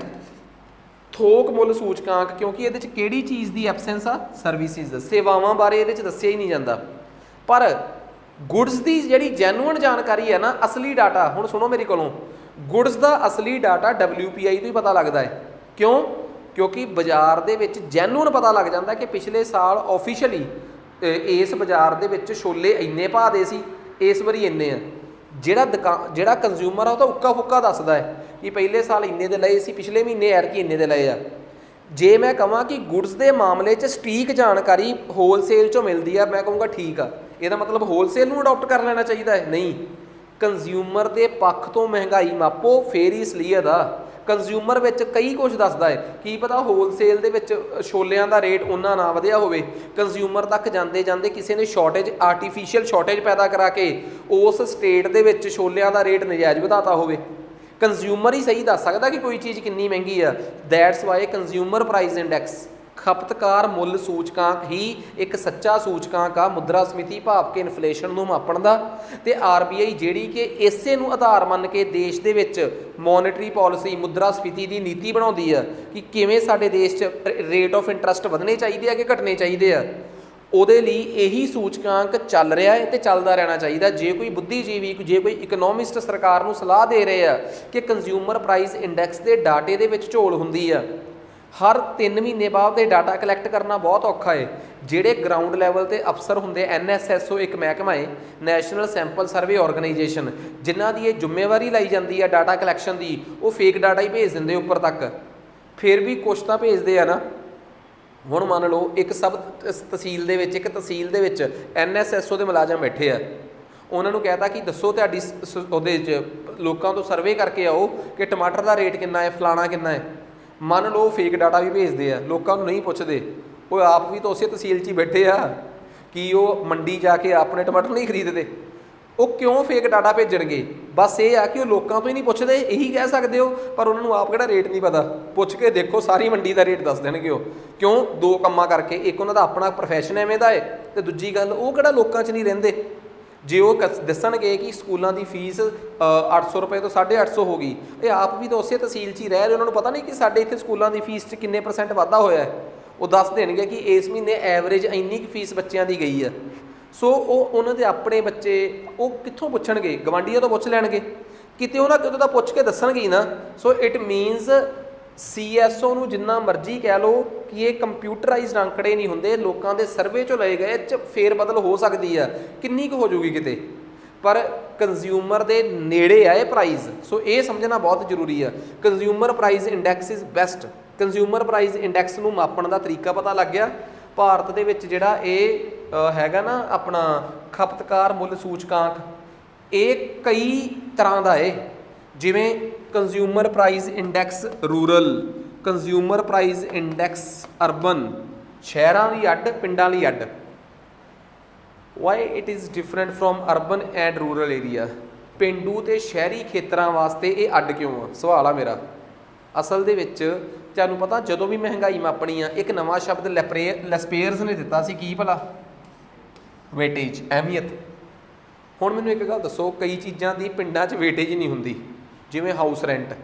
थोक मुल सूचकांक, क्योंकि ये किहड़ी चीज़ की एबसेंस आ, सर्विसिज सेवावां बारे ये दस्सिया ही नहीं जाता। पर गुड्स की जिहड़ी जैनुअन जानकारी है ना, असली डाटा, हुण सुनो मेरे कोलों, गुड्स का असली डाटा WPI तो ही पता लगता है। क्यों? क्योंकि बाजार दे विच जैनुअन पता लग जाता कि पिछले साल ऑफिशियली इस बाजार दे विच छोले इन्ने भाव दे सी, इस वारी इन्ने आ। जिहड़ा कंज्यूमर आ, तो उक्का फुक्का दसदा है कि पहले साल इन्ने दे लए सी, पिछले महीने ऐरकी इन्ने दे लए आ। जे मैं कहां कि गुड्स के मामले च सटीक जानकारी होलसेल चों मिलती है, मैं कहूँगा ठीक आ। इहदा मतलब होलसेल नूं अडॉप्ट कर लेना चाहिए है, नहीं। कंज्यूमर के पक्ष तो महंगाई मापो फिर ही असलीयत आ। कंज्यूमर विच कई कुछ दसदा है, की पता होलसेल दे विच छोलियां दा रेट उन्ना ना वधिया होवे, कंज्यूमर तक जांदे जांदे किसी ने शॉर्टेज आर्टिफिशियल शॉर्टेज पैदा करा के उस स्टेट दे विच छोलियां दा रेट नजायज़ वधाता होवे। कंज्यूमर ही सही दस सकदा कि कोई चीज़ किन्नी महंगी है। That's why consumer price index, खपतकार मुल सूचकांक ही एक सच्चा सूचकांक आ मुद्रास्फीति भाव के इन्फ्लेशन नूं मापण दा। ते RBI जिहड़ी कि इसे नूं आधार मन के देश दे विच मॉनेटरी पॉलिसी मुद्रास्फीति की नीति बनाउंदी है कि किवें साडे देश च रेट ऑफ इंटरस्ट वधने चाहिए कि घटने चाहिए आ। ਉਹਦੇ ਲਈ यही सूचकांक चल रहा है तो चलता रहना चाहिए। जे कोई बुद्धिजीवी जे कोई इकनोमिस्ट सरकार को सलाह दे रहे हैं कि कंज्यूमर प्राइस इंडैक्स के डाटे के झोल होंदी है, हर 3 महीने बाद डाटा कलैक्ट करना बहुत औखा है। ਜਿਹੜੇ ग्राउंड लैवल ਤੇ अफसर होंगे NSSO एक महकमा है, नैशनल सैंपल सर्वे ऑर्गेनाइजेशन, जिन्हों की जिम्मेवारी लाई जाती है डाटा कलैक्शन की, वो फेक डाटा ही भेज देंगे उपर तक। फिर भी कुछ तो भेजते हैं ना। हुण मान लो एक सब तहसील दे विच, एक तहसील दे विच NSSO के मुलाजम बैठे आ, उन्होंने कहता कि दसो तुहाडी उहदे च लोकां तो सर्वे करके आओ कि टमाटर का रेट कितना है, फलाना कितना है। मान लो फेक डाटा भी भेजते हैं, लोगों को नहीं पुछते, वो आप भी तो उस तहसील च ही बैठे आ कि वो मंडी जाके अपने टमाटर नहीं खरीदते। वो क्यों फेक डाटा भेजणगे? बस ये आ कि वो लोगों तो ही नहीं पुछते, यही कह सकते हो, पर उन्होंने आप किहड़ा रेट नहीं पता। पुछ के देखो सारी मंडी का रेट दस देणगे। क्यों? दो कम्मां करके, एक उन्हों का अपना प्रोफैशन एवें दा है, तो दूजी गल वो किहड़ा लोकां च नहीं रहिंदे। जे वो दसणगे कि स्कूलों की फीस 800 रुपए तो 850 हो गई, ये आप भी तो उस तहसील च ही रह रहे, उन्होंने पता नहीं कि साडे इत्थे स्कूलों की फीस च किन्ने % वाधा होया है। वो दस देणगे कि इस महीने एवरेज इन्नी की फीस बच्चों की गई है। सो वो उन्होंने अपने बच्चे वो कित्थों पुछणगे? गवांढियों तो पुछ लैणगे, किते उन्होंने कितों तो पुछ के दसणगे ही ना। सो इट मीनस CSO नूं जिन्ना मर्जी कह लो कि ये कंप्यूटराइज्ड आंकड़े नहीं होंदे, लोगों के सर्वे चों लए गए च फेरबदल हो सकती है, किन्नी कुछ हो जूगी किते, पर कंज्यूमर के नेड़े आए प्राइस। सो ये समझना बहुत जरूरी है। Consumer price index is best. Consumer price index नूं मापण दा तरीका पता लग गया। भारत दे विच जिहड़ा ये हैगा ना अपना खपतकार मुल सूचकांक, ये कई तरह का है। ਜਿਵੇਂ consumer price index rural, consumer price index urban, ਸ਼ਹਿਰਾਂ ਲਈ ਅੱਡ ਪਿੰਡਾਂ ਲਈ ਅੱਡ। Y it is different from urban and rural area, ਪੇਂਡੂ ਤੇ ਸ਼ਹਿਰੀ ਖੇਤਰਾਂ ਵਾਸਤੇ ਇਹ ਅੱਡ ਕਿਉਂ ਆ, ਸਵਾਲ ਆ ਮੇਰਾ। ਅਸਲ ਦੇ ਵਿੱਚ ਤੁਹਾਨੂੰ ਪਤਾ ਜਦੋਂ ਵੀ ਮਹਿੰਗਾਈ ਮਾਪਣੀ ਆ, ਇੱਕ ਨਵਾਂ ਸ਼ਬਦ ਲੈਸਪੇਅਰਸ ਨੇ ਦਿੱਤਾ ਸੀ, ਕੀ ਭਲਾ, ਵੇਟੇਜ, ਅਹਿਮੀਅਤ। ਹੁਣ ਮੈਨੂੰ ਇੱਕ ਗੱਲ ਦੱਸੋ, ਕਈ ਚੀਜ਼ਾਂ ਦੀ ਪਿੰਡਾਂ 'ਚ ਵੇਟੇਜ ਨਹੀਂ ਹੁੰਦੀ, ਜਿਵੇਂ ਹਾਊਸ ਰੈਂਟ,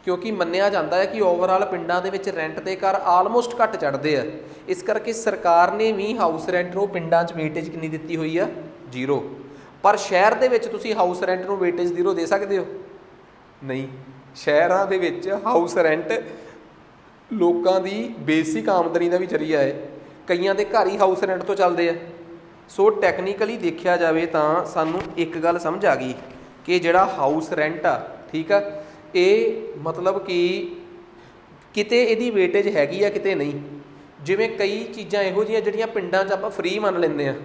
ਕਿਉਂਕਿ ਮੰਨਿਆ ਜਾਂਦਾ ਹੈ ਕਿ ਓਵਰਆਲ ਪਿੰਡਾਂ ਦੇ ਵਿੱਚ ਰੈਂਟ ਦੇ ਘਰ ਆਲਮੋਸਟ ਘੱਟ ਚੜ੍ਹਦੇ ਆ, ਇਸ ਕਰਕੇ ਸਰਕਾਰ ਨੇ ਵੀ ਹਾਊਸ ਰੈਂਟ ਨੂੰ ਪਿੰਡਾਂ 'ਚ ਵੇਟੇਜ ਕਿੰਨੀ ਦਿੱਤੀ ਹੋਈ ਆ, 0। ਪਰ ਸ਼ਹਿਰ ਦੇ ਵਿੱਚ ਤੁਸੀਂ ਹਾਊਸ ਰੈਂਟ ਨੂੰ ਵੇਟੇਜ 0 ਦੇ ਸਕਦੇ ਹੋ? ਨਹੀਂ। ਸ਼ਹਿਰਾਂ ਦੇ ਵਿੱਚ ਹਾਊਸ ਰੈਂਟ ਲੋਕਾਂ ਦੀ ਬੇਸਿਕ ਆਮਦਨੀ ਦਾ ਵੀ ਜ਼ਰੀਆ ਹੈ, ਕਈਆਂ ਦੇ ਘਰ ਹੀ ਹਾਊਸ ਰੈਂਟ ਤੋਂ ਚੱਲਦੇ ਆ। ਸੋ ਟੈਕਨੀਕਲੀ ਦੇਖਿਆ ਜਾਵੇ ਤਾਂ ਸਾਨੂੰ ਇੱਕ ਗੱਲ ਸਮਝ ਆ ਗਈ ਕਿ ਜਿਹੜਾ ਹਾਊਸ ਰੈਂਟ ਆ, ਠੀਕ ਆ, ਇਹ ਮਤਲਬ ਕਿ ਕਿਤੇ ਇਹਦੀ ਵੇਟੇਜ ਹੈਗੀ ਆ, ਕਿਤੇ ਨਹੀਂ। ਜਿਵੇਂ ਕਈ ਚੀਜ਼ਾਂ ਇਹੋ ਜਿਹੀਆਂ ਜਿਹੜੀਆਂ ਪਿੰਡਾਂ 'ਚ ਆਪਾਂ ਫ੍ਰੀ ਮੰਨ ਲੈਂਦੇ ਹਾਂ,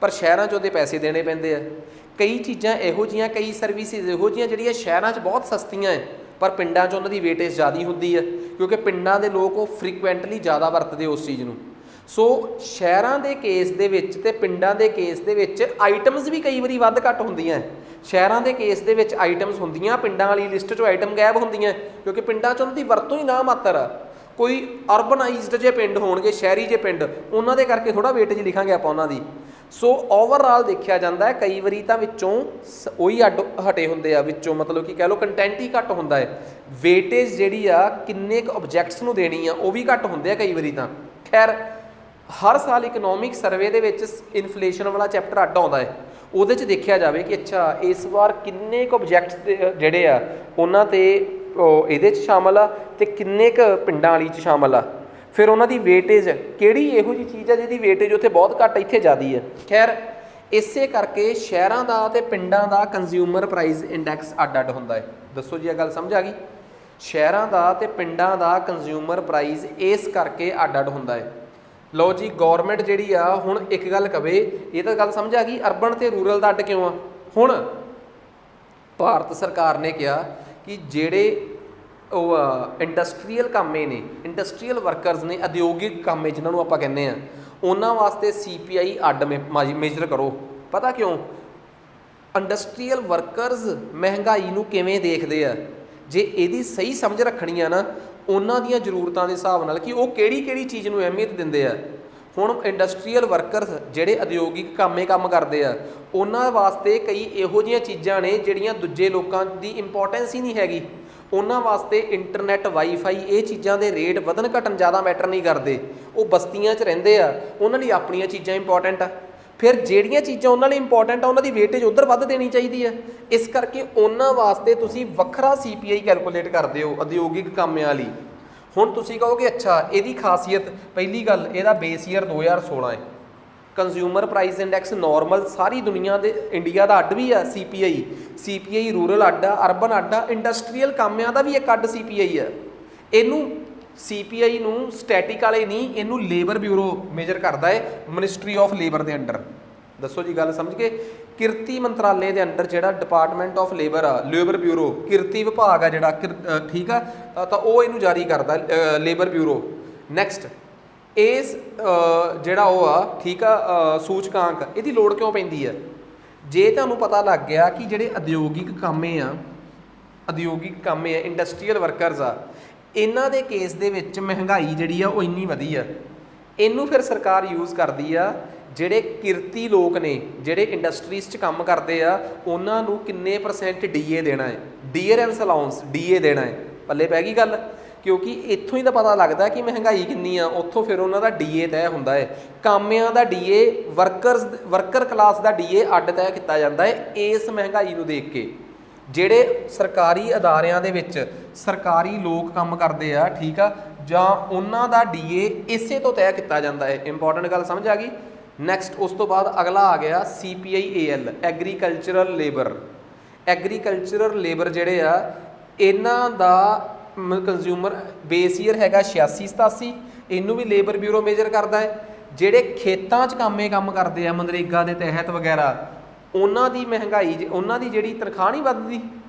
ਪਰ ਸ਼ਹਿਰਾਂ 'ਚ ਉਹਦੇ ਪੈਸੇ ਦੇਣੇ ਪੈਂਦੇ ਆ। ਕਈ ਚੀਜ਼ਾਂ ਇਹੋ ਜਿਹੀਆਂ, ਕਈ ਸਰਵਿਸਿਜ਼ ਇਹੋ ਜਿਹੀਆਂ ਜਿਹੜੀਆਂ ਸ਼ਹਿਰਾਂ 'ਚ ਬਹੁਤ ਸਸਤੀਆਂ ਹੈ, ਪਰ ਪਿੰਡਾਂ 'ਚ ਉਹਨਾਂ ਦੀ ਵੇਟੇਜ ਜ਼ਿਆਦਾ ਹੁੰਦੀ ਹੈ, ਕਿਉਂਕਿ ਪਿੰਡਾਂ ਦੇ ਲੋਕ ਉਹ ਫ੍ਰੀਕੁਐਂਟਲੀ ਜ਼ਿਆਦਾ ਵਰਤਦੇ ਉਸ ਚੀਜ਼ ਨੂੰ। ਸੋ ਸ਼ਹਿਰਾਂ ਦੇ ਕੇਸ ਦੇ ਵਿੱਚ ਤੇ ਪਿੰਡਾਂ ਦੇ ਕੇਸ ਦੇ ਵਿੱਚ ਆਈਟਮਸ ਵੀ ਕਈ ਵਾਰੀ ਵੱਧ ਘੱਟ ਹੁੰਦੀਆਂ। ਸ਼ਹਿਰਾਂ ਦੇ ਕੇਸ ਦੇ ਵਿੱਚ ਆਈਟਮਸ ਹੁੰਦੀਆਂ, ਪਿੰਡਾਂ ਵਾਲੀ ਲਿਸਟ 'ਚੋਂ ਆਈਟਮ ਗਾਇਬ ਹੁੰਦੀਆਂ, ਕਿਉਂਕਿ ਪਿੰਡਾਂ 'ਚ ਉਹਨਾਂ ਦੀ ਵਰਤੋਂ ਹੀ ਨਾ ਮਾਤਰ ਆ। ਕੋਈ ਅਰਬਨਾਈਜ਼ਡ ਜੇ ਪਿੰਡ ਹੋਣਗੇ, ਸ਼ਹਿਰੀ ਜੇ ਪਿੰਡ, ਉਹਨਾਂ ਦੇ ਕਰਕੇ ਥੋੜ੍ਹਾ ਵੇਟੇਜ ਲਿਖਾਂਗੇ ਆਪਾਂ ਉਹਨਾਂ ਦੀ। ਸੋ ਓਵਰਆਲ ਦੇਖਿਆ ਜਾਂਦਾ ਹੈ, ਕਈ ਵਾਰੀ ਤਾਂ ਵਿੱਚੋਂ ਉਹੀ ਅੱਡ ਹਟੇ ਹੁੰਦੇ ਆ, ਵਿੱਚੋਂ ਮਤਲਬ ਕਿ ਕਹਿ ਲਓ ਕੰਟੈਂਟ ਹੀ ਘੱਟ ਹੁੰਦਾ ਹੈ। ਵੇਟੇਜ ਜਿਹੜੀ ਆ ਕਿੰਨੇ ਕੁ ਆਬਜੈਕਟਸ ਨੂੰ ਦੇਣੀ ਆ, ਉਹ ਵੀ ਘੱਟ ਹੁੰਦੇ ਆ ਕਈ ਵਾਰੀ ਤਾਂ। ਖੈਰ, ਹਰ ਸਾਲ ਇਕਨੋਮਿਕ ਸਰਵੇ ਦੇ ਵਿੱਚ ਇਨਫਲੇਸ਼ਨ ਵਾਲਾ ਚੈਪਟਰ ਅੱਡ ਆਉਂਦਾ ਹੈ, ਉਹਦੇ 'ਚ ਦੇਖਿਆ ਜਾਵੇ ਕਿ ਅੱਛਾ ਇਸ ਵਾਰ ਕਿੰਨੇ ਕੁ ਆਬਜੈਕਟਸ ਜਿਹੜੇ ਆ ਉਹਨਾਂ 'ਤੇ ਇਹਦੇ 'ਚ ਸ਼ਾਮਲ ਆ ਅਤੇ ਕਿੰਨੇ ਕੁ ਪਿੰਡਾਂ ਵਾਲੀ 'ਚ ਸ਼ਾਮਲ ਆ। ਫਿਰ ਉਹਨਾਂ ਦੀ ਵੇਟੇਜ ਕਿਹੜੀ ਇਹੋ ਜਿਹੀ ਚੀਜ਼ ਆ ਜਿਹਦੀ ਵੇਟੇਜ ਉੱਥੇ ਬਹੁਤ ਘੱਟ, ਇੱਥੇ ਜ਼ਿਆਦਾ ਹੈ। ਖੈਰ, ਇਸੇ ਕਰਕੇ ਸ਼ਹਿਰਾਂ ਦਾ ਅਤੇ ਪਿੰਡਾਂ ਦਾ ਕੰਜ਼ਿਊਮਰ ਪ੍ਰਾਈਸ ਇੰਡੈਕਸ ਅੱਡ ਅੱਡ ਹੁੰਦਾ ਹੈ। ਦੱਸੋ ਜੀ, ਇਹ ਗੱਲ ਸਮਝ ਆ ਗਈ? ਸ਼ਹਿਰਾਂ ਦਾ ਅਤੇ ਪਿੰਡਾਂ ਦਾ ਕੰਜ਼ਿਊਮਰ ਪ੍ਰਾਈਸ ਇਸ ਕਰਕੇ ਅੱਡ ਅੱਡ ਹੁੰਦਾ ਹੈ। ਲਓ ਜੀ, ਗੌਰਮੈਂਟ ਜਿਹੜੀ ਆ ਹੁਣ ਇੱਕ ਗੱਲ ਕਵੇ, ਇਹ ਤਾਂ ਗੱਲ ਸਮਝ ਆ ਗਈ, ਅਰਬਨ ਅਤੇ ਰੂਰਲ ਦਾ ਅੱਡ ਕਿਉਂ ਆ। ਹੁਣ ਭਾਰਤ ਸਰਕਾਰ ਨੇ ਕਿਹਾ ਕਿ ਜਿਹੜੇ ਉਹ ਇੰਡਸਟਰੀਅਲ ਕਾਮੇ ਨੇ, ਇੰਡਸਟਰੀਅਲ ਵਰਕਰਸ ਨੇ, ਉਦਯੋਗਿਕ ਕਾਮੇ ਜਿਹਨਾਂ ਨੂੰ ਆਪਾਂ ਕਹਿੰਦੇ ਹਾਂ, ਉਹਨਾਂ ਵਾਸਤੇ CPI ਅੱਡ ਮੇਜਰ ਕਰੋ। ਪਤਾ ਕਿਉਂ? ਇੰਡਸਟਰੀਅਲ ਵਰਕਰਸ ਮਹਿੰਗਾਈ ਨੂੰ ਕਿਵੇਂ ਦੇਖਦੇ ਆ, ਜੇ ਇਹਦੀ ਸਹੀ ਸਮਝ ਰੱਖਣੀ ਆ ਨਾ ਉਹਨਾਂ ਦੀਆਂ ਜ਼ਰੂਰਤਾਂ ਦੇ ਹਿਸਾਬ ਨਾਲ ਕਿ ਉਹ ਕਿਹੜੀ ਕਿਹੜੀ ਚੀਜ਼ ਨੂੰ ਅਹਿਮੀਅਤ ਦਿੰਦੇ ਆ। ਹੁਣ ਇੰਡਸਟਰੀਅਲ ਵਰਕਰਸ ਜਿਹੜੇ ਉਦਯੋਗਿਕ ਕੰਮ ਕਰਦੇ ਆ, ਉਹਨਾਂ ਵਾਸਤੇ ਕਈ ਇਹੋ ਜਿਹੀਆਂ ਚੀਜ਼ਾਂ ਨੇ ਜਿਹੜੀਆਂ ਦੂਜੇ ਲੋਕਾਂ ਦੀ ਇੰਪੋਰਟੈਂਸ ਹੀ ਨਹੀਂ ਹੈਗੀ। ਉਹਨਾਂ ਵਾਸਤੇ ਇੰਟਰਨੈਟ, ਵਾਈਫਾਈ, ਇਹ ਚੀਜ਼ਾਂ ਦੇ ਰੇਟ ਵਧਣ ਘਟਣ ਜ਼ਿਆਦਾ ਮੈਟਰ ਨਹੀਂ ਕਰਦੇ। ਉਹ ਬਸਤੀਆਂ 'ਚ ਰਹਿੰਦੇ ਆ, ਉਹਨਾਂ ਲਈ ਆਪਣੀਆਂ ਚੀਜ਼ਾਂ ਇੰਪੋਰਟੈਂਟ ਆ। ਫਿਰ ਜਿਹੜੀਆਂ ਚੀਜ਼ਾਂ ਉਹਨਾਂ ਲਈ ਇੰਪੋਰਟੈਂਟ ਆ, ਉਹਨਾਂ ਦੀ ਵੇਟੇਜ ਉੱਧਰ ਵੱਧ ਦੇਣੀ ਚਾਹੀਦੀ ਹੈ। ਇਸ ਕਰਕੇ ਉਹਨਾਂ ਵਾਸਤੇ ਤੁਸੀਂ ਵੱਖਰਾ CPI ਕੈਲਕੂਲੇਟ ਕਰਦੇ ਹੋ ਉਦਯੋਗਿਕ ਕਾਮਿਆਂ ਲਈ। ਹੁਣ ਤੁਸੀਂ ਕਹੋਗੇ ਅੱਛਾ ਇਹਦੀ ਖਾਸੀਅਤ, ਪਹਿਲੀ ਗੱਲ ਇਹਦਾ ਬੇਸ ਈਅਰ 2016 ਹੈ। ਕੰਜ਼ਿਊਮਰ ਪ੍ਰਾਈਸ ਇੰਡੈਕਸ ਨਾਰਮਲ ਸਾਰੀ ਦੁਨੀਆ ਦੇ, ਇੰਡੀਆ ਦਾ ਅੱਡ ਵੀ ਆ CPI ਰੂਰਲ ਅੱਡ ਆ, ਅਰਬਨ ਅੱਡ ਆ, ਇੰਡਸਟਰੀਅਲ ਕਾਮਿਆਂ ਦਾ ਵੀ ਇੱਕ ਅੱਡ CPI ਆ। ਇਹਨੂੰ CPI ਨੂੰ ਸਟੈਟਿਕ ਵਾਲੇ ਨਹੀਂ, ਇਹਨੂੰ ਲੇਬਰ ਬਿਊਰੋ ਮੇਜਰ ਕਰਦਾ ਹੈ, ਮਿਨਿਸਟਰੀ ਆਫ ਲੇਬਰ ਦੇ ਅੰਡਰ। ਦੱਸੋ ਜੀ, ਗੱਲ ਸਮਝ ਕੇ? ਕਿਰਤੀ ਮੰਤਰਾਲੇ ਦੇ ਅੰਡਰ ਜਿਹੜਾ ਡਿਪਾਰਟਮੈਂਟ ਆਫ ਲੇਬਰ ਆ, ਲੇਬਰ ਬਿਊਰੋ, ਕਿਰਤੀ ਵਿਭਾਗ ਆ ਜਿਹੜਾ, ਠੀਕ ਆ, ਤਾਂ ਉਹ ਇਹਨੂੰ ਜਾਰੀ ਕਰਦਾ, ਲੇਬਰ ਬਿਊਰੋ। ਨੈਕਸਟ, ਇਸ ਜਿਹੜਾ ਉਹ ਆ, ਠੀਕ ਆ, ਸੂਚਕਾਂਕ, ਇਹਦੀ ਲੋੜ ਕਿਉਂ ਪੈਂਦੀ ਆ? ਜੇ ਤੁਹਾਨੂੰ ਪਤਾ ਲੱਗ ਗਿਆ ਕਿ ਜਿਹੜੇ ਉਦਯੋਗਿਕ ਕਾਮੇ ਆ, ਇੰਡਸਟਰੀਅਲ ਵਰਕਰਸ ਆ, ਇਹਨਾਂ ਦੇ ਕੇਸ ਦੇ ਵਿੱਚ ਮਹਿੰਗਾਈ ਜਿਹੜੀ ਆ ਉਹ ਇੰਨੀ ਵਧੀ ਆ, ਇਹਨੂੰ ਫਿਰ ਸਰਕਾਰ ਯੂਜ਼ ਕਰਦੀ ਆ ਜਿਹੜੇ ਕਿਰਤੀ ਲੋਕ ਨੇ, ਜਿਹੜੇ ਇੰਡਸਟਰੀਜ਼ 'ਚ ਕੰਮ ਕਰਦੇ ਆ, ਉਹਨਾਂ ਨੂੰ ਕਿੰਨੇ % DA ਦੇਣਾ ਹੈ, ਡੀਅਰੈਂਸ ਅਲਾਊਂਸ, DA ਦੇਣਾ ਹੈ। ਪੱਲੇ ਪੈ ਗਈ ਗੱਲ, ਕਿਉਂਕਿ ਇੱਥੋਂ ਹੀ ਤਾਂ ਪਤਾ ਲੱਗਦਾ ਕਿ ਮਹਿੰਗਾਈ ਕਿੰਨੀ ਆ, ਉੱਥੋਂ ਫਿਰ ਉਹਨਾਂ ਦਾ DA ਤੈਅ ਹੁੰਦਾ ਹੈ। ਕਾਮਿਆਂ ਦਾ DA, ਵਰਕਰ ਕਲਾਸ ਦਾ DA ਅੱਡ ਤੈਅ ਕੀਤਾ ਜਾਂਦਾ ਹੈ ਇਸ ਮਹਿੰਗਾਈ ਨੂੰ ਦੇਖ ਕੇ। ਜਿਹੜੇ ਸਰਕਾਰੀ ਅਦਾਰਿਆਂ ਦੇ ਵਿੱਚ ਸਰਕਾਰੀ ਲੋਕ ਕੰਮ ਕਰਦੇ ਆ, ਠੀਕ ਆ, ਜਾਂ ਉਹਨਾਂ ਦਾ DA ਇਸੇ ਤੋਂ ਤੈਅ ਕੀਤਾ ਜਾਂਦਾ ਹੈ। ਇੰਪੋਰਟੈਂਟ ਗੱਲ ਸਮਝ ਆ ਗਈ? ਨੈਕਸਟ, ਉਸ ਤੋਂ ਬਾਅਦ ਅਗਲਾ ਆ ਗਿਆ CPI-AL, ਐਗਰੀਕਲਚਰਲ ਲੇਬਰ ਜਿਹੜੇ ਆ, ਇਹਨਾਂ ਦਾ ਕੰਜ਼ਿਊਮਰ ਬੇਸ ਈਅਰ ਹੈਗਾ 86-87, ਇਹਨੂੰ ਵੀ ਲੇਬਰ ਬਿਊਰੋ ਮੇਜਰ ਕਰਦਾ ਹੈ। ਜਿਹੜੇ ਖੇਤਾਂ 'ਚ ਕੰਮ ਕਰਦੇ ਆ ਮਨਰੇਗਾ ਦੇ ਤਹਿਤ ਵਗੈਰਾ, ਉਹਨਾਂ ਦੀ ਮਹਿੰਗਾਈ, ਉਹਨਾਂ ਦੀ ਜਿਹੜੀ ਤਨਖਾਹ ਨਹੀਂ ਵੱਧਦੀ,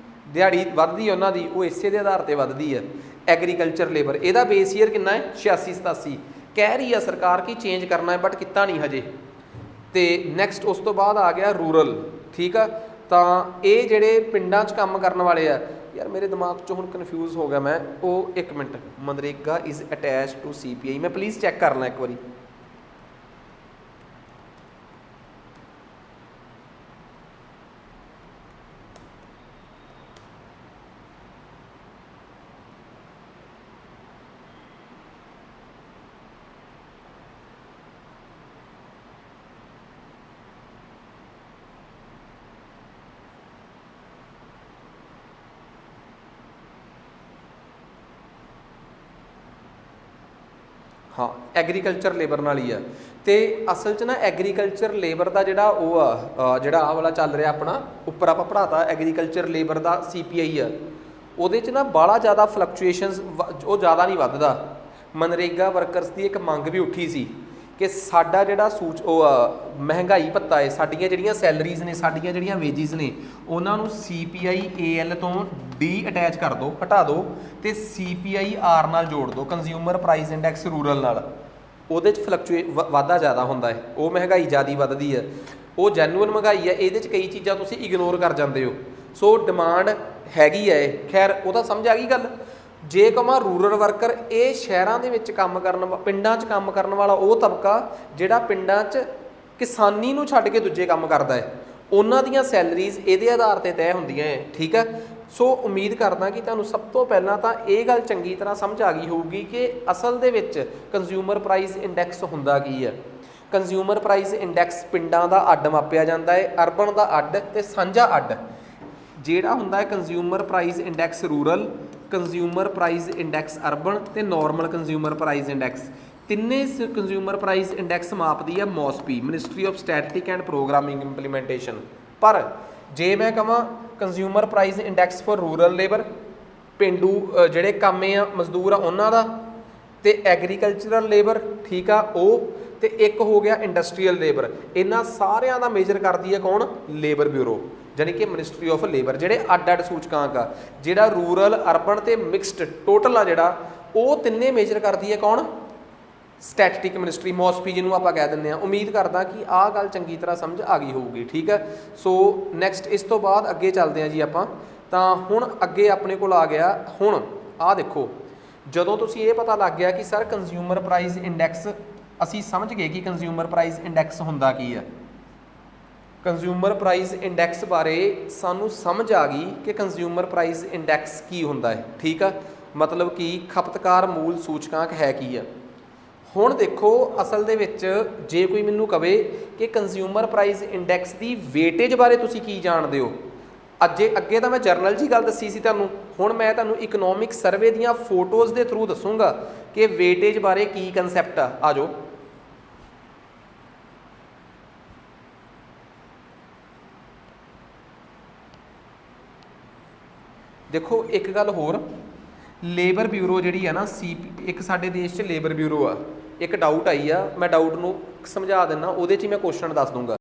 ਦਿਹਾੜੀ ਵੱਧਦੀ ਉਹਨਾਂ ਦੀ ਉਹ ਇਸੇ ਦੇ ਆਧਾਰ ਤੇ ਵੱਧਦੀ ਹੈ। ਐਗਰੀਕਲਚਰ ਲੇਬਰ ਇਹਦਾ ਬੇਸ ਈਅਰ ਕਿੰਨਾ ਹੈ 86-87 ਕਹਿ ਰਹੀ ਆ ਸਰਕਾਰ ਕਿ ਚੇਂਜ ਕਰਨਾ ਹੈ ਬਟ ਕੀਤਾ ਨਹੀਂ ਹਜੇ। ਤੇ ਨੈਕਸਟ ਉਸ ਤੋਂ ਬਾਅਦ ਆ ਗਿਆ ਰੂਰਲ, ਠੀਕ ਆ। ਤਾਂ ਇਹ ਜਿਹੜੇ ਪਿੰਡਾਂ 'ਚ ਕੰਮ ਕਰਨ ਵਾਲੇ ਆ, ਯਾਰ ਮੇਰੇ ਦਿਮਾਗ 'ਚੋਂ ਹੁਣ ਕਨਫਿਊਜ਼ ਹੋ ਗਿਆ ਮੈਂ, ਉਹ ਇੱਕ minute, MNREGA is attach to CPI, ਮੈਂ ਪਲੀਜ਼ ਚੈੱਕ ਕਰ ਲਾਂ ਇੱਕ ਵਾਰੀ। ਹਾਂ ਐਗਰੀਕਲਚਰ ਲੇਬਰ ਨਾਲ ਹੀ ਆ। ਤੇ ਅਸਲ 'ਚ ਨਾ ਐਗਰੀਕਲਚਰ ਲੇਬਰ ਦਾ ਜਿਹੜਾ ਉਹ ਆ, ਜਿਹੜਾ ਆਹ ਵਾਲਾ ਚੱਲ ਰਿਹਾ ਆਪਣਾ ਉੱਪਰ ਆਪਾਂ ਪੜ੍ਹਾਤਾ ਐਗਰੀਕਲਚਰ ਲੇਬਰ ਦਾ CPI ਆ, ਉਹਦੇ 'ਚ ਨਾ ਬਾਹਲਾ ਜ਼ਿਆਦਾ ਫਲਕਚੁਏਸ਼ਨਸ, ਉਹ ਜ਼ਿਆਦਾ ਨਹੀਂ ਵੱਧਦਾ। ਮਨਰੇਗਾ ਵਰਕਰਸ ਦੀ ਇੱਕ ਮੰਗ ਵੀ ਉੱਠੀ ਸੀ ਕਿ ਸਾਡਾ ਜਿਹੜਾ ਮਹਿੰਗਾਈ ਭੱਤਾ ਹੈ, ਸਾਡੀਆਂ ਜਿਹੜੀਆਂ ਸੈਲਰੀਜ਼ ਨੇ, ਸਾਡੀਆਂ ਜਿਹੜੀਆਂ ਵੇਜਿਸ ਨੇ, ਉਹਨਾਂ ਨੂੰ CPI AL ਤੋਂ ਅਟੈਚ ਕਰ ਦਿਓ, ਹਟਾ ਦਿਓ, ਤੇ CPI R ਨਾਲ ਜੋੜ ਦਿਓ, ਕੰਜ਼ਿਊਮਰ ਪ੍ਰਾਈਸ ਇੰਡੈਕਸ ਰੂਰਲ ਨਾਲ। ਉਹਦੇ 'ਚ ਵਾਧਾ ਜ਼ਿਆਦਾ ਹੁੰਦਾ ਹੈ, ਉਹ ਮਹਿੰਗਾਈ ਜ਼ਿਆਦਾ ਵੱਧਦੀ ਹੈ, ਉਹ ਜੈਨੂਅਨ ਮਹਿੰਗਾਈ ਹੈ। ਇਹਦੇ 'ਚ ਕਈ ਚੀਜ਼ਾਂ ਤੁਸੀਂ ਇਗਨੋਰ ਕਰ ਜਾਂਦੇ ਹੋ। ਸੋ ਡਿਮਾਂਡ ਹੈਗੀ ਹੈ, ਖੈਰ ਉਹ ਤਾਂ ਸਮਝ ਆ ਗਈ ਗੱਲ। ਜੇ ਕਹਾਂ ਰੂਰਲ ਵਰਕਰ, ਇਹ ਸ਼ਹਿਰਾਂ ਦੇ ਵਿੱਚ ਕੰਮ ਕਰਨ, ਪਿੰਡਾਂ 'ਚ ਕੰਮ ਕਰਨ ਵਾਲਾ ਉਹ ਤਬਕਾ ਜਿਹੜਾ ਪਿੰਡਾਂ 'ਚ ਕਿਸਾਨੀ ਨੂੰ ਛੱਡ ਕੇ ਦੂਜੇ ਕੰਮ ਕਰਦਾ ਹੈ, ਉਹਨਾਂ ਦੀਆਂ ਸੈਲਰੀਜ਼ ਇਹਦੇ ਆਧਾਰ ਤੇ ਤੈਅ ਹੁੰਦੀਆਂ ਹੈ, ਠੀਕ ਹੈ। ਸੋ ਉਮੀਦ ਕਰਦਾ ਕਿ ਤੁਹਾਨੂੰ ਸਭ ਤੋਂ ਪਹਿਲਾਂ ਤਾਂ ਇਹ ਗੱਲ ਚੰਗੀ ਤਰ੍ਹਾਂ ਸਮਝ ਆ ਗਈ ਹੋਊਗੀ ਕਿ ਅਸਲ ਦੇ ਵਿੱਚ ਕੰਜ਼ਿਊਮਰ ਪ੍ਰਾਈਸ ਇੰਡੈਕਸ ਹੁੰਦਾ ਕੀ ਹੈ। ਕੰਜ਼ਿਊਮਰ ਪ੍ਰਾਈਸ ਇੰਡੈਕਸ ਪਿੰਡਾਂ ਦਾ ਅੱਡ ਮਾਪਿਆ ਜਾਂਦਾ ਹੈ, ਅਰਬਨ ਦਾ ਅੱਡ ਤੇ ਸਾਂਝਾ ਅੱਡ। ਜਿਹੜਾ ਹੁੰਦਾ ਹੈ consumer price index rural, consumer price index urban ਤੇ ਨਾਰਮਲ ਕੰਜ਼ਿਊਮਰ ਪ੍ਰਾਈਸ ਇੰਡੈਕਸ, ਤਿੰਨੇ ਕੰਜ਼ਿਊਮਰ ਪ੍ਰਾਈਸ ਇੰਡੈਕਸ ਮਾਪਦੀ ਹੈ MOSPI, ministry of static and programming implementation. ਪਰ ਜੇ ਮੈਂ ਕਹਾਂ consumer price index for rural labour, ਪੇਂਡੂ ਜਿਹੜੇ ਕਾਮੇ ਆ ਮਜ਼ਦੂਰ ਆ ਉਹਨਾਂ ਦਾ, ਤੇ ਐਗਰੀਕਲਚਰਲ ਲੇਬਰ, ਠੀਕ ਆ, ਉਹ, ਤੇ ਇੱਕ ਹੋ ਗਿਆ ਇੰਡਸਟਰੀਅਲ ਲੇਬਰ। ਇਹਨਾਂ ਸਾਰਿਆਂ ਦਾ ਮੇਜਰ ਕਰਦੀ ਹੈ ਕੌਣ? ਲੇਬਰ ਬਿਊਰੋ, ਜਾਨੀ ਕਿ ਮਿਨਿਸਟਰੀ ਆਫ ਲੇਬਰ। ਜਿਹੜੇ ਅੱਡ-ਅੱਡ ਸੂਚਕਾਂਕ ਆ, ਜਿਹੜਾ ਰੂਰਲ, ਅਰਬਨ ਤੇ ਮਿਕਸਡ ਟੋਟਲ ਆ ਜਿਹੜਾ, ਉਹ ਤਿੰਨੇ ਮੇਜਰ ਕਰਦੀ ਹੈ ਕੌਣ? ਸਟੈਟਿਕ ਮਿਨਿਸਟਰੀ, MOSPI ਜਿਹਨੂੰ ਆਪਾਂ ਕਹਿ ਦਿੰਦੇ ਹਾਂ। ਉਮੀਦ ਕਰਦਾ ਕਿ ਆਹ ਗੱਲ ਚੰਗੀ ਤਰ੍ਹਾਂ ਸਮਝ ਆ ਗਈ ਹੋਊਗੀ, ਠੀਕ ਹੈ। ਸੋ ਨੈਕਸਟ ਇਸ ਤੋਂ ਬਾਅਦ ਅੱਗੇ ਚੱਲਦੇ ਹਾਂ ਜੀ ਆਪਾਂ। ਤਾਂ ਹੁਣ ਅੱਗੇ ਆਪਣੇ ਕੋਲ ਆ ਗਿਆ, ਹੁਣ ਆਹ ਦੇਖੋ, ਜਦੋਂ ਤੁਸੀਂ ਇਹ ਪਤਾ ਲੱਗ ਗਿਆ ਕਿ ਸਰ ਕੰਜ਼ਿਊਮਰ ਪ੍ਰਾਈਸ ਇੰਡੈਕਸ, ਅਸੀਂ ਸਮਝ ਗਏ ਕਿ ਕੰਜ਼ਿਊਮਰ ਪ੍ਰਾਈਸ ਇੰਡੈਕਸ ਹੁੰਦਾ ਕੀ ਹੈ। ਕੰਜ਼ਿਊਮਰ ਪ੍ਰਾਈਸ ਇੰਡੈਕਸ ਬਾਰੇ ਸਾਨੂੰ ਸਮਝ ਆ ਗਈ ਕਿ ਕੰਜ਼ਿਊਮਰ ਪ੍ਰਾਈਸ ਇੰਡੈਕਸ ਕੀ ਹੁੰਦਾ ਹੈ, ਠੀਕ ਆ, ਮਤਲਬ ਕਿ ਖਪਤਕਾਰ ਮੂਲ ਸੂਚਕਾਂਕ ਹੈ ਕੀ ਆ। ਹੁਣ ਦੇਖੋ ਅਸਲ ਦੇ ਵਿੱਚ ਜੇ ਕੋਈ ਮੈਨੂੰ ਕਵੇ ਕਿ ਕੰਜ਼ਿਊਮਰ ਪ੍ਰਾਈਸ ਇੰਡੈਕਸ ਦੀ ਵੇਟੇਜ ਬਾਰੇ ਤੁਸੀਂ ਕੀ ਜਾਣਦੇ ਹੋ, ਅੱਗੇ ਤਾਂ ਮੈਂ ਜਰਨਲ 'ਚ ਹੀ ਗੱਲ ਦੱਸੀ ਸੀ ਤੁਹਾਨੂੰ, ਹੁਣ ਮੈਂ ਤੁਹਾਨੂੰ ਇਕਨੋਮਿਕ ਸਰਵੇ ਦੀਆਂ ਫੋਟੋਜ਼ ਦੇ ਥਰੂ ਦੱਸੂਗਾ ਕਿ ਵੇਟੇਜ ਬਾਰੇ ਕੀ ਕਨਸੈਪਟ ਆ। ਆ ਜਾਓ। ਦੇਖੋ ਇੱਕ ਗੱਲ ਹੋਰ, ਲੇਬਰ ਬਿਊਰੋ ਜਿਹੜੀ ਆ ਨਾ, ਇੱਕ ਸਾਡੇ ਦੇਸ਼ 'ਚ ਲੇਬਰ ਬਿਊਰੋ ਆ। ਇੱਕ ਡਾਊਟ ਆਈ ਆ, ਮੈਂ ਡਾਊਟ ਨੂੰ ਸਮਝਾ ਦਿੰਦਾ, ਉਹਦੇ 'ਚ ਹੀ ਮੈਂ ਕੁਐਸਚਨ ਦੱਸ ਦੂੰਗਾ।